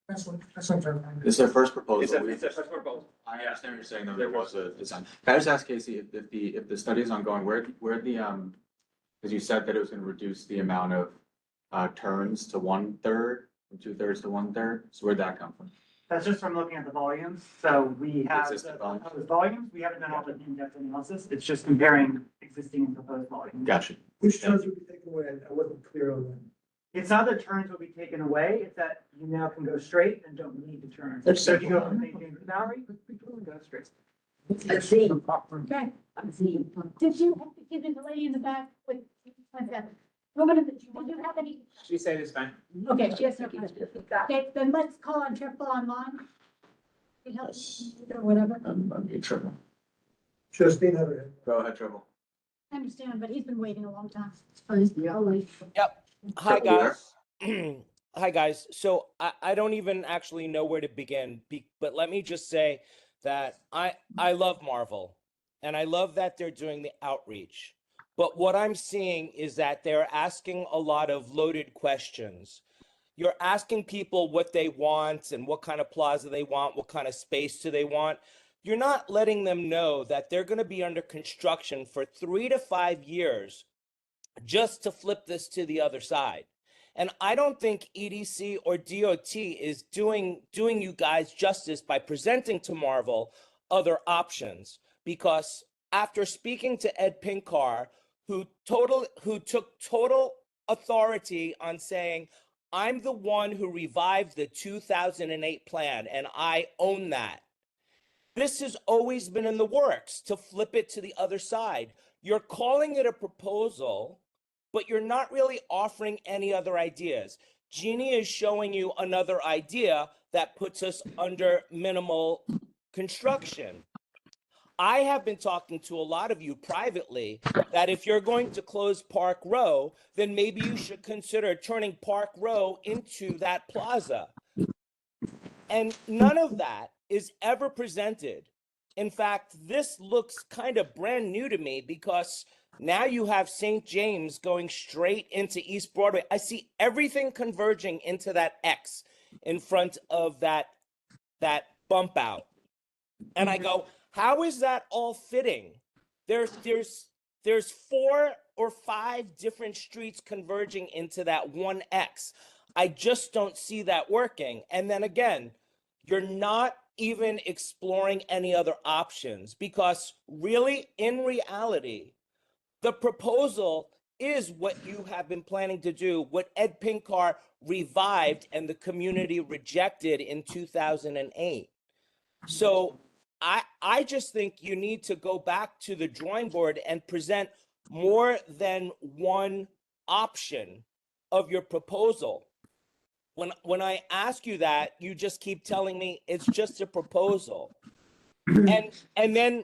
That's what I'm trying to find out. This is their first proposal. It's a first proposal. I understand what you're saying, though, there was a design. Can I just ask Casey, if the study is ongoing, where because you said that it was gonna reduce the amount of turns to 1/3, from 2/3 to 1/3, so where'd that come from? That's just from looking at the volumes. So we have Existing the volumes. proposed volumes. We haven't done all the in-depth analysis. It's just comparing existing and proposed volumes. Gotcha. Which turns would be taken away? I wasn't clear on that. It's not that turns will be taken away, it's that you now can go straight and don't need to turn. That's So if you go simple. from St. James Bowery, go straight. Okay, A Z. A Z. did you, give the lady in the back with, woman, did you have any? She said it's fine. Okay, she has no question. Okay, then let's call on Triple online. It helps, or whatever. I'm triple. Trustee Leatherhead. Go ahead, Triple. I understand, but he's been waiting a long time. Yep. Hi, Triple there. guys. Hi, guys. So I don't even actually know where to begin, but let me just say that I love Marvel, and I love that they're doing the outreach. But what I'm seeing is that they're asking a lot of loaded questions. You're asking people what they want and what kind of plaza they want, what kind of space do they want. You're not letting them know that they're going to be under construction for 3 to 5 years just to flip this to the other side. And I don't think EDC or DOT is doing you guys justice by presenting to Marvel other options, because after speaking to Ed Pinkar, who took total authority on saying, I'm the one who revived the 2008 plan and I own that. This has always been in the works to flip it to the other side. You're calling it a proposal, but you're not really offering any other ideas. Jeannie is showing you another idea that puts us under minimal construction. I have been talking to a lot of you privately that if you're going to close Park Row, then maybe you should consider turning Park Row into that plaza. And none of that is ever presented. In fact, this looks kind of brand new to me because now you have St. James going straight into East Broadway. I see everything converging into that X in front of that bump out. And I go, how is that all fitting? There's 4 or 5 different streets converging into that one X. I just don't see that working. And then again, you're not even exploring any other options because really, in reality, the proposal is what you have been planning to do, what Ed Pinkar revived and the community rejected in 2008. So I just think you need to go back to the drawing board and present more than one option of your proposal. When I ask you that, you just keep telling me it's just a proposal. And then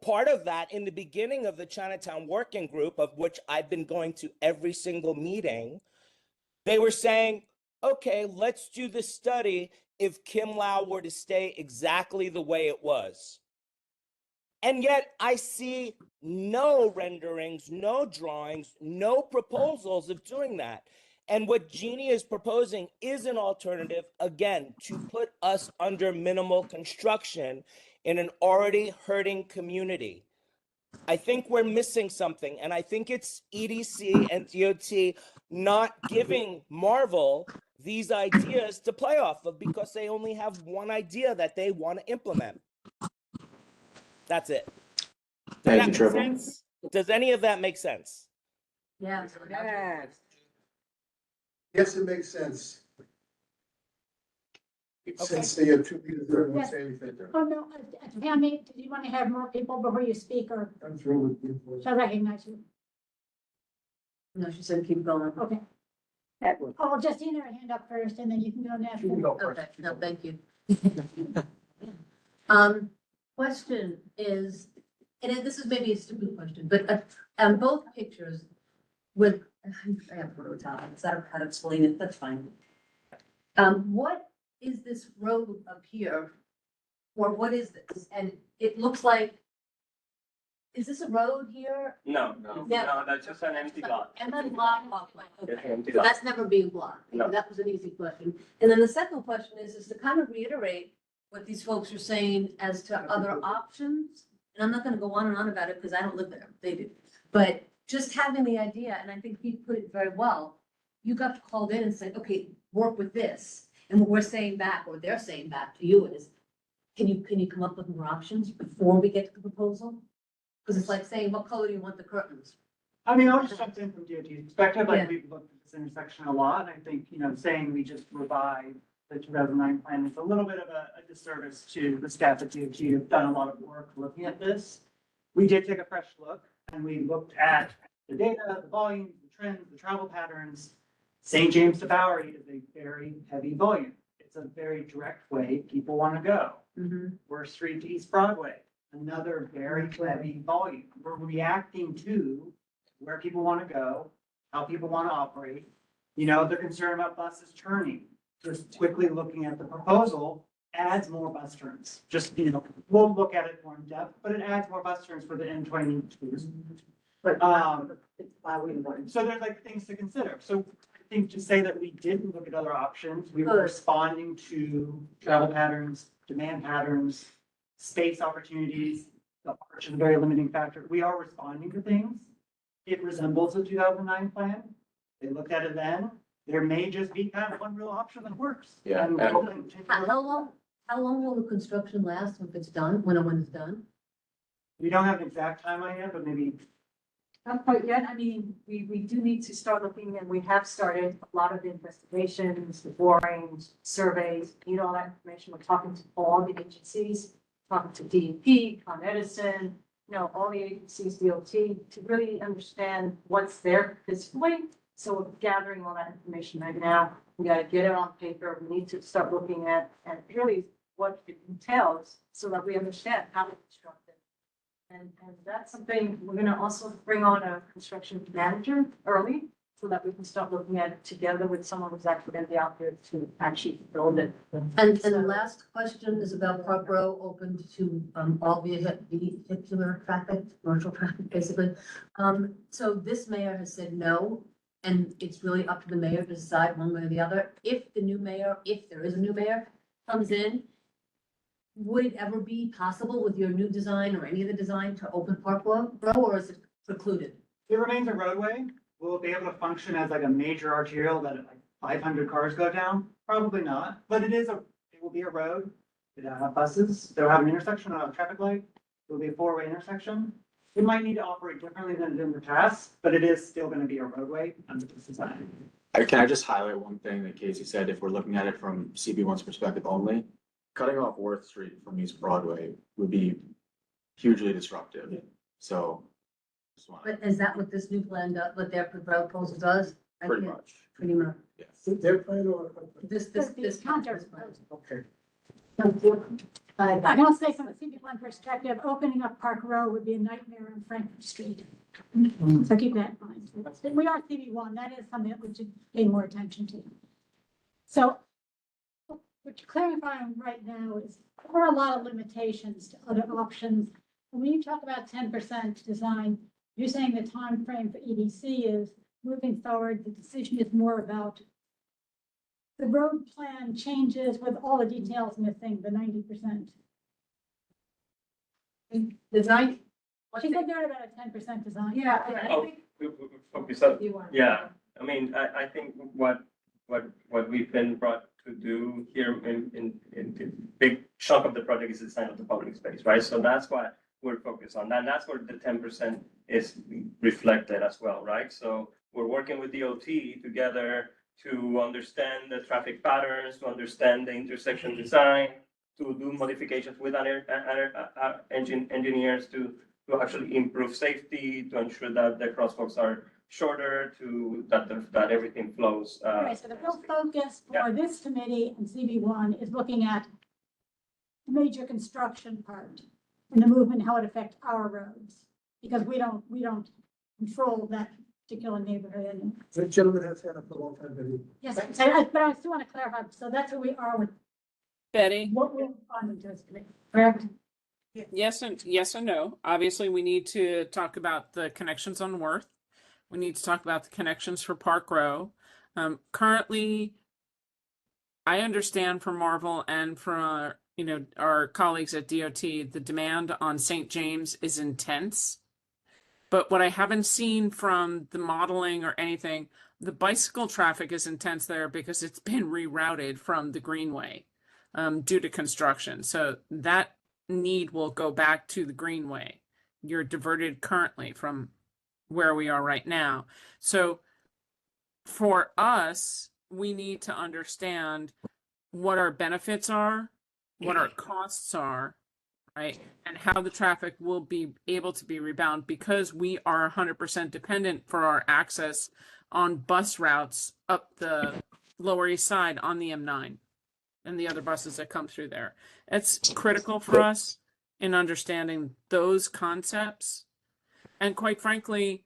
part of that, in the beginning of the Chinatown Working Group, of which I've been going to every single meeting, they were saying, okay, let's do the study if Kim Lau were to stay exactly the way it was. And yet I see no renderings, no drawings, no proposals of doing that. And what Jeannie is proposing is an alternative, again, to put us under minimal construction in an already hurting community. I think we're missing something, and I think it's EDC and DOT not giving Marvel these ideas to play off of because they only have one idea that they want to implement. That's it. Does Thank that you, make Trevor. sense? Does any of that make sense? Yeah. Yes, it makes sense. Okay. Since they have 2 meters, there won't Yes. say anything. Oh, no, Tammy, do you want to have more people before you speak, or I'm through with you. shall I recognize you? No, she said keep going. Okay. Oh, Justina, hand up first, and then you can go next. You can go first. Okay, no, thank you. Question is, and this is maybe a stupid question, but on both pictures with, I have photo topics, I don't know how to explain it, that's fine. What is this road up here? Or what is this? And it looks like, is this a road here? No, Yeah. no, that's just an empty lot. And then block walkway, okay. It's an empty So lot. that's never being blocked. No. That was an easy question. And then the second question is to kind of reiterate what these folks are saying as to other options. And I'm not gonna go on and on about it because I don't live there, they do. But just having the idea, and I think he put it very well, you got called in and said, okay, work with this. And what we're saying back, or they're saying back to you is, can you come up with more options before we get to the proposal? Because it's like saying, what color do you want the curtains? I mean, I'll just jump in from DOT's perspective, Yeah. like we've looked at this intersection a lot, and I think, saying we just revived the 2009 plan is a little bit of a disservice to the staff at DOT who've done a lot of work looking at this. We did take a fresh look, and we looked at the data, the volumes, the trends, the travel patterns. St. James to Bowery is a very heavy volume. It's a very direct way people want to go. Worst Street to East Broadway, another very heavy volume. We're reacting to where people want to go, how people want to operate. The concern about buses turning, just quickly looking at the proposal adds more bus turns. Just, we'll look at it more in depth, but it adds more bus turns for the N22s. But, So there's like things to consider. So I think to say that we didn't look at other options, we were Good. responding to travel patterns, demand patterns, space opportunities. The arch is a very limiting factor. We are responding to things. It resembles the 2009 plan. They looked at it then. There may just be kind of one real option that works. Yeah, And and- we'll continue to- How long will the construction last when it's done, when it's done? We don't have an exact timeline yet, but maybe Not quite yet. I mean, we do need to start looking, and we have started a lot of the investigations, the borings, surveys, all that information. We're talking to all the agencies, talking to DEP, Con Edison, all the agencies, DOT, to really understand what's there at this point. So we're gathering all that information right now. We gotta get it on paper. We need to start looking at, and really what it entails so that we understand how to construct it. And that's something, we're gonna also bring on a construction manager early so that we can start looking at it together with someone who's actually gonna be out there to actually build it. And the last question is about Park Row open to, all vehicular traffic, commercial traffic, basically. So this mayor has said no, and it's really up to the mayor to decide one way or the other. If the new mayor, if there is a new mayor, comes in, would it ever be possible with your new design or any of the design to open Park Row, or is it precluded? It remains a roadway. Will it be able to function as like a major arterial that like 500 cars go down? Probably not, but it will be a road. It'll have buses, it'll have an intersection, it'll have a traffic light. It'll be a four-way intersection. It might need to operate differently than it did in the past, but it is still gonna be a roadway under this design. Can I just highlight one thing that Casey said, if we're looking at it from CB1's perspective only, cutting off Worth Street from East Broadway would be hugely disruptive, so. just wanna- But is that what this new plan does, what their proposal does? I Pretty can't- much, Pretty much. yes. Their plan or? This Counter. Okay. I'm gonna say from a CB1 perspective, opening up Park Row would be a nightmare on Frankfurt Street. So keep that in mind. We are CB1, that is something that we should pay more attention to. So what you're clarifying right now is there are a lot of limitations to other options. When you talk about 10% design, you're saying the time frame for EDC is moving forward. The decision is more about the road plan changes with all the details missing, the 90%. Design. She said they're about a 10% design. Yeah, Oh, we focus on, yeah, I mean, I think what we've been brought to do here in the big chunk of the project is the design of the public space, right? So that's what we're focused on, and that's where the 10% is reflected as well, right? So we're working with DOT together to understand the traffic patterns, to understand the intersection design, to do modifications with our engineers to actually improve safety, to ensure that the crosswalks are shorter, that everything flows. Right, so the real focus Yeah. for this committee and CB1 is looking at the major construction part and the movement, how it affects our roads. Because we don't control that particular neighborhood. The gentleman has had it for a long time, but he. Yes, but I still want to clarify, so that's where we are with Betty? what we're responding to this committee, correct? Yes and no. Obviously, we need to talk about the connections on Worth. We need to talk about the connections for Park Row. Currently, I understand from Marvel and from our colleagues at DOT, the demand on St. James is intense. But what I haven't seen from the modeling or anything, the bicycle traffic is intense there because it's been rerouted from the Greenway due to construction. So that need will go back to the Greenway. You're diverted currently from where we are right now. So for us, we need to understand what our benefits are, what our costs are, right? And how the traffic will be able to be rebound, because we are 100% dependent for our access on bus routes up the Lower East Side on the M9 and the other buses that come through there. It's critical for us in understanding those concepts. And quite frankly,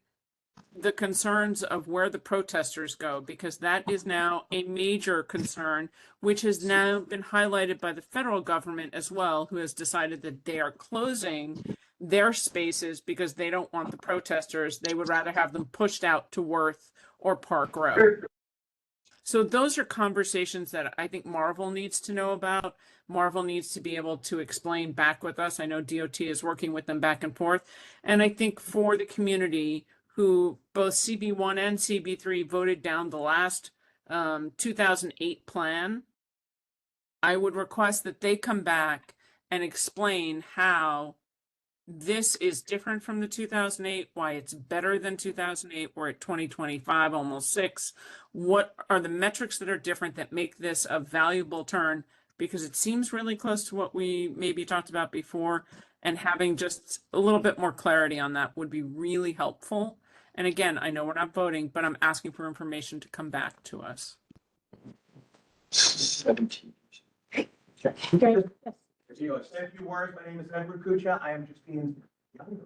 the concerns of where the protesters go, because that is now a major concern, which has now been highlighted by the federal government as well, who has decided that they are closing their spaces because they don't want the protesters. They would rather have them pushed out to Worth or Park Row. So those are conversations that I think Marvel needs to know about. Marvel needs to be able to explain back with us. I know DOT is working with them back and forth. And I think for the community who both CB1 and CB3 voted down the last 2008 plan, I would request that they come back and explain how this is different from the 2008, why it's better than 2008. We're at 2025, almost 6. What are the metrics that are different that make this a valuable turn? Because it seems really close to what we maybe talked about before, and having just a little bit more clarity on that would be really helpful. And again, I know we're not voting, but I'm asking for information to come back to us. 17. Great. Yes. Say a few words. My name is Edward Kucha. I am Justine's younger brother.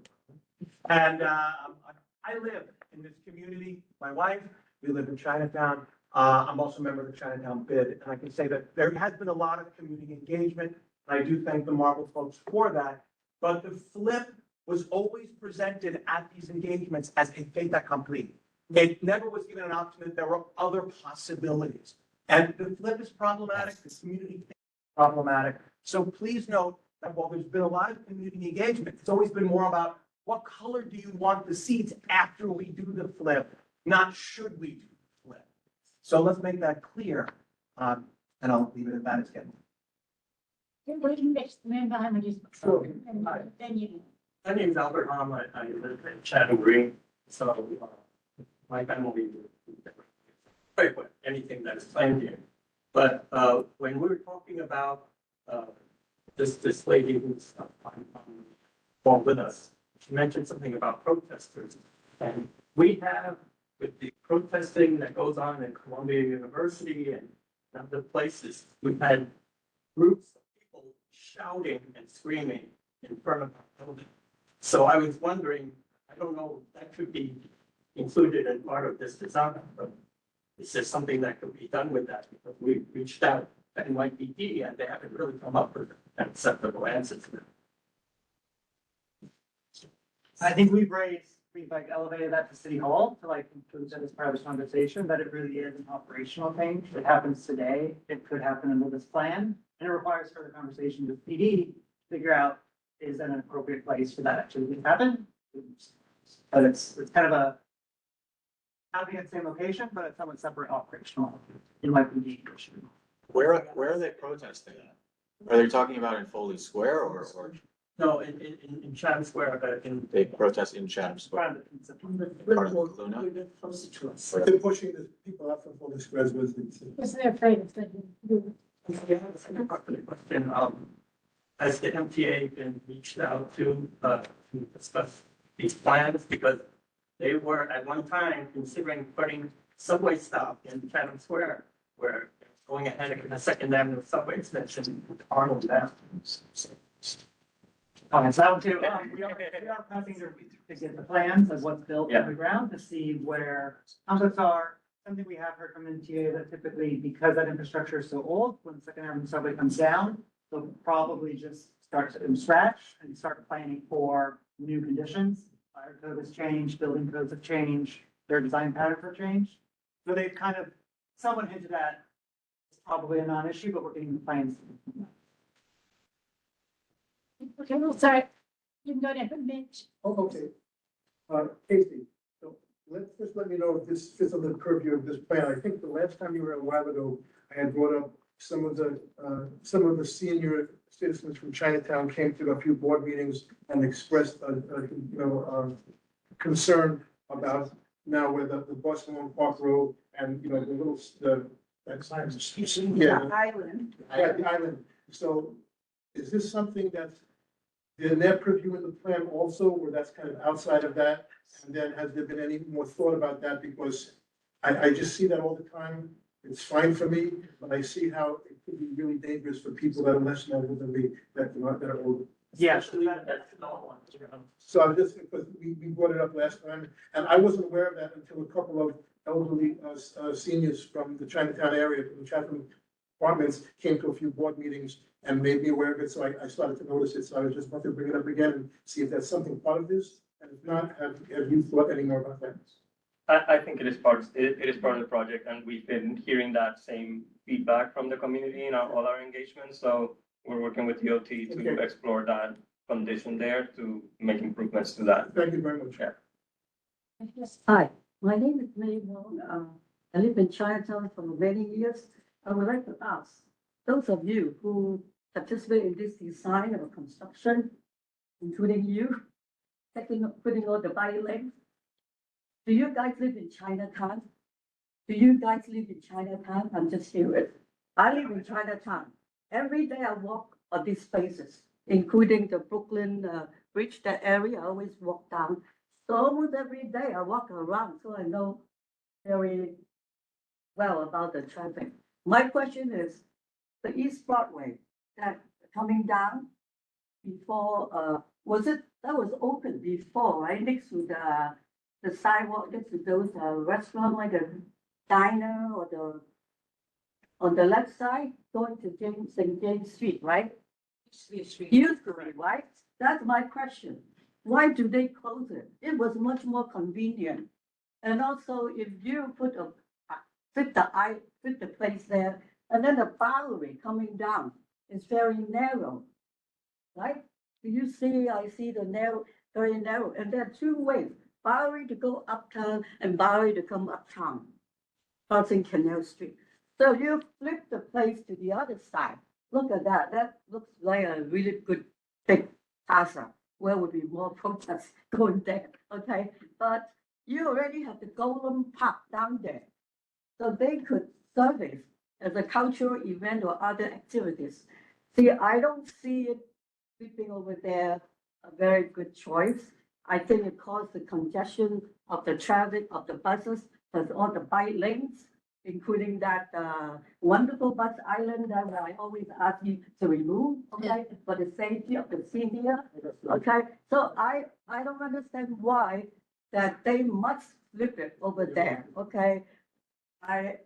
And I live in this community. My wife, We live in Chinatown. I'm also a member of the Chinatown bid, and I can say that there has been a lot of community engagement. And I do thank the Marvel folks for that. But the flip was always presented at these engagements as a fait accompli. It never was given an option that there were other possibilities. And the flip is problematic, the community is problematic. So please note that while there's been a lot of community engagement, it's always been more about what color do you want the seats after we do the flip, not should we do the flip. So let's make that clear. And I'll leave it at that. It's getting. We can mix the man behind me just. Sure. And then you. My name is Albert Hom. I live in Chatham Green. So my family very well anything that is planned here. But when we were talking about this lady who's on with us, she mentioned something about protesters. And we have, with the protesting that goes on in Columbia University and other places, we've had groups of people shouting and screaming in front of our building. So I was wondering, I don't know, if that could be included in part of this design, but is there something that could be done with that? Because we reached out to NYPD and they haven't really come up with an acceptable answer to that. I think we've like elevated that to City Hall to like include that as part of this conversation, that it really is an operational thing. It happens today. It could happen under this plan. And it requires further conversation with PD to figure out, is that an appropriate place for that activity to happen? But it's kind of a, happening at the same location, but it's somewhat separate operational in my PD issue. Where are they protesting? Are they talking about in Foley Square or No, in Chatham Square, they protest in Chatham Square? Part of Luna? They're pushing the people out from Foley Square's residents. Because they're afraid of the. question, has the MTA been reached out to discuss these plans? Because they were at one time considering putting subway stop in Chatham Square, where going ahead and a Second Avenue subway extension with Arnold Ave. So that one too, we are planning to get the plans of what's built on the ground to see where conflicts are. Something we have heard from MTA that typically, because that infrastructure is so old, when the Second Avenue subway comes down, they'll probably just start from scratch and start planning for new conditions. Fire code has changed, building codes have changed, their design patterns have changed. So they've kind of, someone hinted at, it's probably a non-issue, but we're getting the plans. Okay, well, sorry. You can go to Mitch. Oh, okay. Casey, so let me know if this fits on the purview of this plan. I think the last time you were a while ago, I had brought up some of the senior citizens from Chinatown came to a few board meetings and expressed, concern about now where the Boston Lawn Park Road and, the little, yeah. Island. Yeah, the island. So is this something that's in their purview in the plan also, or that's kind of outside of that? And then has there been any more thought about that? Because I just see that all the time. It's fine for me, but I see how it could be really dangerous for people that are less knowledgeable than me, that are older. Yeah. So I'm just, because we brought it up last time, and I wasn't aware of that until a couple of elderly, seniors from the Chinatown area, from the Chatham apartments, came to a few board meetings and made me aware of it, so I started to notice it, so I was just want to bring it up again and see if that's something part of this, and if not, have you thought any more about that? I think it is part of the project, and we've been hearing that same feedback from the community in all our engagements. So we're working with DOT to explore that condition there to make improvements to that. Thank you very much. Yeah. Hi, my name is Mabel. I live in Chinatown for many years. I would like to ask those of you who participate in this design or construction, including you, putting all the bike lanes. Do you guys live in Chinatown? Do you guys live in Chinatown? I'm just curious. I live in Chinatown. Every day I walk on these spaces, including the Brooklyn Bridge, that area. I always walk down. So almost every day I walk around, so I know very well about the traffic. My question is, the East Broadway that coming down before, that was open before, right, next to the the sidewalk next to those restaurant like a diner or the on the left side going to St. James Street, right? Used to be, right? That's my question. Why do they close it? It was much more convenient. And also, if you fit the place there, and then the Bowery coming down is very narrow, right? Do you see? I see the narrow, very narrow, and there are two ways: Bowery to go uptown and Bowery to come uptown, crossing Canal Street. So you flip the place to the other side. Look at that. That looks like a really good big plaza. Where would be more protests going there? Okay, but you already have the Golden Park down there, so they could service as a cultural event or other activities. See, I don't see it sweeping over there a very good choice. I think it caused the congestion of the traffic of the buses, plus all the bike lanes, including that wonderful bus island that I always ask you to remove, okay, for the safety of the senior. Okay, so I don't understand why that they must flip it over there. Okay, I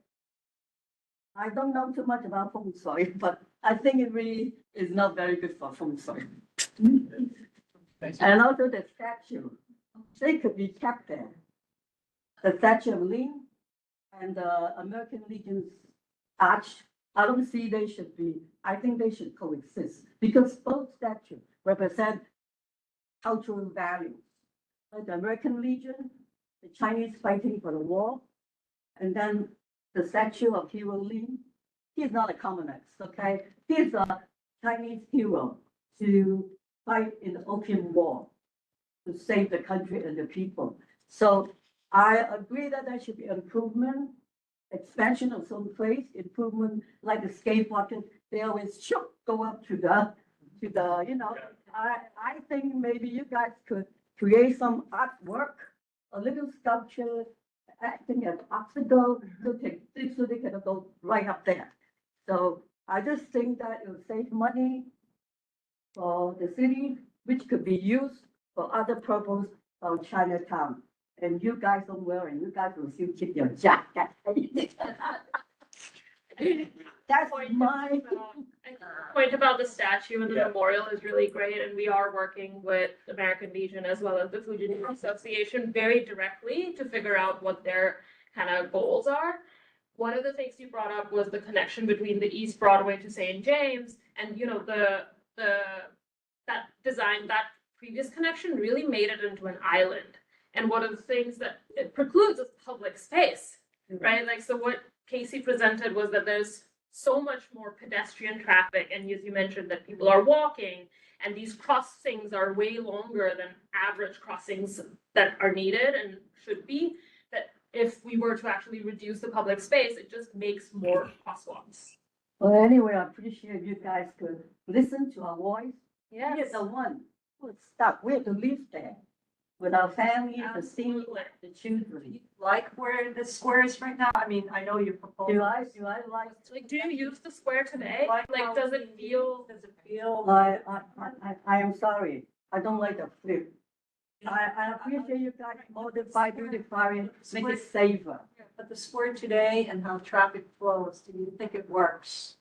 don't know too much about feng shui, but I think it really is not very good for feng shui. And also the statue, they could be kept there. The Statue of Lin and the American Legion's arch, I don't see they should be, I think they should coexist because both statues represent cultural values. Like the American Legion, the Chinese fighting for the war, and then the statue of Hero Lin. He's not a communist, okay? He's a Chinese hero to fight in the Opium War, to save the country and the people. So I agree that there should be improvement, expansion of some place, improvement like the skateboarding. They always go up to the, you know. I think maybe you guys could create some artwork, a little sculpture, acting as obstacle, so they can go right up there. So I just think that it will save money for the city, which could be used for other purpose of Chinatown. And you guys don't worry, you guys will still keep your jacket. That's my point about the statue and the memorial is really great, and we are working with American Legion as well as the Fujinami Association very directly to figure out what their kind of goals are. One of the things you brought up was the connection between the East Broadway to St. James, and you know that design, that previous connection really made it into an island. And one of the things that it precludes is public space, right? Like, so what Casey presented was that there's so much more pedestrian traffic, and as you mentioned, that people are walking, and these crossings are way longer than average crossings that are needed and should be, that if we were to actually reduce the public space, it just makes more crosswalks. Well, anyway, I appreciate you guys could listen to our voice. Yes. We're the one who's stuck. We have to live there with our families, the seniors, the children. Like where the square is right now? I mean, I know you proposed. Do I like? Do you use the square today? Like, does it feel? I am sorry. I don't like the flip. I appreciate you guys modify, beautify it, make it safer. But the square today and how traffic flows, do you think it works?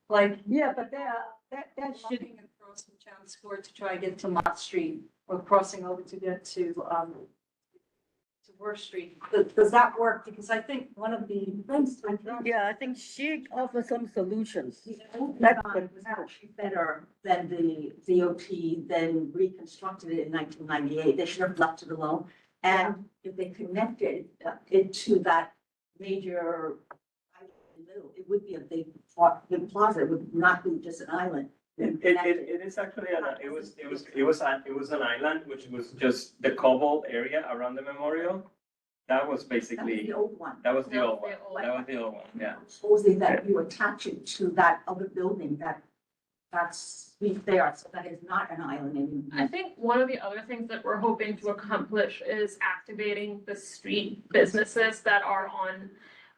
Like. Yeah, but that should. Across from Town Square to try and get to Mott Street or crossing over to get to Worth Street. Does that work? Because I think one of the things. Yeah, I think she offers some solutions. That was actually better than the DOT then reconstructed it in 1998. They should have left it alone. And if they connected it to that major, it would be a big plaza. It would not be just an island. It is actually it was an island which was just the cobble area around the memorial. That was basically the old one. That was the old one. That was the old one. Yeah. Supposing that you attach it to that other building that's there, so that is not an island anymore. I think one of the other things that we're hoping to accomplish is activating the street businesses that are on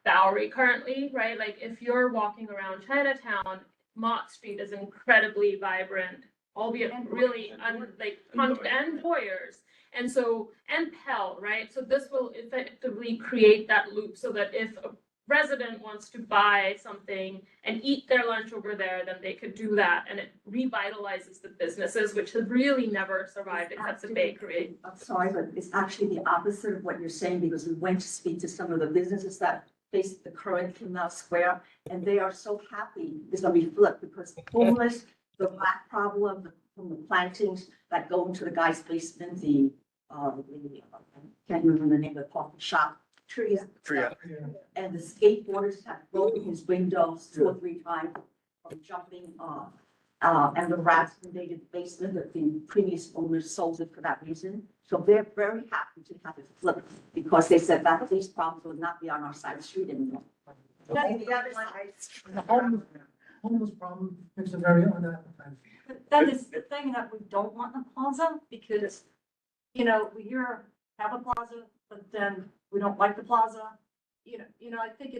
Bowery currently, right? Like if you're walking around Chinatown, Mott Street is incredibly vibrant, albeit really and Hoyers. And so, and Pell, right? So this will effectively create that loop so that if a resident wants to buy something and eat their lunch over there, then they could do that. And it revitalizes the businesses, which have really never survived except the bakery. I'm sorry, but it's actually the opposite of what you're saying, because we went to speak to some of the businesses that face the current Canal Square, and they are so happy it's gonna be flipped, because homeless, the black problem, from the plantings that go into the guy's basement, I can't remember the name of the coffee shop, trees. And the skateboarders have broken his windows 2 or 3 times from jumping off. And the rats invaded the basement, that the previous owners sold it for that reason. So they're very happy to have it flipped, because they said that these problems will not be on our side of the street anymore. The homeless problem is a very unappetizing. That is the thing that we don't want in the plaza, because, you know, we hear have a plaza, but then we don't like the plaza. You know, I think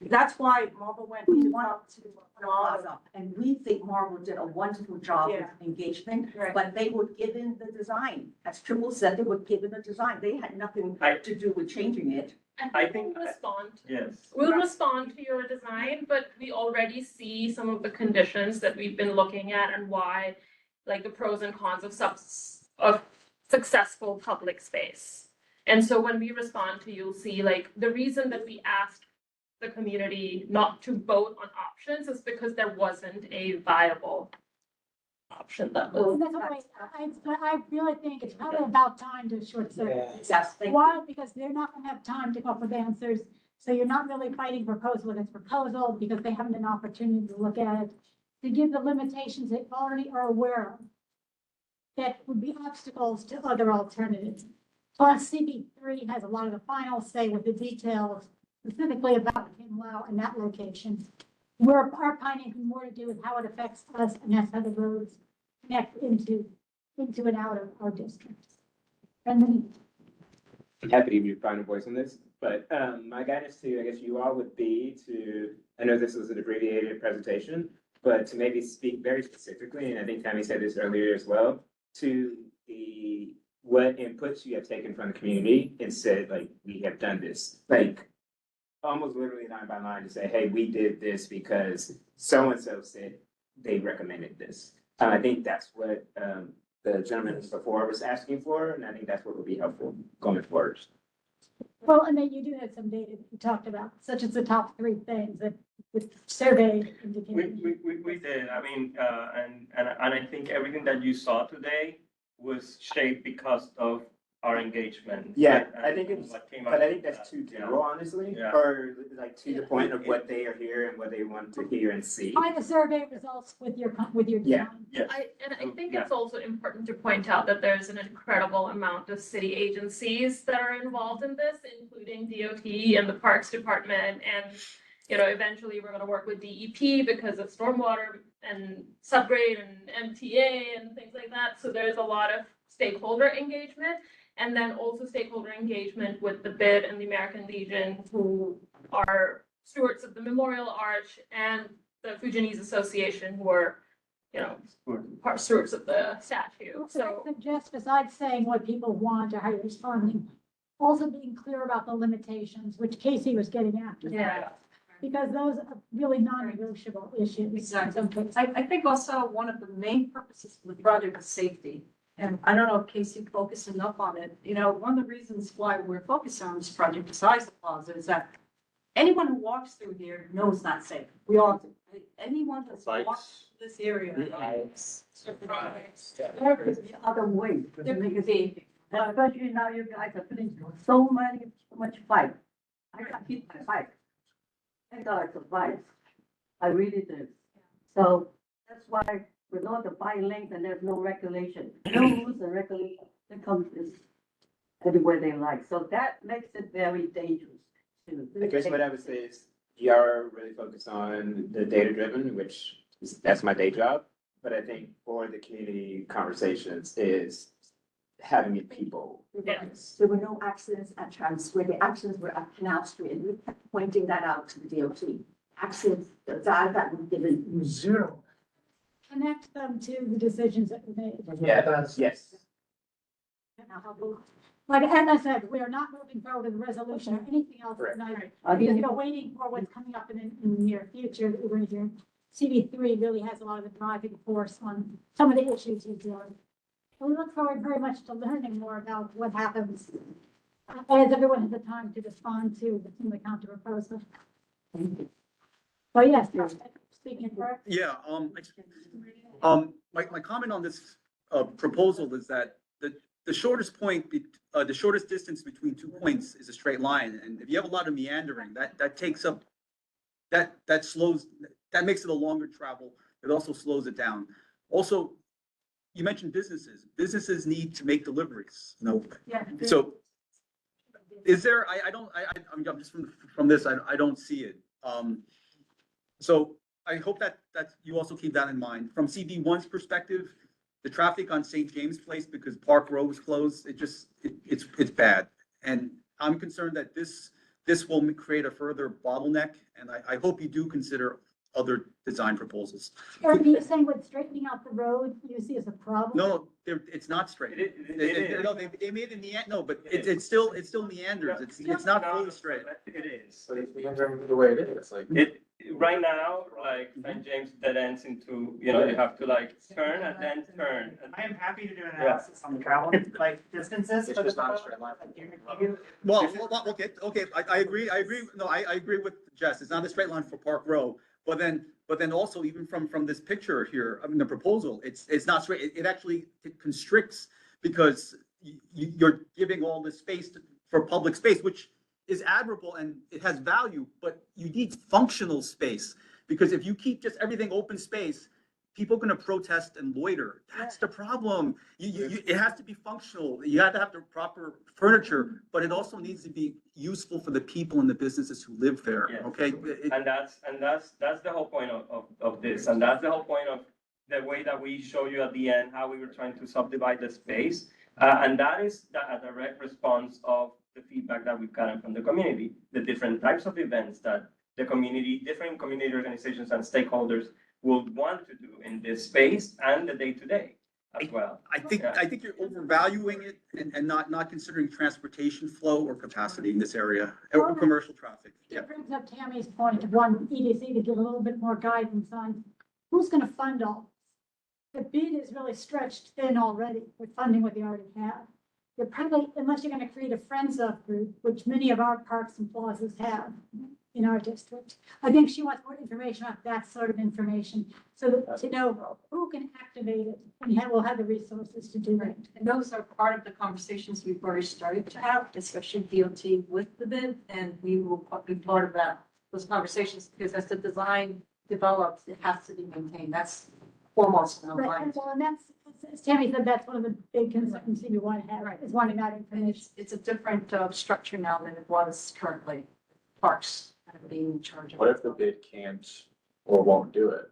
that's why Marvel went out to Plaza. And we think Marvel did a wonderful job with Yeah. engagement, Right. but they were given the design. As Trimble said, they were given the design. They had nothing to do with changing it. I think, We'll respond. yes. We'll respond to your design, but we already see some of the conditions that we've been looking at and why, like the pros and cons of successful public space. And so when we respond to, you'll see like the reason that we asked the community not to vote on options is because there wasn't a viable option that was. And that's why I really think it's probably about time to short circuit. Yes, thank you. Why? Because they're not gonna have time to come up with answers. So you're not really fighting proposal against proposal, because they haven't an opportunity to look at it, to give the limitations they already are aware of. That would be obstacles to other alternatives. Plus, CB3 has a lot of the final say with the details specifically about Kinlow and that location. Where our finding has more to do with how it affects us, and that's how the roads connect into and out of our district. And then, I'm happy to be your final voice on this, but my guidance to, I guess, you all would be to, I know this was an abbreviated presentation, but to maybe speak very specifically, and I think Tammy said this earlier as well, to what inputs you have taken from the community and said, like, we have done this. Like, almost literally line by line to say, hey, we did this because so-and-so said they recommended this. I think that's what the gentleman before was asking for, and I think that's what would be helpful going forward. well, and then you do have some data that you talked about, such as the top 3 things that the survey indicated. We did, I mean, and I think everything that you saw today was shaped because of our engagement. Yeah, and I think it's, what came but out I of think that's that. too general, honestly, Yeah. or like to the point of what they are here and what they want to hear and see. Find the survey results with your Yeah. design. Yes. I think Yeah. it's also important to point out that there's an incredible amount of city agencies that are involved in this, including DOT and the Parks Department. And, you know, eventually we're gonna work with DEP because of stormwater and subgrade and MTA and things like that. So there's a lot of stakeholder engagement. And then also stakeholder engagement with the BID and the American Legion, who are stewards of the Memorial Arch, and the Fujianese Association, who are, you know, stewards of the statue. So I suggest, besides saying what people want or how you're responding, also being clear about the limitations, which Casey was getting after. Yeah. Because those are really non-negotiable issues. Exactly. I think also one of the main purposes of the project is safety. And I don't know if Casey focused enough on it. You know, one of the reasons why we're focused on this project besides the plaza is that anyone who walks through here knows it's not safe. We all do. Anyone that's walked this area. There is the other way to make it safe. Especially now you guys are putting so much fight. I got hit by bike. I thought I survived. I really did. So that's why with all the bike lanes and there's no regulation, no rules and regulation, they come this everywhere they like. So that makes it very dangerous. I guess what I would say is you are really focused on the data driven, which that's my day job. But I think for the community conversations is having it people. There were no accidents at Trans Square. The accidents were at Canal Street, and we kept pointing that out to the DOT. Accidents, the data that was given. Zero. Connect them to the decisions that were made. Yeah, yes. now. But as I said, we are not moving forward with the resolution or anything else tonight. Because we're waiting for what's coming up in the near future that we're going to do. CV3 really has a lot of the driving force on some of the issues he's doing. We look forward very much to learning more about what happens as everyone has the time to respond to the counter proposal. So yes, speaking for. Yeah, my comment on this, proposal is that the shortest point, the shortest distance between 2 points is a straight line, and if you have a lot of meandering, that takes up, that slows, that makes it a longer travel, it also slows it down. Also, you mentioned businesses need to make deliveries, you know? Yeah. So is there, I'm just from this, I don't see it. So I hope that you also keep that in mind. From CB1's perspective, the traffic on St. James Place, because Park Row is closed, it's bad. And I'm concerned that this will create a further bottleneck, and I hope you do consider other design proposals. Are you saying with straightening out the road, you see as a problem? No, it's not straight. No, they made it no, but it's still meanders. It's not fully straight. It is. But it's meandering the way it is, like. Right now, like St. James dead ends into, you know, you have to like turn and then turn. I am happy to do an analysis on the travel, like distances. It's for just the not a straight line. Well, okay, I agree. No, I agree with Jess. It's not a straight line for Park Row. But then also even from this picture here, I mean, the proposal, it's not straight. It actually constricts because you're giving all this space for public space, which is admirable and it has value, but you need functional space, because if you keep just everything open space, people are going to protest and loiter. That's the problem. It has to be functional. You have to have the proper furniture, but it also needs to be useful for the people and the businesses who live there. Yes. Okay. And that's the whole point of this, and that's the whole point of the way that we show you at the end how we were trying to subdivide the space, and that is a direct response of the feedback that we've gotten from the community, the different types of events that the community, different community organizations and stakeholders will want to do in this space and the day-to-day as well. I think you're overvaluing it and not considering transportation flow or capacity in this area, or commercial traffic. Yeah. It brings up Tammy's point of one EDC to give a little bit more guidance on who's going to fund all. The bid is really stretched thin already with funding what they already have. You're probably, unless you're going to create a Friends of group, which many of our parks and plazas have in our district. I think she wants more information about that sort of information, so that to know who can activate it and we'll have the resources to do it. And those are part of the conversations we've already started to have, especially DOT with the bid, and we will be part of those conversations, because as the design develops, it has to be maintained. That's foremost in our Right, minds. well, and that's, as Tammy said, that's one of the big concerns we want to have, is wanting that information. It's a different structure now than it was currently. Parks kind of being in charge of. What if the bid can't or won't do it?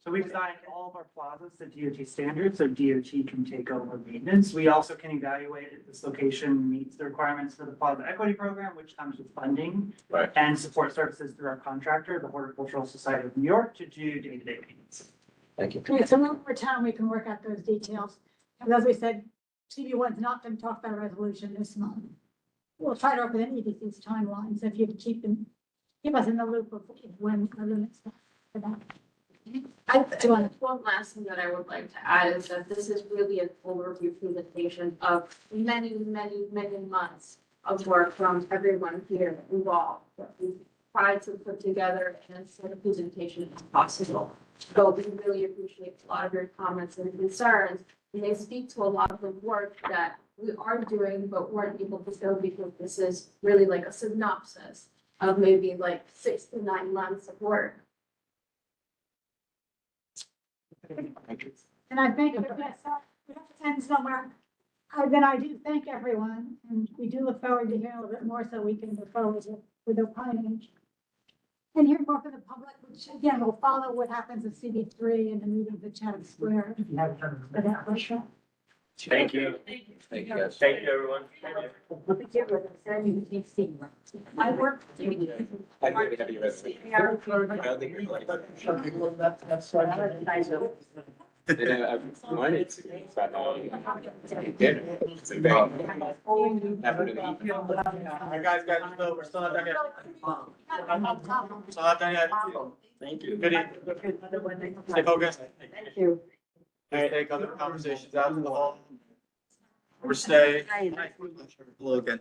So we designed all of our plazas to DOT standards, so DOT can take over maintenance. We also can evaluate if this location meets the requirements for the Plaza Equity Program, which comes with funding and support services through our contractor, the Horticultural Society of New York, to do day-to-day maintenance. Thank you. Yeah, so over time, we can work out those details. And as we said, CB1's not going to talk about a resolution this month. We'll try to work with EDC's timelines, if you keep us in the loop of when the limits for that. One last thing that I would like to add is that this is really an overview presentation of many, many, many months of work from everyone here involved. That we've tried to put together in as sort of presentation as possible. So we really appreciate a lot of your comments and concerns. And they speak to a lot of the work that we are doing, but weren't able to show, because this is really like a synopsis of maybe like 6 to 9 months of work. And I thank you, yes, we have to end somewhere. Then I do thank everyone, and we do look forward to hearing a little bit more, so we can move forward with opining. And hear more from the public, which again, will follow what happens at CB3 and the meetings at Chatham Square. For that workshop. Thank you. Thank you, guys. Thank you, everyone. I work. I think we have you ready. I don't think you're like. I wanted to, but Alright, guys, we're still not done yet. Still not done yet. Thank you. Good evening. Stay focused. Thank you. Alright, take other conversations out in the hall. Or stay. Hello again.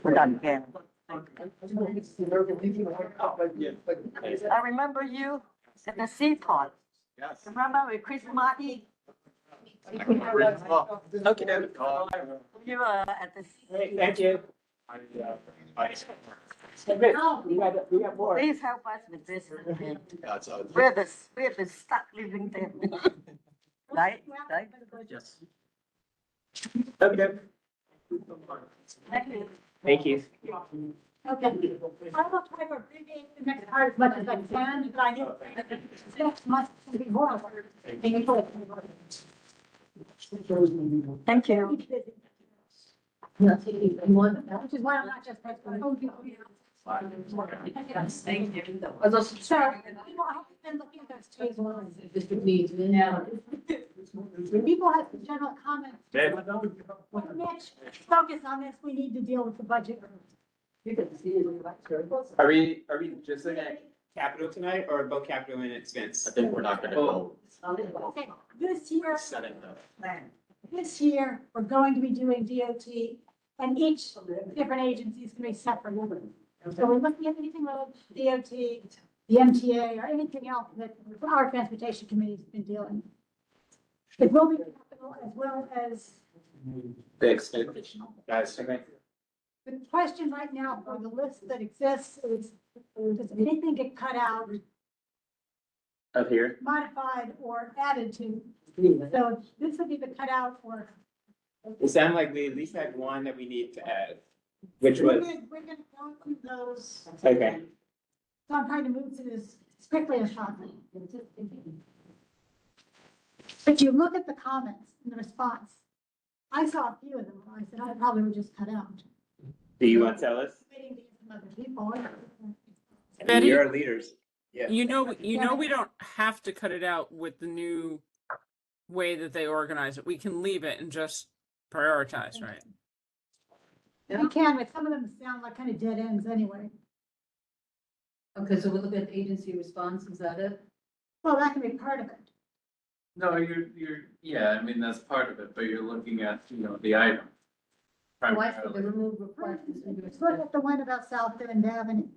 We're done, Ken. I remember you at the Seaport. Yes. Remember with Chris Marty? Okay. You were at the. Thank you. Please help us with this. That's all. We're the stuck living there. Right, right? Yes. Okay. Thank you. Thank you. Okay. I will try to abbreviate the next part as much as I can, but I know next month will be more. Thank you. Which is why I'm not just. Yes, thank you. So, people have been looking at those two ones. District needs, yeah. People have some general comments. Mitch, focus on this, we need to deal with the budget. Are we just looking at capital tonight or both capital and expense? I think we're not gonna go. Okay, this year, Setting the. this year, we're going to be doing DOT, and each different agency is gonna be separate. So we're looking at anything with DOT, the MTA, or anything else that our transportation committee's been dealing. It will be capital as well as, The expense. Guys, Okay. the question right now for the list that exists is, does anything get cut out, Up here? modified, or added to? So this would be the cutout for. It sounded like we at least had one that we need to add, which We're was, gonna go through those. okay. So I'm trying to move through this as quickly as possible. But you look at the comments and the response. I saw a few of them, and I said, I probably would just cut out. Do you want to tell us? Waiting to hear from other people. Betty? You're our leaders. Yeah. You know, we don't have to cut it out with the new way that they organize it. We can leave it and just prioritize, right? You can, but some of them sound like kind of dead ends anyway. Okay, so we're looking at the agency response, is that it? Well, that can be part of it. No, yeah, I mean, that's part of it, but you're looking at, the item. Oh, I see, the remove request. Let's look at the one about South End Avenue.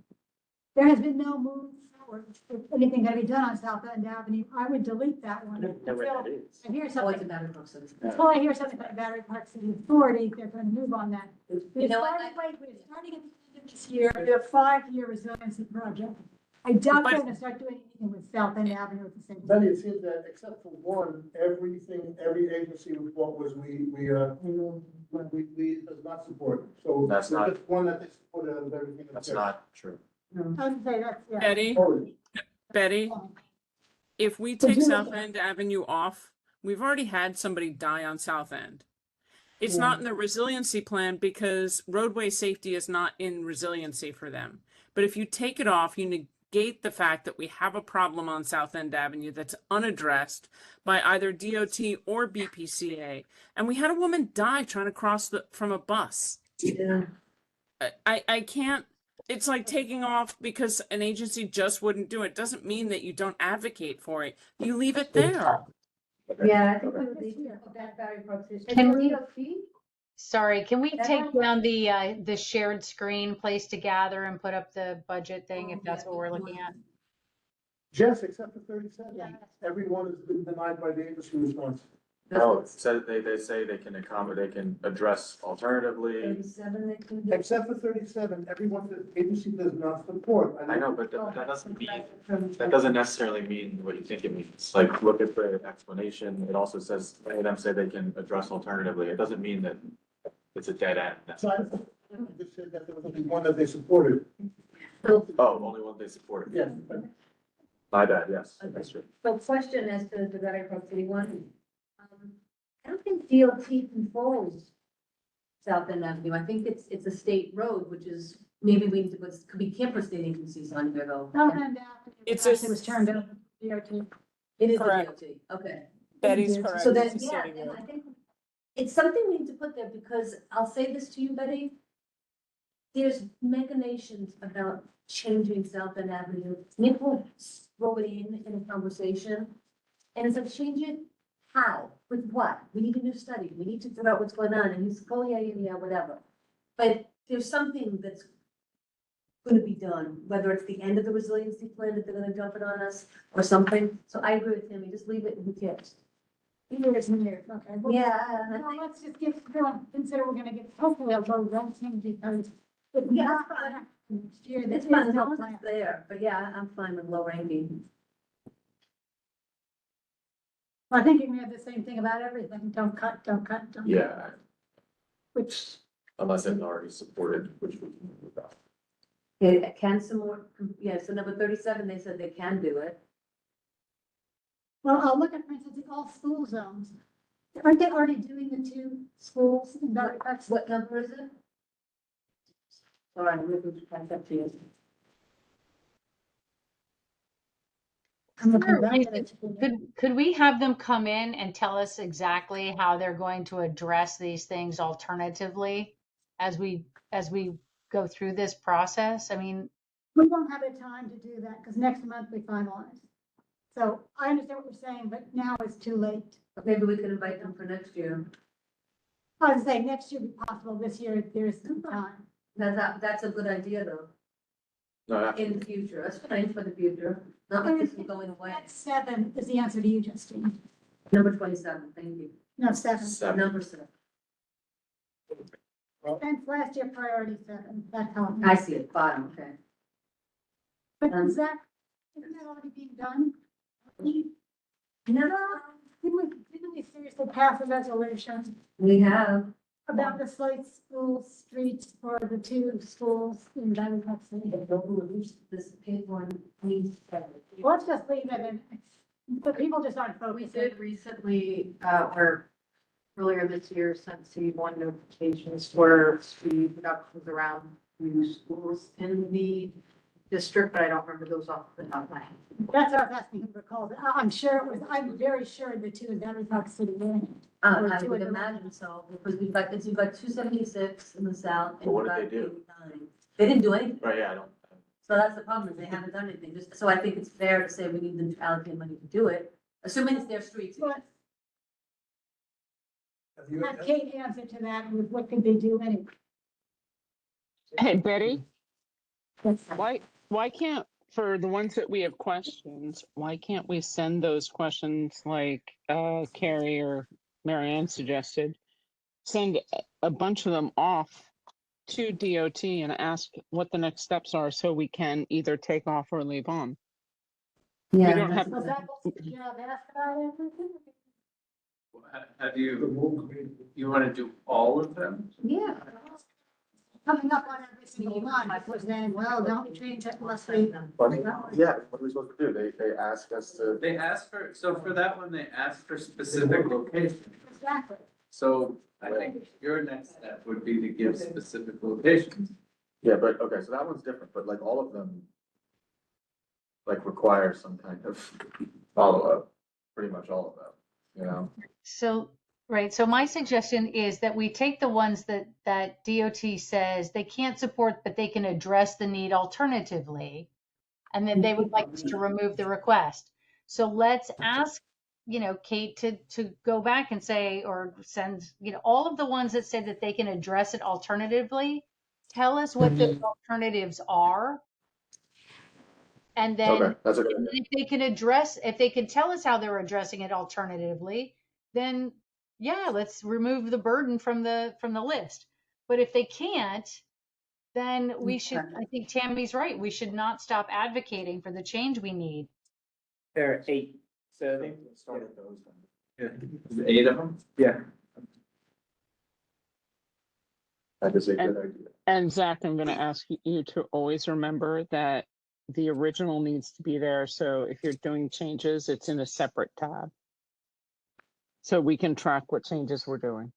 There has been no move or anything gonna be done on South End Avenue. I would delete that one. Know where that is. I hear Oh, it's something, a Battery Park City. well, I hear something about Battery Park City Authority, they're gonna move on that. You We're know what? starting at the end of this year, the 5-year resiliency project. I doubt they're gonna start doing anything with South End Avenue at the same Then time. it seems that except for one, every agency report was we does not support. So That's there's not- just one that they supported out of everything. That's not true. I would say that's, yeah. Betty, Betty, if we But take you- South End Avenue off, we've already had somebody die on South End. It's not in the resiliency plan because roadway safety is not in resiliency for them. But if you take it off, you negate the fact that we have a problem on South End Avenue that's unaddressed by either DOT or BPCA. And we had a woman die trying to cross from a bus. Yeah. I can't, it's like taking off because an agency just wouldn't do it. Doesn't mean that you don't advocate for it. You leave it there. Yeah, I think we would leave that Battery Park City. Can we- DOT? Sorry, can we That take one? down the shared screen place to gather and put up the budget thing if that's what we're looking at? Jess, except for 37, everyone has been denied by the agency response. Oh, so they say they can accommodate, they can address alternatively. 37, they can do. Except for 37, everyone, the agency does not support. I know, but that doesn't necessarily mean what you think it means. Like, look at the explanation. It also says, many of them say they can address alternatively. It doesn't mean that it's a dead end. So I just said that there was only one that they supported. Oh, only one they supported. Yes. My bad, yes, that's true. So question as to the Battery Park City one. I don't think DOT controls South End Avenue. I think it's a state road, which is, maybe we need to put, could be camper state agencies on here though. South End Avenue It's actually was turned over to DOT. It is the Correct. DOT, okay. Betty's Yeah. correct. So It's that, a yeah, city and road. I think it's something we need to put there because I'll say this to you, Betty. There's machinations about changing South End Avenue. Nick will throw it in a conversation. And it's like, change it, how, with what? We need a new study, we need to figure out what's going on, and he's like, oh, yeah, whatever. But there's something that's gonna be done, whether it's the end of the resiliency plan that they're gonna dump it on us or something. So I agree with him, just leave it and who cares? Years and years, okay. Well, Yeah, and I Well, think- let's just consider we're gonna get hopefully a low renting because if Yeah, not, that's fine. next year, It's this fine, is as no long as plan. it's there, but yeah, I'm fine with low ranking. I think you can have the same thing about everything. Don't cut, don't cut, don't cut. Yeah, Which, unless it's already supported, which we can move about. Okay, can some more, yeah, so number 37, they said they can do it. well, I'll look at, for instance, all school zones. Aren't they already doing the two schools in Valley Park? What number is it? Sorry, I'm looking back up to you. I'm looking Sure, back we- at it. Could we have them come in and tell us exactly how they're going to address these things alternatively as we go through this process? I mean, We won't have the time to do that because next month we finalize. So I understand what you're saying, but now it's too late. But maybe we can invite them for next year. I was saying next year be possible, this year there's some time. That's a good idea though, No, in the future, that's fine for the future, not like this is going away. That's 7 is the answer to you, Justine. Number 27, thank you. No, 7. Number 7, And last year priority 7, that helped. I see it, bottom, okay. But is that, isn't that already being done? No, Didn't we seriously pass a resolution we have, about the Slate School streets for the 2 schools in Diamond Park City? this page one needs. Let's just leave it in, but people just aren't We focused. did recently, or earlier this year, sent C1 notifications for speed reductions around new schools in the district, but I don't remember those off the top of my head. That's what I was asking who recalls it. I'm sure it was, I'm very sure the 2 in Diamond Park City were in it. Or I 2 would in the- imagine so, because we've got 276 in the south. and But what we've did they got do? 89. They didn't do anything. Right, yeah, I don't. So that's the problem, is they haven't done anything, just, so I think it's fair to say we need them to allocate money to do it, assuming it's their streets. But Have you- have Kate answer to that with what could they do anyway? Hey, Betty, That's- why can't, for the ones that we have questions, why can't we send those questions like Carrie or Marianne suggested? Send a bunch of them off to DOT and ask what the next steps are so we can either take off or leave on. We don't have, Was that what the job asked about everything? Have you want to do all of them? Yeah. Coming up on every single one, I was saying, well, don't change it unless we. But, yeah, what are we supposed to do? They ask us to. They asked for, so for that one, they asked for specific locations. Exactly. So I think your next step would be to give specific locations. Yeah, but, okay, so that one's different, but like all of them like require some kind of follow-up, pretty much all of them, you know? so, right, so my suggestion is that we take the ones that DOT says they can't support, but they can address the need alternatively. And then they would like us to remove the request. So let's ask, Kate to go back and say, or send, all of the ones that say that they can address it alternatively, tell us what the alternatives are. And then Okay, that's a good idea. if they can tell us how they're addressing it alternatively, then yeah, let's remove the burden from the list. But if they can't, then we should, I think Tammy's right, we should not stop advocating for the change we need. There are 8, so. I think we started those then. Is it 8 of them? Yeah. That is a good idea. and Zach, I'm gonna ask you to always remember that the original needs to be there, so if you're doing changes, it's in a separate tab. So we can track what changes we're doing.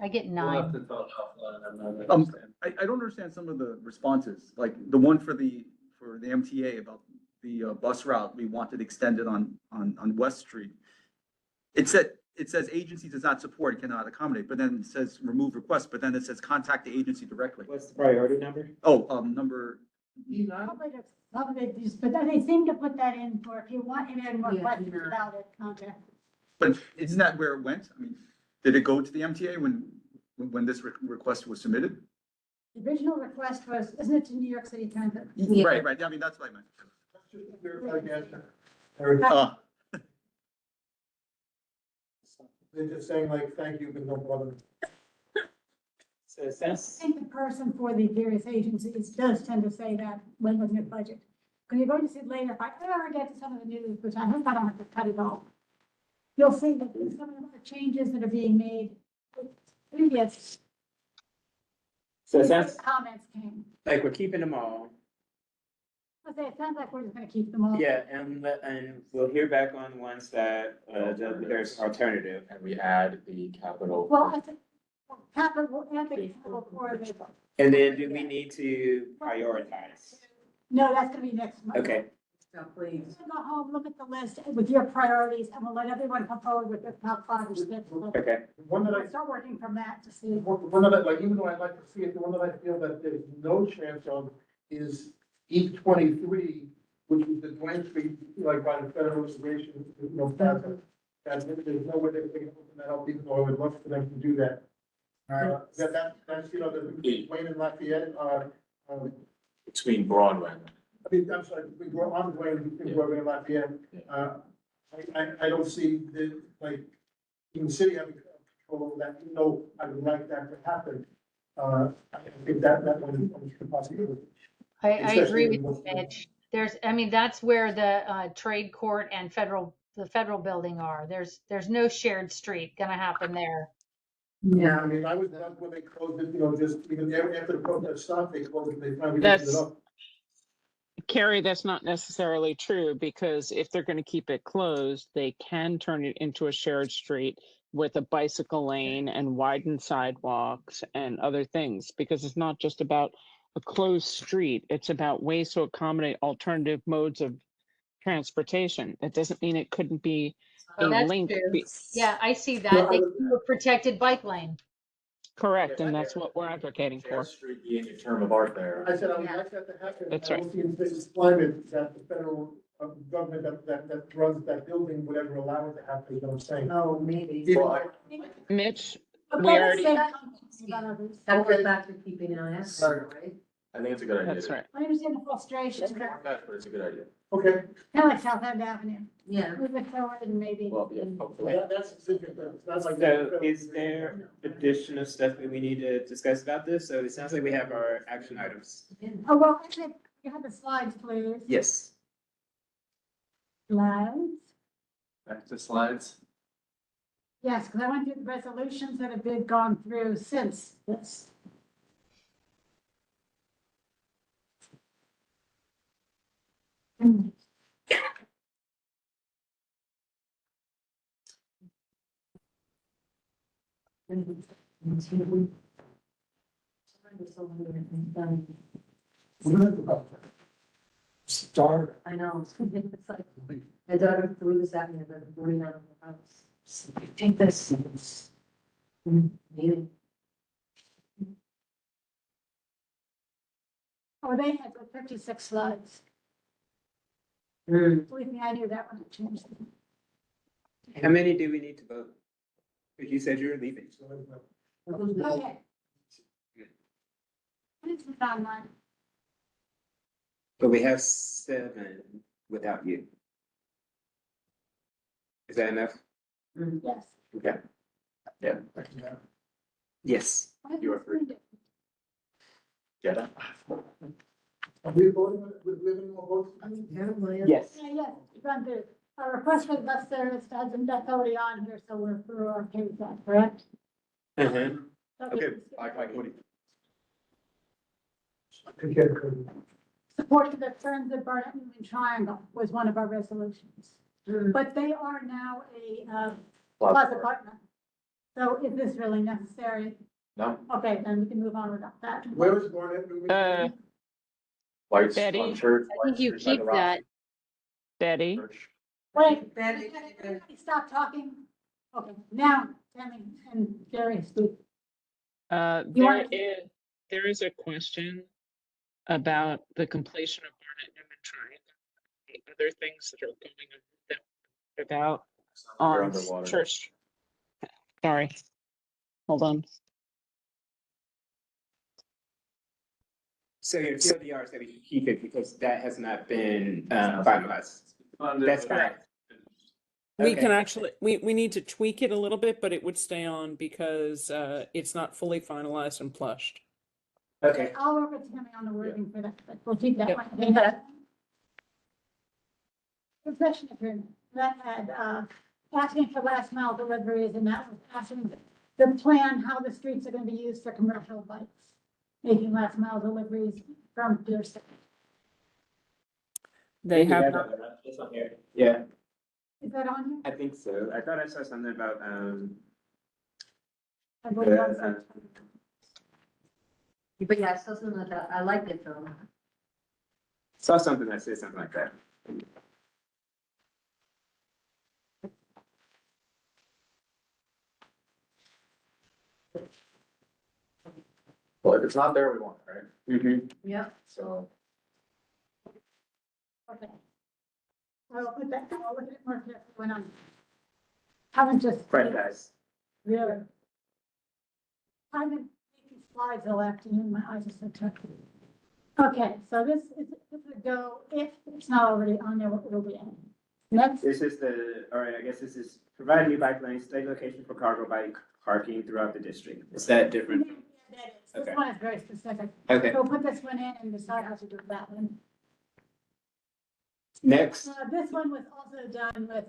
I get We'll have 9. to talk offline, I'm not understanding. I don't understand some of the responses, like the one for the MTA about the bus route we wanted extended on West Street. It says agency does not support, cannot accommodate, but then it says remove request, but then it says contact the agency directly. What's the priority number? Oh, number, Probably just, but they seem to put that in for if you want any more Yeah, questions yeah. about it, contact. but isn't that where it went? I mean, did it go to the MTA when this request was submitted? The original request was, isn't it to New York City Transit? Right, right, I mean, that's what I meant. Just to verify again, Eric, they're just saying like, thank you, but no problem. So it I says, think the person for the various agencies does tend to say that when looking at budget. Because you're going to see later, if I ever get to some of the news, which I hope I don't have to cut it all, you'll see that there's some of the changes that are being made. Previous so it sounds comments came. like we're keeping them all. I say, it sounds like we're just gonna keep them all. Yeah, and we'll hear back on the ones that, there's alternative. And we add the capital. Well, I think, capital, and the capital for the, And then do we need to prioritize? no, that's gonna be next month. Okay, So please. Go home, look at the list with your priorities, and we'll let everyone come forward with their top 5 or 6. okay. One that We'll start working from that to see. one that I, like, even though I'd like to see it, the one that I feel that there's no chance of is E23, which is the Dwayne Street, like by the Federal Reservation, plaza. And there's no way they can open that up, even though I would love for them to do that. That's, the Dwayne and Lafayette, Between Broadway. I mean, I'm sorry, we go on the way, we go over to Lafayette. I don't see the, like, even the city having control over that, even though I would like that to happen. I think that one is a possibility. I Especially agree with in you, most- Mitch. I mean, that's where the trade court and the federal building are. There's no shared street gonna happen there. Yeah, I mean, I was done when they closed it, just even after the protest stopped, they closed it, they finally opened That's- it up. Carrie, that's not necessarily true because if they're going to keep it closed, they can turn it into a shared street with a bicycle lane and widened sidewalks and other things, because it's not just about a closed street. It's about ways to accommodate alternative modes of transportation. That doesn't mean it couldn't be a That's link. true. Yeah, I see that. They can do a protected bike lane. Correct, and that's what we're advocating for. Street being a term of art there. I said I would like that to happen. That's I don't see in this climate that the federal government that runs that building would ever allow it to happen, you know what I'm saying? Oh, maybe. Mitch, But we let us already, say comments about others. That goes back to keeping an eye out, right? I think it's a good idea. that's right. I understand the frustration, kind But it's a good idea. Okay. of like South End Avenue. Yeah. Move it forward and maybe. Well, yeah, hopefully. That's specific, that's like. So is there additional stuff that we need to discuss about this? So it sounds like we have our action items. Oh, well, actually, you have the slides, please. Yes. Slides. Back to slides. Yes, because I went through the resolutions that have been gone through since this. Start. I know, it's like, my daughter threw this at me, and I'm running out of the house. Take this. Meeting. Oh, they had 56 slides. Mm. Believe me, I knew that one had changed. How many do we need to vote? Because you said you were leaving. Okay. This is online. But we have 7 without you. Is that enough? Yes. Okay. Yeah. Yes. You are free. Yeah. Are we voting with living more votes? Yes. Yeah, yes, run through. A request for the bus service, that's already on here, so we're okay with that, correct? Uh-huh. Okay, like Woody. Support for the Friends of Barnett Newman Triangle was one of our resolutions. But they are now a plaza partner. So is this really necessary? No. Okay, then we can move on without that. Where is Barnett? Uh, White's Betty? on Church. I think you keep that. Betty? Wait, everybody stop talking. Okay, now, Tammy and Gary speak. You want- There is a question about the completion of Barnett Newman Triangle. The other things that are going on that about They're on underwater. Church. Sorry, hold on. So your TLDR said we should keep it because that has not been finalized. That's correct. We Okay. can actually, we need to tweak it a little bit, but it would stay on because it's not fully finalized and plushed. Okay. I'll work with Tammy on the wording for that, but we'll keep that Yep. one. Concession agreement, that had, asking for last mile deliveries, and that was asking the plan, how the streets are gonna be used for commercial bikes, making last mile deliveries from Deer City. They have Yeah, not, it's on here. Yeah, Is that on here? I think so. I thought I saw something about, I believe that's- But yeah, I saw something like that. I liked it though. saw something that said something like that. Well, if it's not there, we want it, right? Mm-hmm. Yeah. So. Okay. I'll put that, I'll look at it more carefully when I'm, haven't just. Right, guys. Really. I've been making slides all afternoon, my eyes are so tough. Okay, so this would go, if it's not already on there, what will be in? Next, This is all right, I guess this is provide new bike lanes, stay location for cargo bike parking throughout the district. Is that different? this Okay. one is very specific. Okay. So put this one in and decide how to do that one. Next. This one was also done with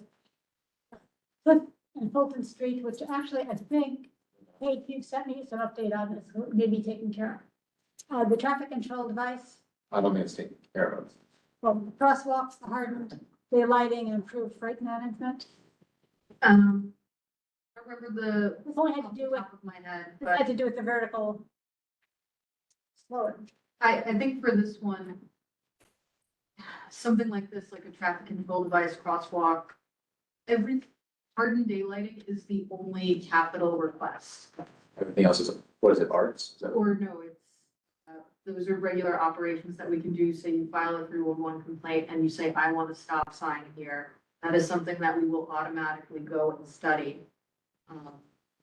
Cliff and Fulton Street, which actually I think, hey, you sent me some update on this, maybe taken care of. The traffic control device, I don't think it's taken care of. well, crosswalks, the hardened daylighting and improved freight management. I remember the. This only had to do with, Top of my head, this but had to do with the vertical slowing. I think for this one, something like this, like a traffic control device, crosswalk, every hardened daylighting is the only capital request. Everything else is, what is it, arts? Is that- Or no, it's, those are regular operations that we can do. Say you file a 311 complaint and you say, I want a stop sign here. That is something that we will automatically go and study.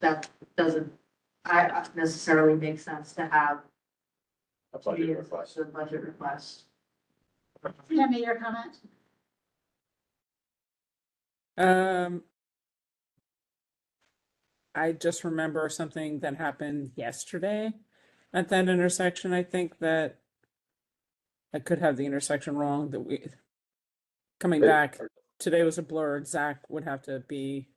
That doesn't necessarily make sense to have. A budget request. The budget request. Tammy, your comment? I just remember something that happened yesterday at that intersection. I think that I could have the intersection wrong, that we, coming back, today was a blur. Zach would have to be,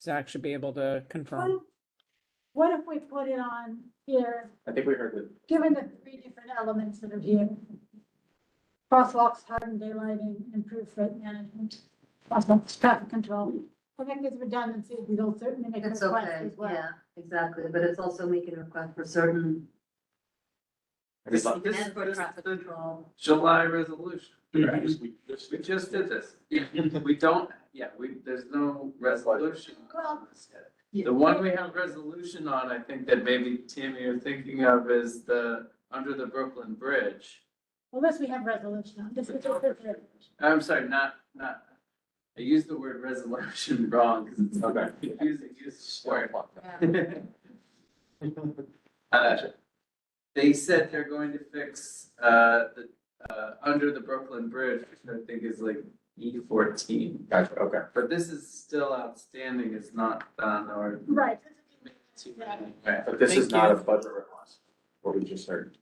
Zach should be able to confirm. What if we put it on here, I think we heard that. given the three different elements that are here? Crosswalks, hardened daylighting, improved freight management, crosswalks, traffic control. I think there's redundancy, we'll certainly make a It's request okay, as well. yeah, exactly, but it's also making a request for certain. This- You can this- ask for this- traffic control. July resolution. Right. We just did this. We don't, there's no resolution. Well, The one we have resolution on, I think that maybe Tammy you're thinking of is the, under the Brooklyn Bridge. well, this we have resolution on, this is just this resolution. I'm sorry, not, I used the word resolution wrong because it's Okay. confusing, use the word. Yeah. They said they're going to fix, under the Brooklyn Bridge, which I think is like E14. Gotcha, okay. But this is still outstanding, it's not done or. Right. Right. But this is Thank not you. a budget request, what we just heard.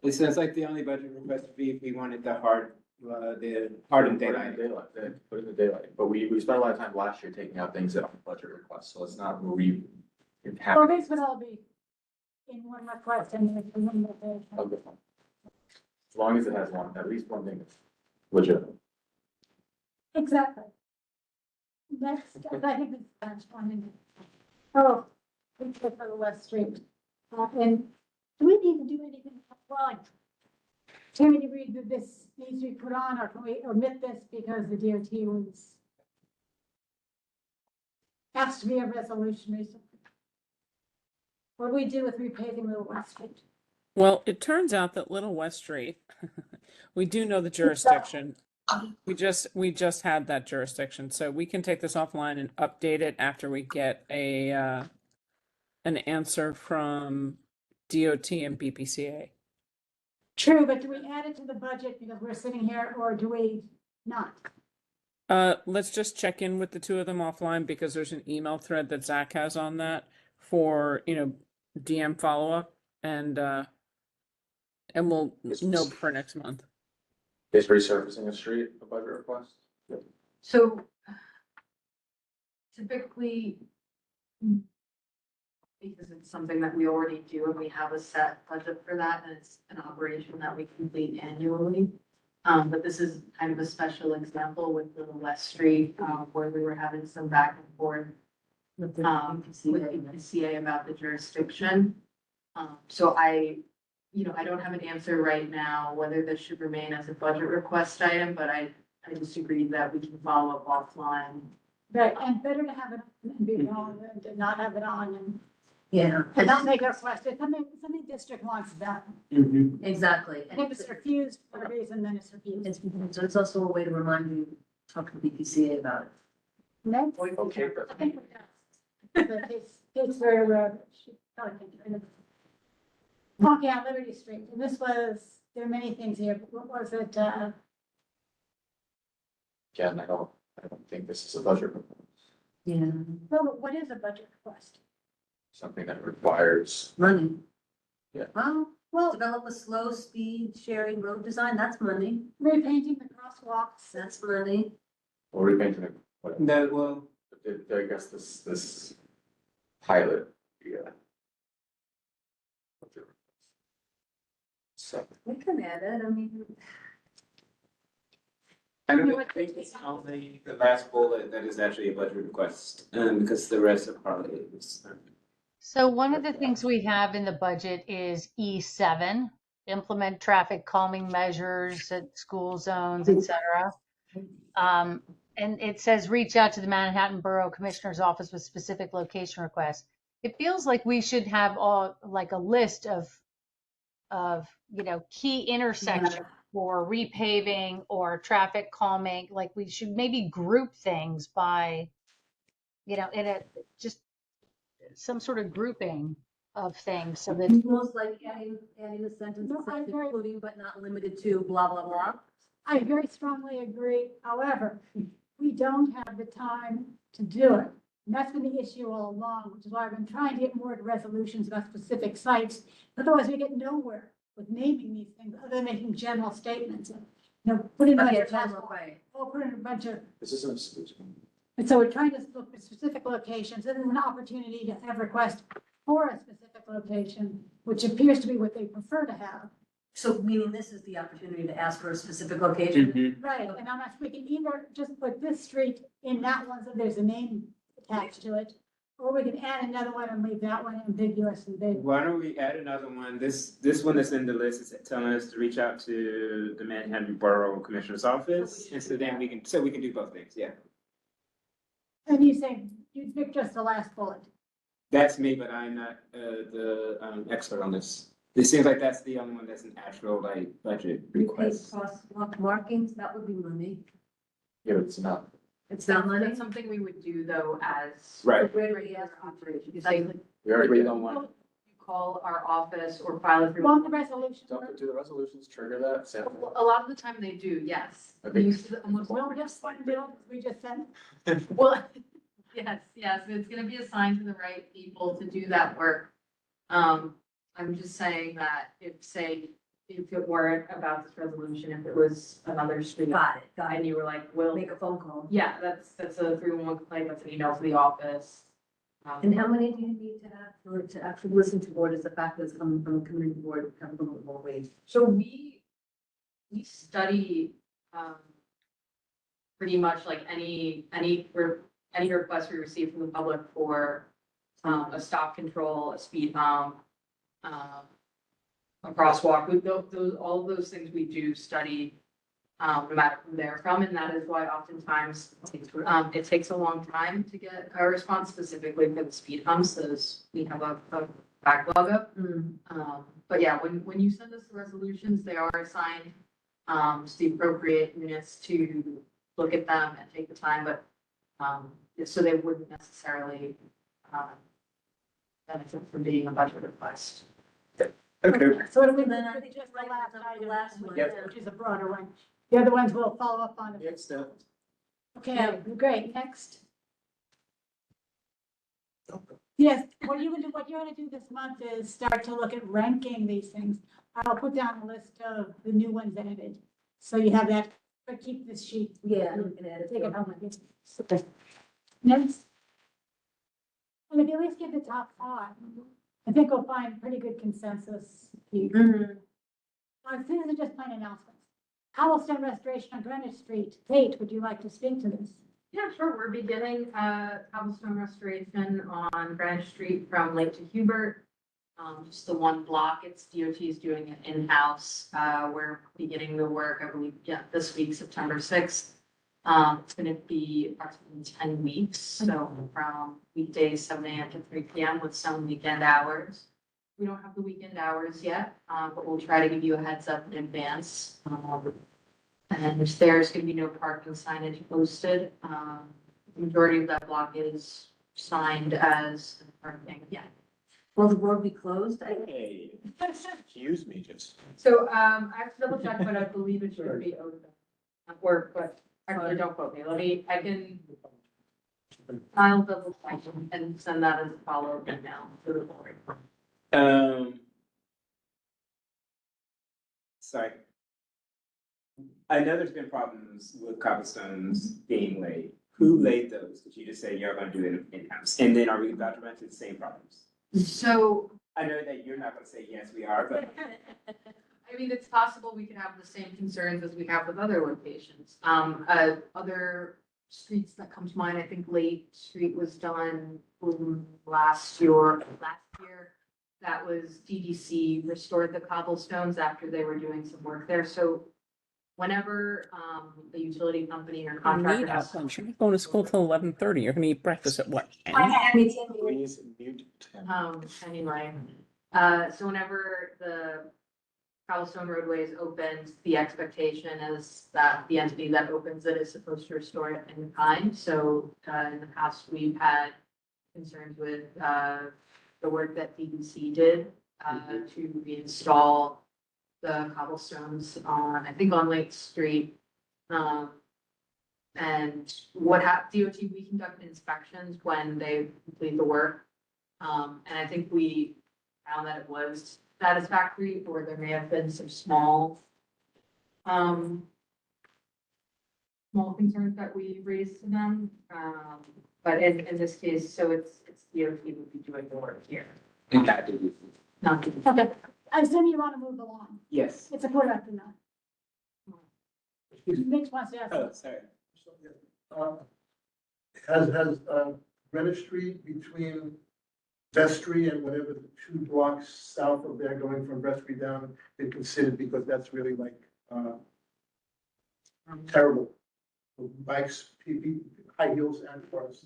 It sounds like the only budget request would be if we wanted the hardened Put it in daylight. Put it in the daylight, but we spent a lot of time last year taking out things that aren't budget requests, so it's not where we. Well, these would all be in one request and if we wouldn't have to- Okay. As long as it has one, at least one thing that's legitimate. Exactly. Next, I think it's the last one. Oh, we put for the West Street. And do we need to do anything? Well, Tammy, do you read that this needs to be put on, or can we omit this because the DOT was asked to be a resolution recently? What do we do with repaving Little West Street? Well, it turns out that Little West Street, we do know the jurisdiction. We just had that jurisdiction, so we can take this offline and update it after we get an answer from DOT and BPCA. True, but do we add it to the budget because we're sitting here, or do we not? Let's just check in with the two of them offline because there's an email thread that Zach has on that for, DM follow-up and we'll know for next month. Is resurfacing a street a budget request? So typically, because it's something that we already do and we have a set budget for that, and it's an operation that we complete annually. But this is kind of a special example with Little West Street, where we were having some back and forth with BPCA about the jurisdiction. So I don't have an answer right now whether this should remain as a budget request item, but I just agreed that we can follow up offline. Right, and better to have it and be on than to not have it on and. Yeah. And not make a request, if something district wants that. Exactly. And if it's refused for a reason, then it's refused. So it's also a way to remind you, talk to BPCA about it. No? Okay. I think it does. But it's where, walking out Liberty Street, and there are many things here, but what was it, Again, I don't think this is a budget request. Yeah. well, what is a budget request? Something that requires. Money. Yeah. Well, develop a slow speed sharing road design, that's money. Repainting the crosswalks. That's money. Or repainting it. No, well, I guess this pilot, yeah. So. We can add it, I mean. I don't think it's only the last bullet that is actually a budget request, because the rest are probably. So one of the things we have in the budget is E7, implement traffic calming measures at school zones, et cetera. And it says, reach out to the Manhattan Borough Commissioner's Office with specific location requests. It feels like we should have like a list of key intersections for repaving or traffic calming. Like we should maybe group things by, in just some sort of grouping of things so that. Almost like adding a sentence that says including but not limited to blah, blah, blah. I very strongly agree. However, we don't have the time to do it. And that's been the issue all along, which is why I've been trying to get more to resolutions about specific sites. Otherwise, we get nowhere with naming these things, other than making general statements. Put in a bunch of put in a bunch of. This isn't a solution. And so we're trying to look at specific locations. This is an opportunity to have requests for a specific location, which appears to be what they prefer to have. So meaning this is the opportunity to ask for a specific location? Right, and I'm not, we can either just put this street in that one, so there's a name attached to it, or we can add another one and leave that one ambiguous and vague. Why don't we add another one? This one that's in the list is telling us to reach out to the Manhattan Borough Commissioner's Office, and so then we can do both things, yeah. And you say, you'd pick just the last bullet. That's me, but I'm not the expert on this. It seems like that's the only one that's an actual budget request. Crosswalk markings, that would be money. Yeah, but it's not. It's not money. That's something we would do though as. Right. Where do we ask operation? You say, We already agreed on one. you call our office or file it through. Want the resolution? Do the resolutions trigger that? Sam? A lot of the time they do, yes. I We think- use the- almost. Well, just one bill, we just sent. Well, yes, it's gonna be assigned to the right people to do that work. I'm just saying that if it weren't about this resolution, if it was another street. Got it. And you were like, well, Make a phone call. yeah, that's a 311 complaint, that's an email to the office. And how many do you need to have for to actually listen to, or does the fact that it's coming from a community board come from a more ways? So we study, pretty much like any request we receive from the public for, a stop control, a speed bump, a crosswalk, with those, all of those things we do study, no matter who they're from, and that is why oftentimes, it takes a long time to get a response specifically for the speed humps, those, we have a backlog of. But yeah, when you send us the resolutions, they are assigned, to the appropriate units to look at them and take the time, but, so they wouldn't necessarily, benefit from being a budget request. Okay. So it'll be Then I think just right, the last the item, last one, Yes. yeah. which is a broader one. The other ones we'll follow up on. Next up. Okay, great, next. Yes, what you're gonna do this month is start to look at ranking these things. I'll put down a list of the new ones added. So you have that, but keep this sheet. Yeah, you can add it. Take it home with you. Okay. Next. And if you at least give the top five, I think we'll find pretty good consensus. Mhm. These are just plain announcements. Cobblestone restoration on Greenwich Street. Kate, would you like to speak to this? Yeah, sure. We're beginning cobblestone restoration on Greenwich Street from Lake to Hubert. Just the one block. It's DOT is doing it in-house. We're beginning the work, I believe, this week, September 6th. It's gonna be approximately 10 weeks, so from weekdays, 7 a.m. to 3 p.m. with some weekend hours. We don't have the weekend hours yet, but we'll try to give you a heads up in advance. And there's gonna be no parking signage posted. The majority of that block is signed as parking, yeah. Will the road be closed? Hey, excuse me, just. So, I have to double check, but I believe it should be open. But actually, don't quote me. I'll double check and send that as a follow-up email to the board. Sorry. I know there's been problems with cobblestones being laid. Who laid those? Did you just say you're gonna do it in-house? And then are we about to run into the same problems? So, I know that you're not gonna say, yes, we are, but I mean, it's possible we could have the same concerns as we have with other locations. Other streets that come to mind, I think Lake Street was done last year. That was DDC restored the cobblestones after they were doing some work there. So whenever the utility company or contractor has. You're not going to school till 11:30. You're gonna eat breakfast at what? 10? Please mute him. Anyway, so whenever the cobblestone roadway is opened, the expectation is that the entity that opens it is supposed to restore it in kind. So, in the past, we've had concerns with, the work that DDC did, to reinstall the cobblestones on, I think on Lake Street. And DOT, we conduct inspections when they complete the work. And I think we found that it was satisfactory, or there may have been some small concerns that we raised to them. But in this case, so it's DOT would be doing the work here. and that did. Not DOT. Okay, I assume you want to move along. Yes. It's a product or not. Mitch wants to ask. Oh, sorry. Has Greenwich Street between Vestry and whatever the 2 blocks south of there going from Vestry down been considered, because that's really like, terrible. Bikes, high heels and cars.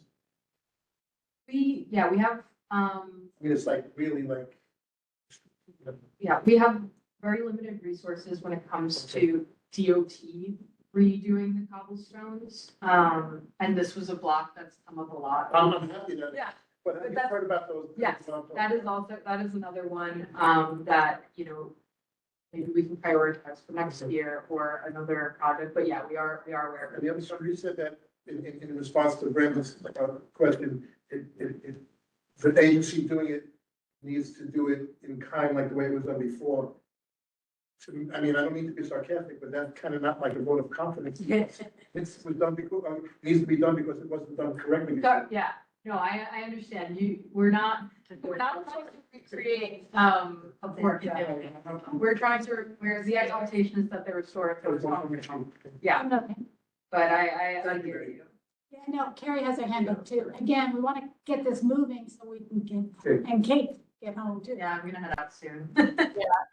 We have, I mean, it's like really like. yeah, we have very limited resources when it comes to DOT redoing the cobblestones. And this was a block that's come up a lot. I'm happy that. Yeah. But have you heard about those? Yes, that is another one, that, maybe we can prioritize for next year or another project, but yeah, we are aware of And it. the other side, you said that in response to Brenda's question, the agency doing it needs to do it in kind, like the way it was done before. I mean, I don't mean to be sarcastic, but that's kind of not like a vote of confidence. It was done because, needs to be done because it wasn't done correctly. So, yeah, no, I understand. We're not trying to recreate, a poor community. We're trying to, where the expectation is that they restore it to its own. Yeah, but I hear you. Yeah, no, Carrie has her hand up too. Again, we want to get this moving so we can get, and Kate get home too. Yeah, I'm gonna head out soon.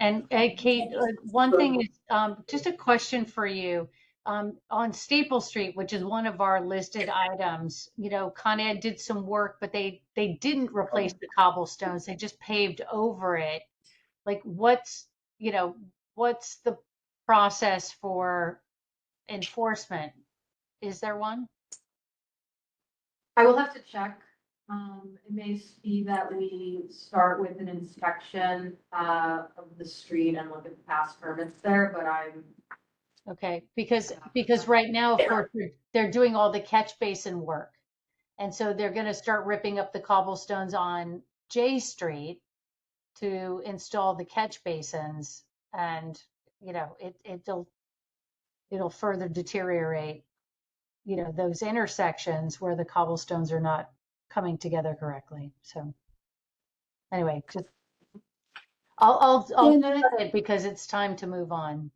And Kate, one thing is, just a question for you. On Staple Street, which is one of our listed items, you know, Con Ed did some work, but they didn't replace the cobblestones. They just paved over it. Like what's the process for enforcement? Is there one? I will have to check. It may be that we start with an inspection, of the street and look at the past permits there, but I'm. Okay, because right now, of course, they're doing all the catch basin work. And so they're going to start ripping up the cobblestones on J Street to install the catch basins. And, you know, it'll further deteriorate, you know, those intersections where the cobblestones are not coming together correctly. So anyway, just I'll cut it because it's time to move on.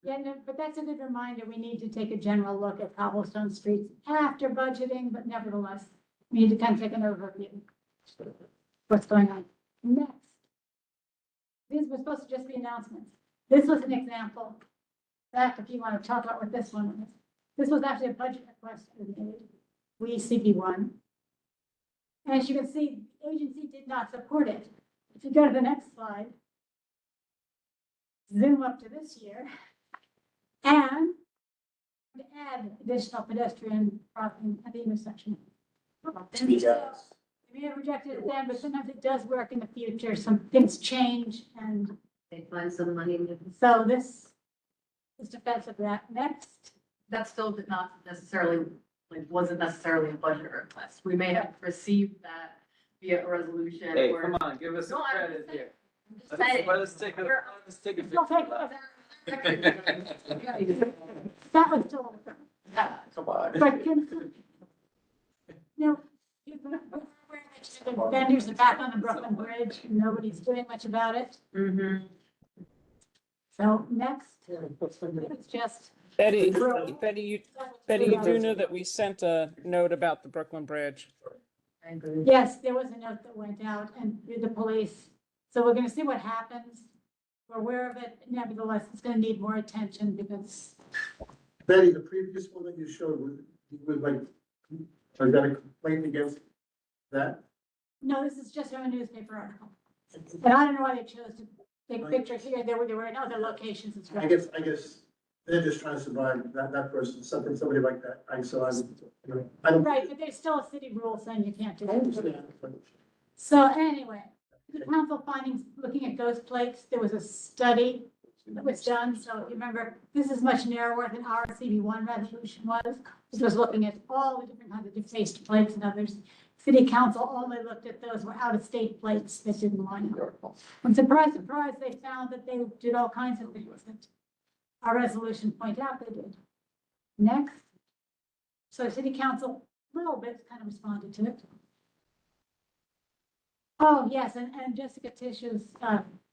Yeah, no, but that's a good reminder. We need to take a general look at cobblestone streets after budgeting, but nevertheless, we need to kind of take an overview. What's going on next? These were supposed to just be announcements. This was an example. That, if you want to talk about what this one was. This was actually a budget request we made. We CP1. And as you can see, the agency did not support it. If you go to the next slide, zoom up to this year, and to add additional pedestrian crossing at the intersection. We have rejected it then, but sometimes it does work in the future. Some things change and They find some money in it. so this is defense of that. Next. That still did not necessarily, like, wasn't necessarily a budget request. We may have received that via a resolution Hey, or. come on, give us some No, I'm credit just here. Just saying. Let us take a picture. We'll take That was still. Come on. But can, no, the vendors are back on the Brooklyn Bridge, and nobody's doing much about it. Mm-hmm. So next, it's just. Betty, you do know that we sent a note about the Brooklyn Bridge. Yes, there was a note that went out and through the police. So we're gonna see what happens. We're aware of it. Nevertheless, it's gonna need more attention because. Betty, the previous one that you showed was like, I got a complaint against that. No, this is just from a newspaper article. And I don't know why they chose to take pictures here. There were in other locations as well. I guess they're just trying to survive that person, somebody like that. I don't. Right, but there's still a city rule saying you can't do it. So anyway, the council findings, looking at ghost plates, there was a study that was done. So if you remember, this is much narrower than our CB1 resolution was. This was looking at all the different kinds of defaced plates and others. City council only looked at those were out-of-state plates that didn't line up. And surprise, surprise, they found that they did all kinds of things that our resolution point out they did. Next. So city council, a little bit kind of responded to it. Oh, yes, and Jessica Tish's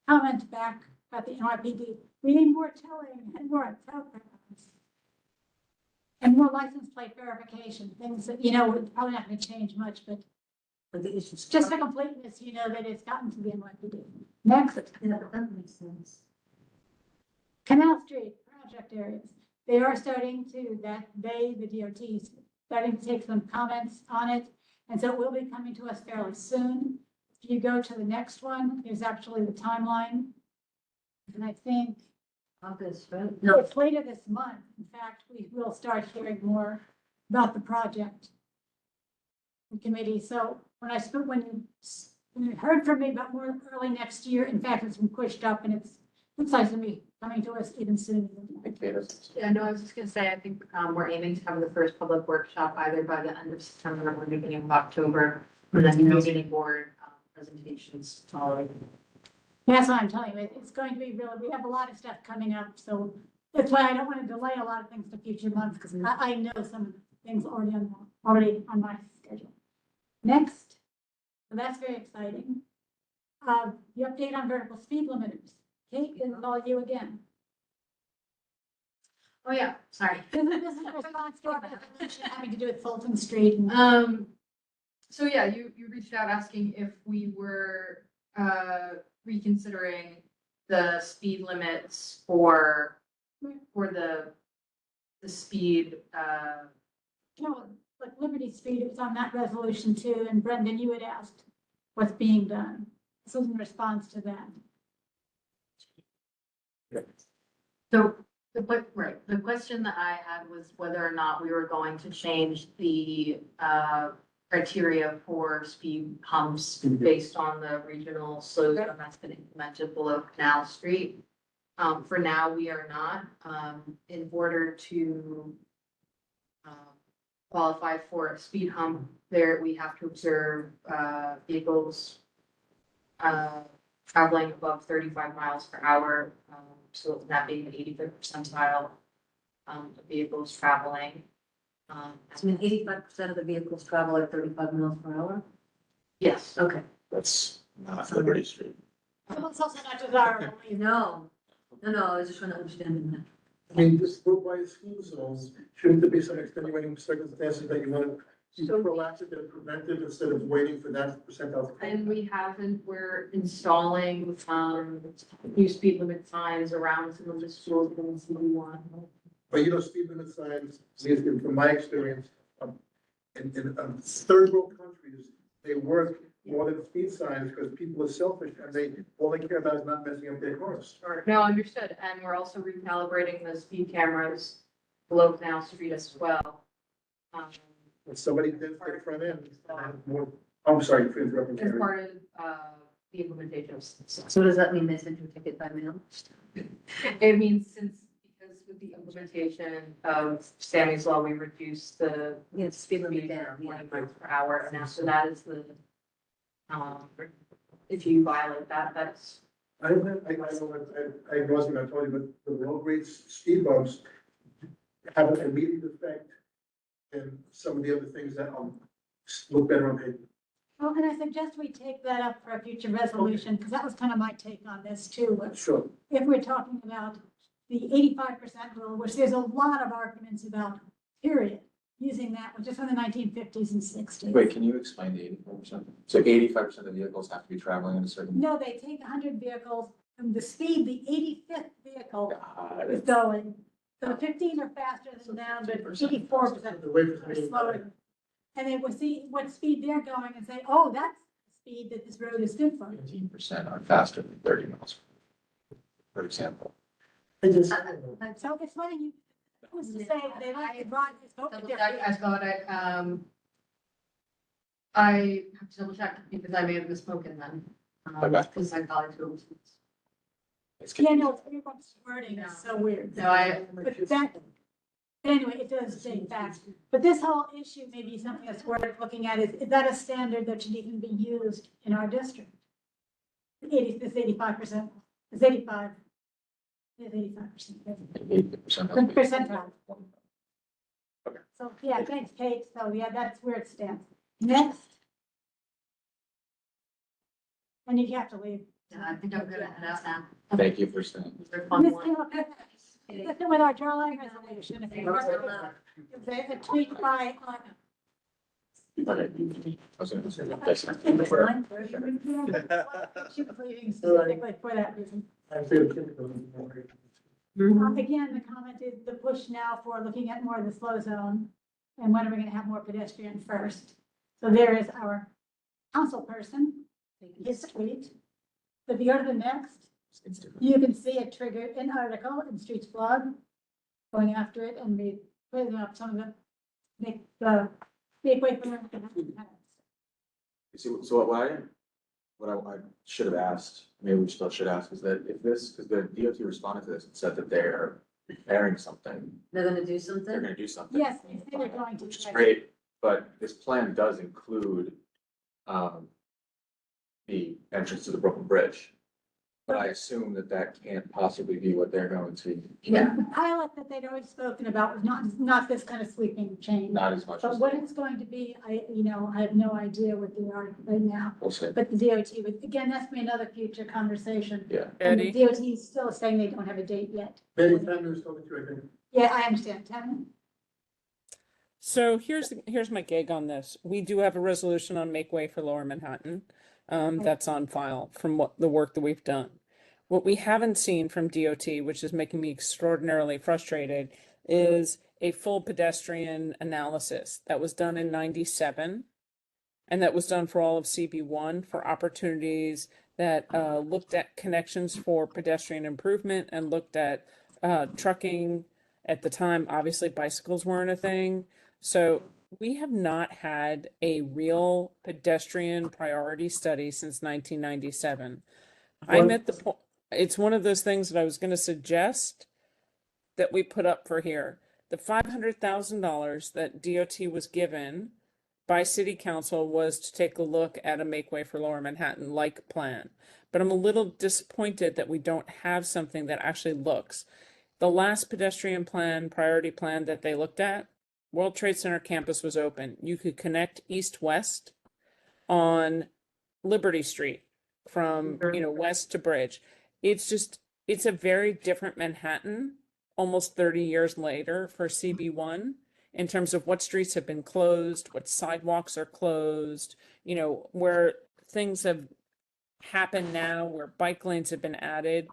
comment back about the NYPD. We need more towing and more tow pads. And more license plate verification, things that, you know, we're probably not gonna change much, but just for completeness, you know, that it's gotten to the NYPD. Next. Yeah, but that makes sense. Canal Street project areas. They are starting to, the DOT's starting to take some comments on it. And so it will be coming to us fairly soon. If you go to the next one, there's actually the timeline. And I think August, right? no, it's later this month. In fact, we will start hearing more about the project in committee. So when I spoke, when you heard from me about more early next year, in fact, it's been pushed up and it's looks like it's gonna be coming to us even sooner than that. Yeah, no, I was just gonna say, I think, we're aiming to have the first public workshop either by the end of September or beginning of October. And then community board, presentations following. That's what I'm telling you. It's going to be really, we have a lot of stuff coming up. So that's why I don't want to delay a lot of things to future months because I know some things already on my schedule. Next, so that's very exciting. The update on vertical speed limiters. Kate, this is all you again. Oh, yeah, sorry. This is a response to our resolution having to do with Fulton Street. And, So yeah, you reached out asking if we were reconsidering the speed limits for the speed, No, like Liberty Street, it was on that resolution too, and Brendan, you had asked what's being done. This was in response to that. So the question that I had was whether or not we were going to change the criteria for speed humps based on the regional slow zone that's been implemented below Canal Street. For now, we are not. In order to qualify for a speed hump, there we have to observe vehicles traveling above 35 miles per hour. So that being the 85th percentile of vehicles traveling. So 85% of the vehicles travel at 35 miles per hour? Yes. Okay. That's not Liberty Street. It's also not desirable. No, I was just trying to understand that. I mean, this go by school zones, shouldn't there be some extenuating circumstances that you want to be proactive and preventive instead of waiting for that percentile to come? And we're installing new speed limit signs around some of the schools in CB1. But you know, speed limit signs, from my experience, in third world countries, they work more than speed signs because people are selfish and all they care about is not messing up their cars. No, understood. And we're also recalibrating the speed cameras below Canal Street as well. If somebody did the front end, I'm sorry for interrupting. As part of the implementation of. So does that mean they send you a ticket by mail? It means because with the implementation of Sammy's Law, we reduced the. Speed limit down, 20 miles per hour, and now, so that is the, if you violate that, that's. I wasn't, I told you, but the road rates, speed bumps have an immediate effect and some of the other things that look better on paper. Well, and I suggest we take that up for a future resolution, because that was kind of my take on this too. Sure. If we're talking about the 85% rule, which there's a lot of arguments about, period, using that, just from the 1950s and 60s. Wait, can you explain the 85%? So 85% of the vehicles have to be traveling in a certain. No, they take 100 vehicles from the speed, the 85th vehicle Got is it. going. So 15 are faster than down, but 84% are slowing. And they will see what speed they're going and say, oh, that's the speed that this road is good for. 15% are faster than 30 miles, for example. So it's funny, you, who's to say they like to drive this boat differently? I thought I have to double check because I may have misspoken then. Okay. Because I called it to. Yeah, no, it's weird, what's wording is so weird. No, But that, anyway, it does say fast, but this whole issue may be something that's worth looking at, is that a standard that should even be used in our district? This 85%, it's 85. It's 85%. 80%. Percentile. Okay. So, yeah, thanks, Kate, so yeah, that's where it stands. Next. And you have to leave. Yeah, I think I'm gonna head out now. Thank you for staying. They're fun This one. came up with our drawing resolution. If you remember, there's a tweet by, I was gonna say that. she was leaving specifically for that reason. Again, the comment is the push now for looking at more of the slow zone and when are we gonna have more pedestrian first? So there is our council person, his tweet. So if you go to the next, you can see it triggered an article in Streets blog going after it and we putting up some of the, make way for them. So what I should have asked, maybe we still should ask, is that if this, because the DOT responded to this and said that they're preparing something, They're gonna do something? they're gonna do something. Yes, they say they're going to. Which is great, but this plan does include the entrance to the Brooklyn Bridge. But I assume that that can't possibly be what they're going to. Yeah, the pilot that they'd already spoken about was not this kind of sweeping change. Not as much But as. what it's going to be, I have no idea what they are right now. We'll see. But the DOT would, again, that's be another future conversation. Yeah. And the Eddie? DOT is still saying they don't have a date yet. Maybe Tammy was talking to you, I think. Yeah, I understand, Tammy. So here's my gig on this. We do have a resolution on Make Way for Lower Manhattan. that's on file from what the work that we've done. What we haven't seen from DOT, which is making me extraordinarily frustrated, is a full pedestrian analysis that was done in 97. And that was done for all of CB1 for opportunities that looked at connections for pedestrian improvement and looked at trucking. At the time, obviously bicycles weren't a thing. So we have not had a real pedestrian priority study since 1997. I'm at the point, it's one of those things that I was going to suggest that we put up for here. The $500,000 that DOT was given by City Council was to take a look at a Make Way for Lower Manhattan like plan. But I'm a little disappointed that we don't have something that actually looks. The last pedestrian plan, priority plan that they looked at, World Trade Center campus was open. You could connect east-west on Liberty Street from, west to Bridge. It's a very different Manhattan almost 30 years later for CB1 in terms of what streets have been closed, what sidewalks are closed, where things have happened now, where bike lanes have been added.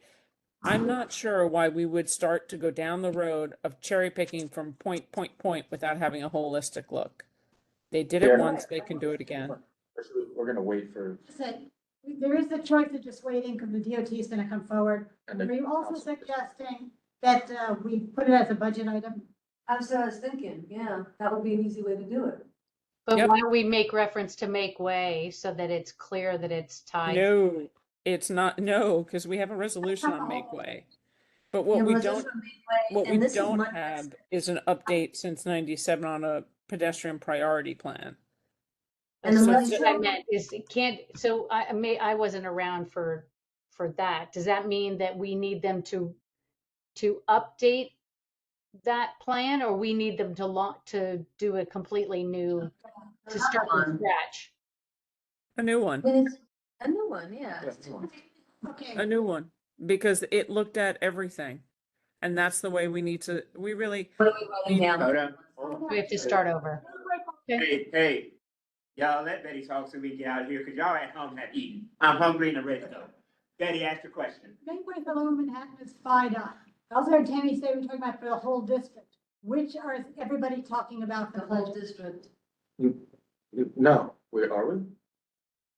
I'm not sure why we would start to go down the road of cherry picking from point without having a holistic look. They did it once, they can do it again. We're gonna wait for. There is the choice of just waiting because the DOT is gonna come forward. And Are the you also council- suggesting that we put it as a budget item? That's what I was thinking, yeah, that would be an easy way to do it. But Yep. why don't we make reference to Make Way so that it's clear that it's tied? No, it's not, no, because we have a resolution on Make Way. But what we don't, have is an update since 97 on a pedestrian priority plan. And So that's it's- what I meant is it can't, so I wasn't around for that. Does that mean that we need them to update that plan, or we need them to do a completely new, to start from scratch? A new one. A new one, yeah. Okay. A new one, because it looked at everything. And that's the way we need to, we really. What are we writing down? Hold on. We have to start over. Hey, y'all let Betty talk so we can get out of here, because y'all at home have eaten. I'm hungry and I'm ready to go. Betty, ask your question. Make Way for Lower Manhattan is FIDOT. Also, Tammy said we're talking about for the whole district. Which are everybody talking about The the whole whole? district. No, are we?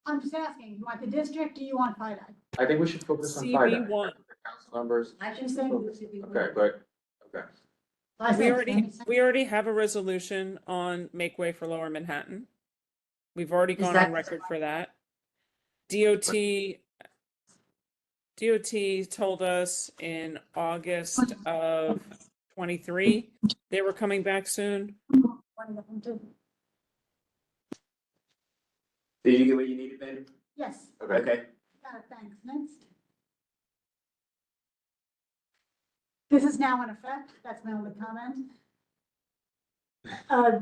I'm just asking, you want the district, do you want FIDOT? I think we should focus on FIDOT. CB1. Council members. I just think it should be. Okay, but, okay. I said We already have a resolution on Make Way for Lower Manhattan. We've already Is gone that- on record for that. DOT told us in August of 23, they were coming back soon. Did you get what you needed, Betty? Yes, Okay. thanks. Next. This is now in effect. That's my only comment.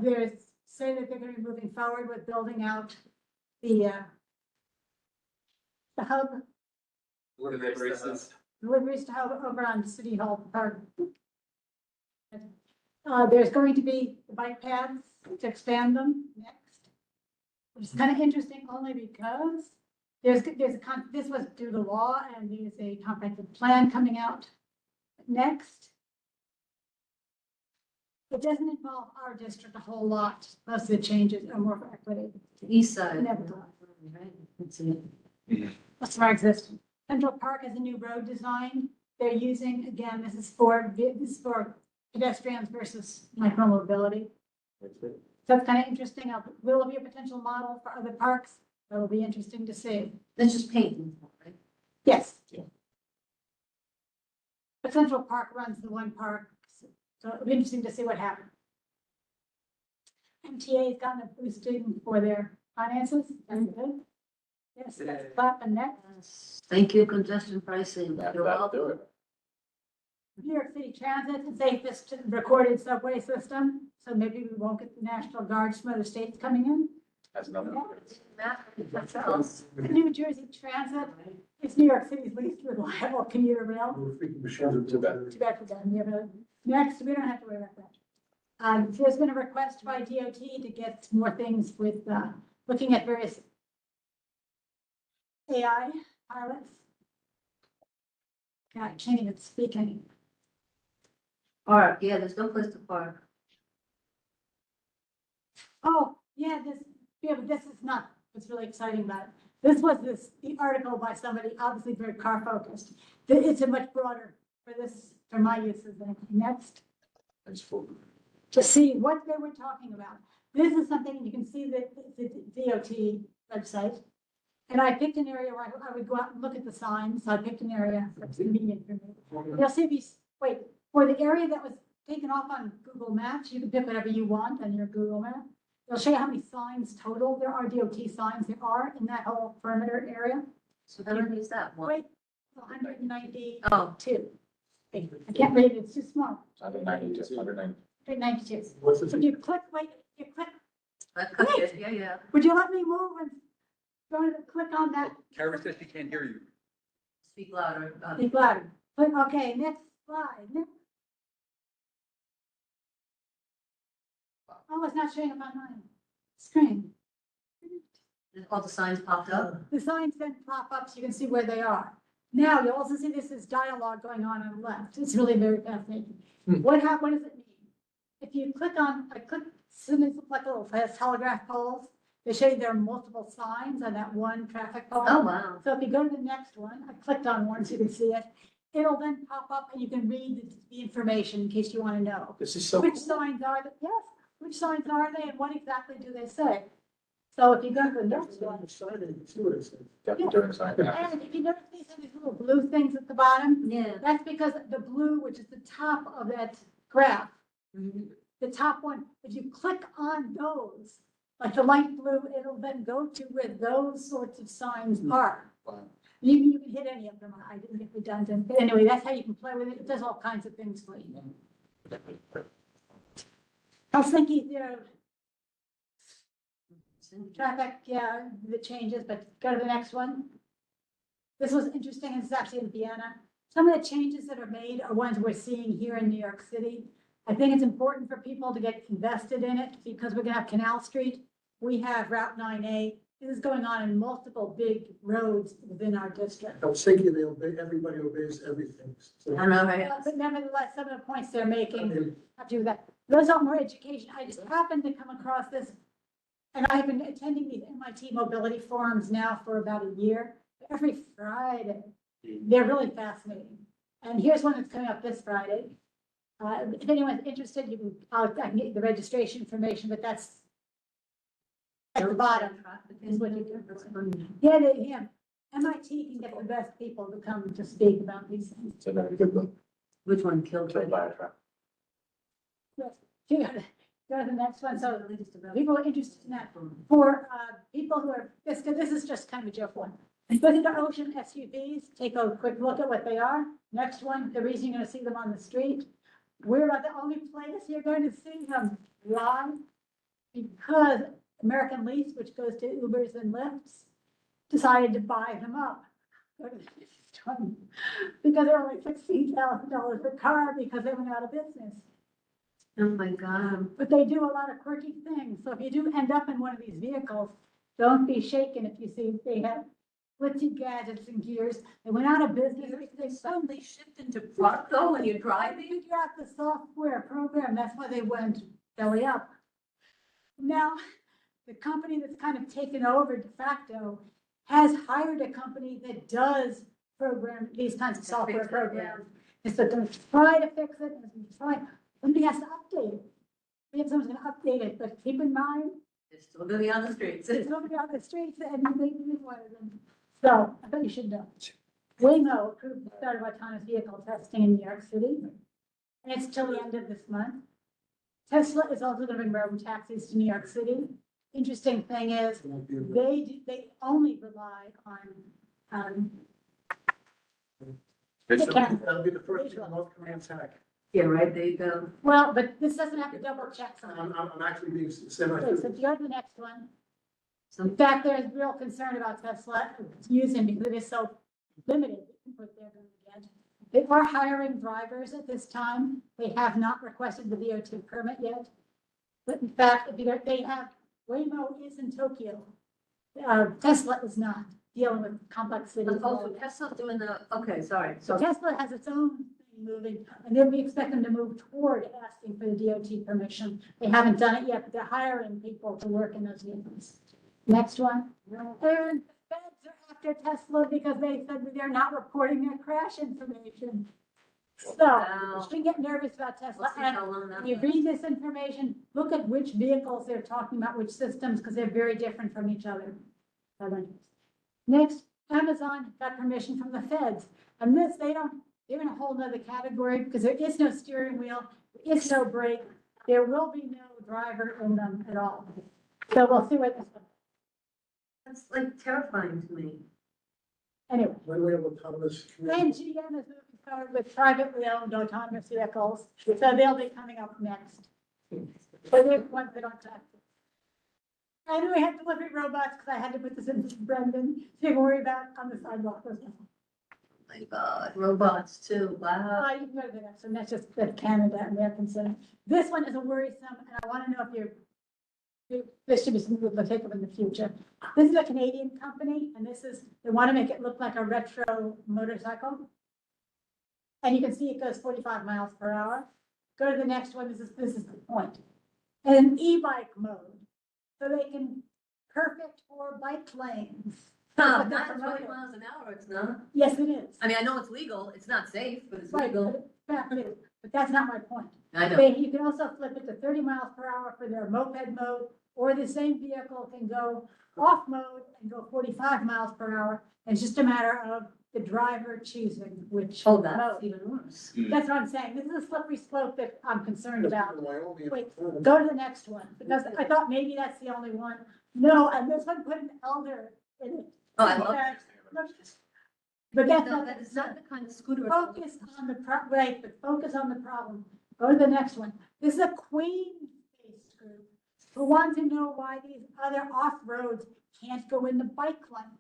There's, say that they're gonna be moving forward with building out the hub, deliveries to hub over on City Hall Park. There's going to be bike paths to expand them next. Which is kind of interesting only because this was due to law and there's a comprehensive plan coming out next. It doesn't involve our district a whole lot. Most of the changes are more for equity. East side. Never. Right, that's it. What's our existing? Central Park has a new road design. They're using, again, this is for pedestrians versus micromobility. So that's kind of interesting. Will it be a potential model for other parks? That'll be interesting to see. That's just painting, right? Yes. But Central Park runs the one park, so it'll be interesting to see what happens. MTA's gotten a boosting for their finances. That's good. Yes, that's clap and next. Thank you, congestion pricing. You're That'll do welcome. it. New York City Transit, the safest recorded subway system, so maybe we won't get the National Guards from other states coming in. That's nothing. New Jersey Transit is New York City's least reliable commuter rail. Too bad. Too bad for them. Yeah, but next, we don't have to worry about that. There's been a request by DOT to get more things with, looking at various AI pilots. God, I can't even speak any. Park, yeah, there's no place to park. Oh, yeah, but this is not what's really exciting about it. This was the article by somebody, obviously very car focused. It's a much broader for my uses than next. To see what they were talking about. This is something you can see the DOT website. And I picked an area where I would go out and look at the signs. So I picked an area that's convenient for me. You'll see these, for the area that was taken off on Google Maps, you can pick whatever you want on your Google map. It'll show you how many signs total there are, DOT signs there are in that whole perimeter area. So how many is that? One? 192. Oh. I can't read it, it's too small. 192. 192. What's the So if you click, Yeah. would you let me move and go to click on that? Kara says she can't hear you. Speak louder. Be glad. Click, okay, next slide. Oh, it's not showing up on my screen. All the signs popped up. The signs then pop up so you can see where they are. Now, you'll also see this is dialogue going on the left. It's really very fascinating. What does it mean? If you click on, something like little telegraph poles, they show you there are multiple signs on that one traffic pole. Oh, wow. So if you go to the next one, I clicked on one so you can see it. It'll then pop up and you can read the information in case you want to know. This is so Which cool. signs are they? Yes, which signs are they and what exactly do they say? So if you go to the next one. Definitely doing something. And if you notice these little blue things at the bottom, Yeah. that's because the blue, which is the top of that graph, the top one, if you click on those, like the light blue, it'll then go to where those sorts of signs are. You can hit any of them. I didn't get redundant, but anyway, that's how you can play with it. It does all kinds of things for you. I was thinking, traffic, yeah, the changes, but go to the next one. This was interesting. It's actually in Vienna. Some of the changes that are made are ones we're seeing here in New York City. I think it's important for people to get invested in it because we're gonna have Canal Street. We have Route 9A. This is going on in multiple big roads within our district. I was thinking everybody obeys everything. So- I know, right? But nevertheless, some of the points they're making have to do with that. Those are more education. I just happened to come across this. And I've been attending these MIT mobility forums now for about a year. Every Friday, they're really fascinating. And here's one that's coming up this Friday. If anyone's interested, I can get you the registration information, but that's at the bottom is what you do. Yeah, MIT can get the best people to come to speak about these things. It's a very good book. Which one killed? Killed by a truck. Yes. Go to the next one. So people are interested in that. For people who are, this is just kind of a joke one. Look into ocean SUVs, take a quick look at what they are. Next one, the reason you're going to see them on the street. We're about the only place you're going to see them live because American Lease, which goes to Ubers and Lyfts, decided to buy them up. Go to the next one. Because they're only $16,000 a car because they went out of business. Oh my God. But they do a lot of quirky things. So if you do end up in one of these vehicles, don't be shaken if you see they have glitzy gadgets and gears. They went out of business. They suddenly shift into What though when you're driving? figure out the software program. That's why they went belly up. Now, the company that's kind of taken over de facto has hired a company that does program these kinds of software programs. And so they're trying to fix it. Somebody has to update it. Maybe someone's gonna update it, but keep in mind, It's still gonna be on the streets. it's gonna be on the streets and they use one of them. So I bet you should know. Waymo approved the start of autonomous vehicle testing in New York City. And it's till the end of this month. Tesla is also gonna bring robo taxis to New York City. Interesting thing is, they only rely on, That'll be the first thing North Korean attack. Yeah, right, there you go. well, but this doesn't have to double check something. I'm actually being semi. Okay, so if you go to the next one. In fact, there's real concern about Tesla using because it is so limited what they're going to get. They are hiring drivers at this time. They have not requested the DOT permit yet. But in fact, if you go, they have, Waymo is in Tokyo. Tesla is not. dealing with complex cities. Also, Tesla's doing okay, sorry. So Tesla has its own thing moving, and then we expect them to move toward asking for the DOT permission. They haven't done it yet, but they're hiring people to work in those vehicles. Next one. And the feds are after Tesla because they said that they're not reporting their crash information. So, you shouldn't get nervous about Tesla. We'll see how long that And you read this information, look at which vehicles they're talking about, which systems, because they're very different from each other. Next, Amazon got permission from the feds. And this, they're in a whole nother category because there is no steering wheel, there is no brake, there will be no driver in them at all. So we'll see what this one. That's like terrifying to me. Anyway. When we have autonomous. And GM is moving forward with privately owned autonomous vehicles, so they'll be coming up next. So they're ones that aren't taxed. I knew I had delivery robots because I had to put this in Brendan, so you can worry about on the sidewalk. Oh my God, robots too, wow. You can go to the next one, that's just the Canada and their concern. This one is a worrisome, and I want to know if this should be something we'll take up in the future. This is a Canadian company, and they want to make it look like a retro motorcycle. And you can see it goes 45 miles per hour. Go to the next one, this is the point. And an e-bike mode, so they can perfect for bike lanes. Not 20 miles an hour, it's not. Yes, it is. I mean, I know it's legal, it's not safe, but it's Right, legal. but that's not my point. I know. You can also flip it to 30 miles per hour for their moped mode, or the same vehicle can go off mode and go 45 miles per hour. And it's just a matter of the driver choosing which. Oh, that's mode. even worse. That's what I'm saying. This is a slippery slope that I'm concerned about. Wyoming. Wait, go to the next one, because I thought maybe that's the only one. No, and this one put an elder in it. Oh, I love But that's No, not, that is not the kind of scooter. focus on the right, but focus on the problem. Go to the next one. This is a Queen-based group who want to know why these other off-roads can't go in the bike lanes.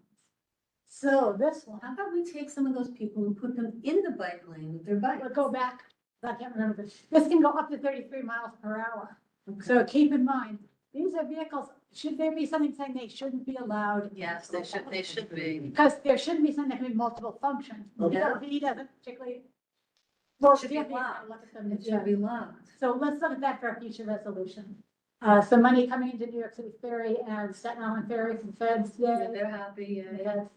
So this one, How about we take some of those people and put them in the bike lane with their bike? we'll go back, I can't remember this. This can go up to 33 miles per hour. So keep in mind, these are vehicles, should there be something saying they shouldn't be allowed? Yes, they should be. Because there shouldn't be something that can be multiple functions. Yeah. V doesn't particularly. Well, Should be yeah, we gotta locked. look at them. It should be locked. So let's look at that for a future resolution. Some money coming into New York City Ferry and Staten Island Ferry from feds, Yeah, yeah. they're happy, yeah. Yes.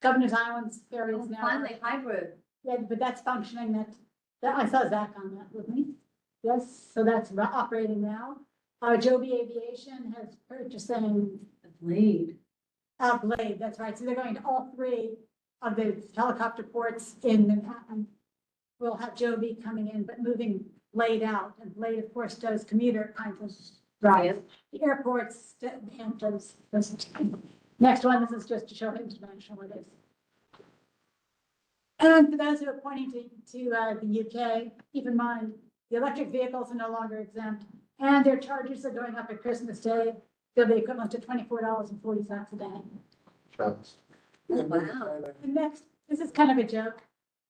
Governor's Island's ferry is Oh, now. finally, hybrid. Yeah, but that's functioning, that, I saw Zach on that with me. Yes, so that's operating now. Joby Aviation has purchasing. Blade. Blade, that's right. So they're going to all three of the helicopter ports in Manhattan. We'll have Joby coming in, but moving Blade out. And Blade, of course, does commuter kinds of drive. The airports, the Hamptons. Next one, this is just to show how international it is. And for those who are pointing to the UK, keep in mind, the electric vehicles are no longer exempt, and their charges are going up at Christmas Day. They'll be equivalent to $24.40 a day. Wow. And next, this is kind of a joke.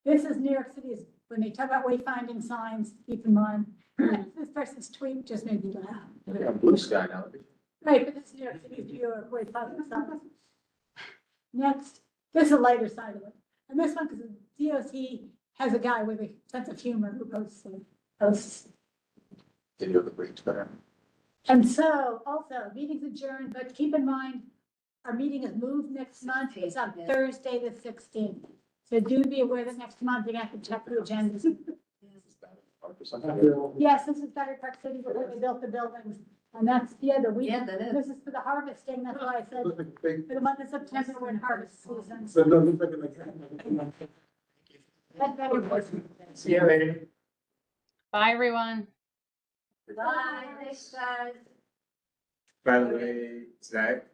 This is New York City's, when they talk about wayfinding signs, keep in mind, this person's tweet just made me laugh. They got blue sky now. Right, but this is New York City's view of wayfinding signs. Next, this is a lighter side of it. And this one, because DOT has a guy with a sense of humor who posts. Video of the bridge better. And so, also, meeting's adjourned, but keep in mind, our meeting is moved next month. It's on Thursday, the 16th. So do be aware that next month you're gonna have to check the agendas. Yes, this is Battery Park City, where they built the buildings. And that's, the week. Yeah, that is. This is for the harvesting. That's why I said, for the month of September, we're in harvest season. So it doesn't look like That's very important. See you later. Bye, everyone. Bye, thanks, guys. By the way, Zach,